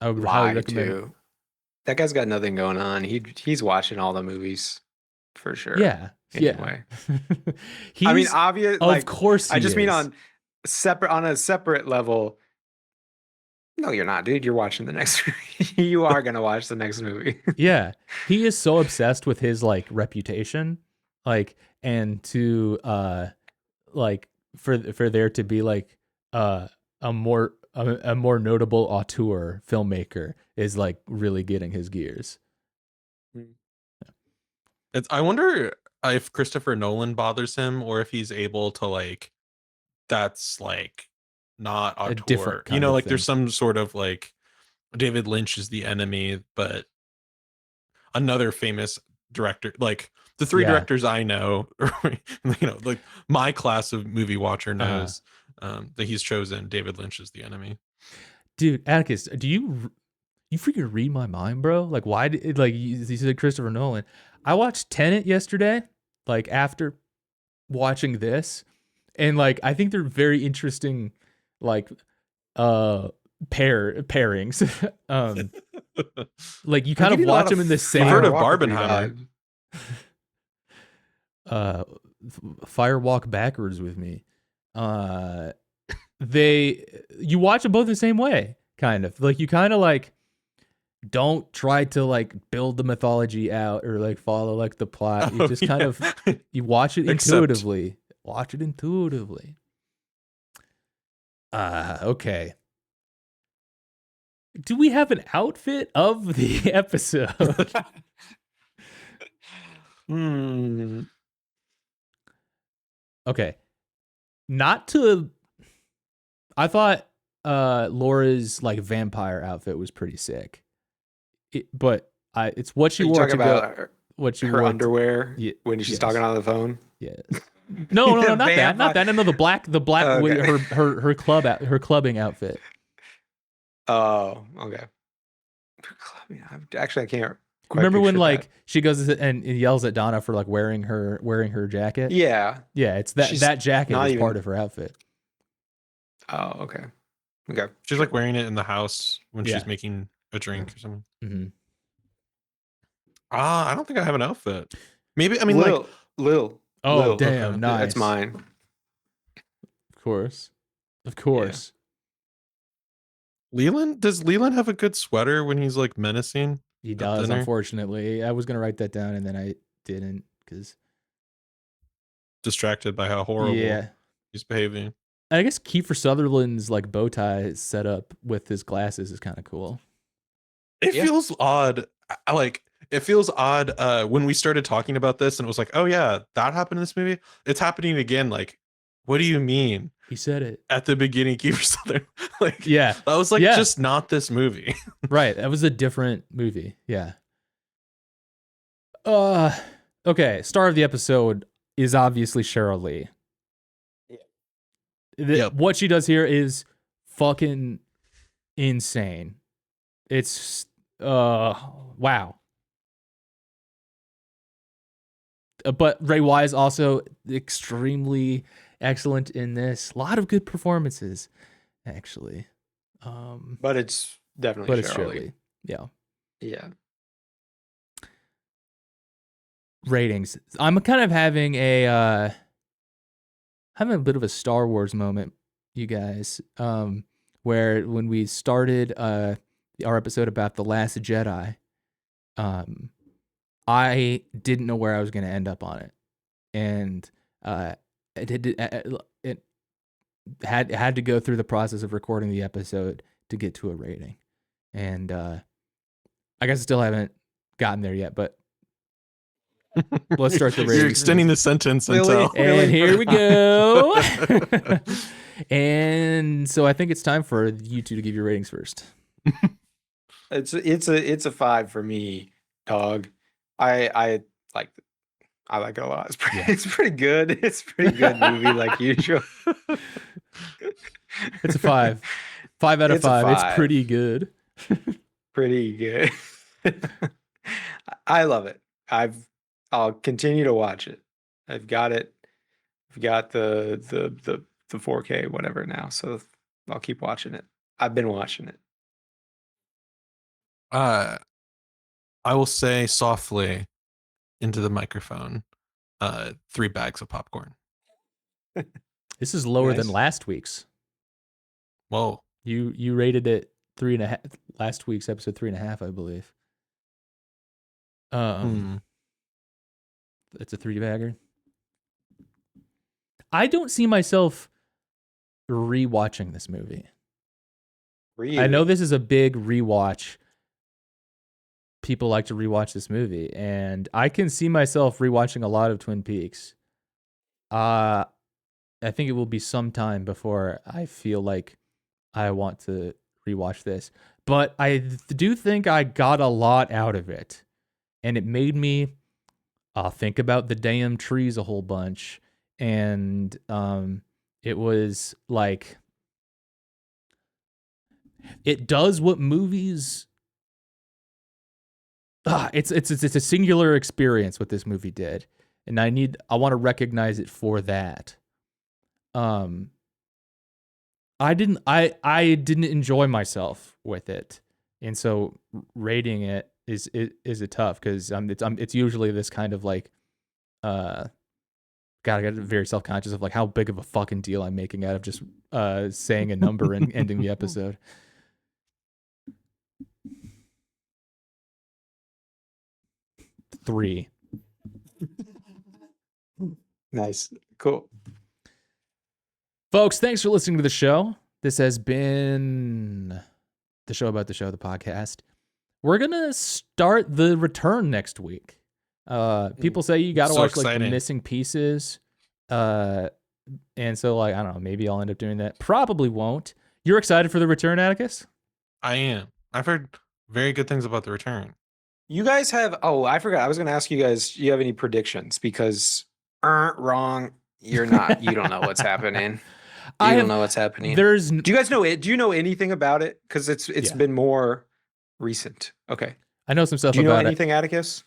I would highly Lie recommend. too. That guy's got nothing going on. He's watching all the movies for sure. Yeah. Anyway. He's, I mean, obvious. of course. I just mean is. on a separate level. No, you're not, dude. You're watching the next movie. You are gonna watch the next movie. Yeah, he is so obsessed with his like reputation, like, and to like for there to be like a more notable auteur filmmaker is like really getting his gears. I wonder if Christopher Nolan bothers him or if he's able to like that's like not auteur. Different kind of like thing. there's some sort of like David Lynch is the enemy, but another famous director, like the three directors I know, like my class of movie watcher knows that he's chosen David Lynch as the enemy. Dude, Atticus, do you freaking read my mind, bro? Like, why did you said Christopher Nolan? I watched Tenet yesterday, like after watching this, and like I think they're very interesting, like pairings. Like you kind of watch them in the same. I've heard of Barbenheimer. Fire walk backwards with me. You watch them both the same way, kind of like you kind of like don't try to like build the mythology out or like follow like the plot. You just kind of you watch it intuitively. Watch it intuitively. Okay. Do we have an outfit of the episode? Okay. I thought Laura's like vampire outfit was pretty sick. But it's what she wore to go. What she her wore underwear when she's talking on the phone. Yes. No, not that. Not that. No, the black okay. her clubbing outfit. Oh, okay. Actually, I can't. Quite Remember when picture like that. she goes and yells at Donna for like wearing her jacket? Yeah, Yeah, it's She's that jacket not is even- part of her outfit. Oh, okay. Okay. She's like wearing it in the house when Yeah. she's making a drink or something. Hmm. I don't think I have an outfit. Maybe I mean Lil, Oh, Lil. damn, okay. nice. That's mine. Of course. Of course. Leland, does Leland have a good sweater when he's like menacing? He at does, dinner? unfortunately. I was gonna write that down and then I didn't because Distracted by how horrible yeah. he's behaving. I guess Kiefer Sutherland's like bow tie set up with his glasses is kind of cool. It Yeah. feels odd. It feels odd when we started talking about this and it was like, oh yeah, that happened in this movie. It's happening again. Like, what do you mean? He said it. At the beginning, Kiefer Sutherland. Like, Yeah. that was like Yeah. just not this movie. Right. That was a different movie. Yeah. Okay. Star of the episode is obviously Cheryl Lee. Yep. What she does here is fucking insane. It's wow. But Ray Wise also extremely excellent in this. A lot of good performances, actually. But it's definitely But it's Cheryl Shirley. Lee. Yeah. Yeah. Ratings. I'm kind of having a bit of a Star Wars moment, you guys. Where when we started our episode about The Last Jedi, I didn't know where I was going to end up on it, and it had to go through the process of recording the episode to get to a rating, and I guess I still haven't gotten there yet, but let's start the You're rating. extending the sentence Really? until. And here we go. And so I think it's time for you two to give your ratings first. It's a 5 for me, dog. I like it a lot. It's pretty good. It's a pretty good movie, like usual. It's a 5. 5 out of It's a 5. It's 5. pretty good. Pretty good. I love it. I'll continue to watch it. I've got it. I've got the 4K whatever now, so I'll keep watching it. I've been watching it. I will say softly into the microphone, 3 bags of popcorn. This is lower than Nice. last week's. Whoa. You rated it 3.5. Last week's episode 3.5, I believe. It's a 3-bagger. I don't see myself rewatching this movie. Really? I know this is a big rewatch. People like to rewatch this movie, and I can see myself rewatching a lot of Twin Peaks. I think it will be some time before I feel like I want to rewatch this. But I do think I got a lot out of it, and it made me think about the damn trees a whole bunch. And it was like, it does what movies. It's a singular experience what this movie did, and I want to recognize it for that. I didn't enjoy myself with it, and so rating it is a tough, because it's usually this kind of like God, I got very self-conscious of like how big of a fucking deal I'm making out of just saying a number and ending the episode. Three. Nice. Cool. Folks, thanks for listening to the show. This has been the show about the show, the podcast. We're going to start The Return next week. People say you got to So watch like The exciting. Missing Pieces. And so like, I don't know, maybe I'll end up doing that. Probably won't. You're excited for The Return, Atticus? I am. I've heard very good things about The Return. You guys have, I forgot. I was going to ask you guys, do you have any predictions? Because wrong. You're not. You don't know what's happening. You don't know what's happening. There's Do you guys know it? Do you know anything about it? Because it's Yeah. been more Recent. Okay. I know some stuff Do you know about it. anything, Atticus?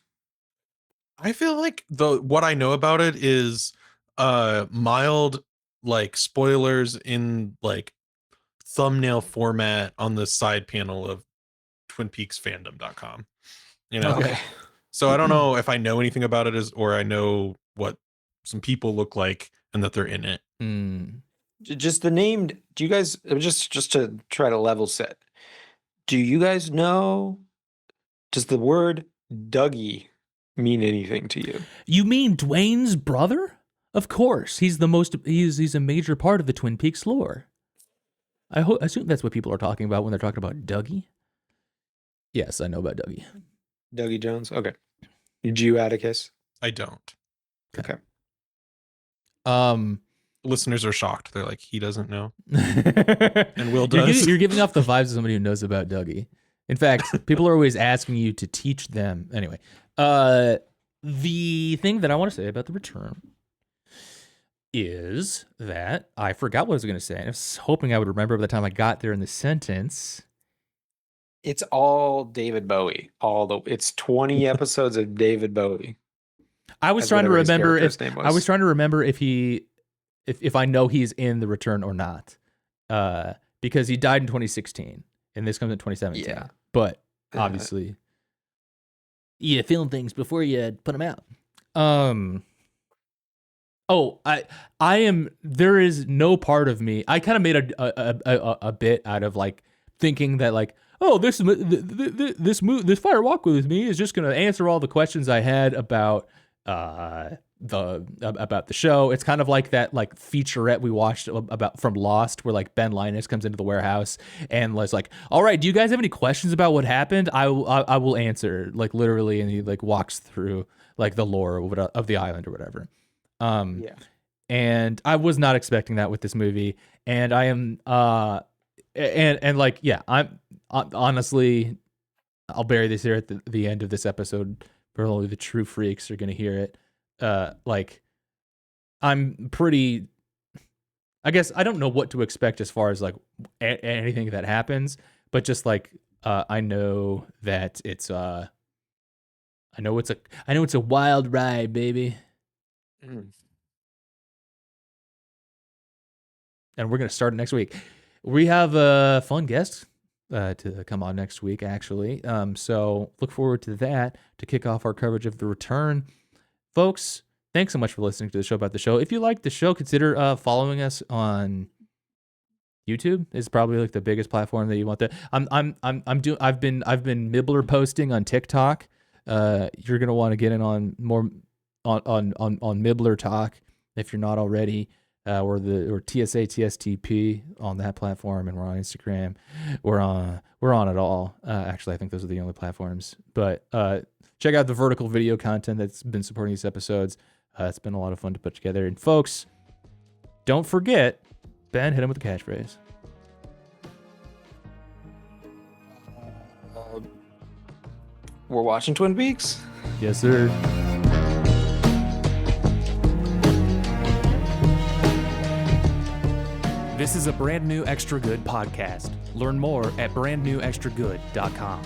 I feel like what I know about it is mild like spoilers in like thumbnail format on the side panel of twinpeaksfandom.com. You know? Okay. So I don't know if I know anything about it or I know what some people look like and that they're in it. Mm. Just the name. Do you guys just to try to level set? Do you guys know? Does the word Dougie mean anything to you? You mean Dwayne's brother? Of course, he's a major part of the Twin Peaks lore. I assume that's what people are talking about when they're talking about Dougie. Yes, I know about Dougie. Dougie Jones. Okay. Did you, Atticus? I don't. Okay. Listeners are shocked. They're like, he doesn't know. And Will does. You're giving off the vibes of somebody who knows about Dougie. In fact, people are always asking you to teach them. Anyway, the thing that I want to say about The Return is that I forgot what I was going to say. And I was hoping I would remember by the time I got there in the sentence. It's all David Bowie. It's 20 episodes of David Bowie. I was trying to remember if I know he's in The Return or not, because he died in 2016 and this comes in 2017. Yeah, but obviously, you film things before you put them out. I am. There is no part of me. I kind of made a bit out of like thinking that like, oh, this Fire Walk with Me is just gonna answer all the questions I had about the show. It's kind of like that like featurette we watched about from Lost, where like Ben Linus comes into the warehouse and was like, all right, do you guys have any questions about what happened? I will answer, like literally, and he like walks through like the lore of the island or whatever. Yeah. And I was not expecting that with this movie, and I am and like, yeah, I'm honestly, I'll bury this here at the end of this episode, where only the true freaks are gonna hear it. Like, I'm pretty, I guess I don't know what to expect as far as like anything that happens, but just like I know that it's I know it's a wild ride, baby. And we're gonna start it next week. We have a fun guest to come on next week, actually. So look forward to that to kick off our coverage of The Return. Folks, thanks so much for listening to the show about the show. If you like the show, consider following us on YouTube. Is probably like the biggest platform that you want to. I've been Mibbler posting on TikTok. You're gonna want to get in on more on Mibbler Talk if you're not already. Or TSA TSTP on that platform, and we're on Instagram. We're on it all. Actually, I think those are the only platforms. But check out the vertical video content that's been supporting these episodes. It's been a lot of fun to put together. And folks, don't forget, Ben, hit him with the catchphrase. We're watching Twin Peaks? Yes, sir. This is a brand new Extra Good podcast. Learn more at brandnewextragood.com.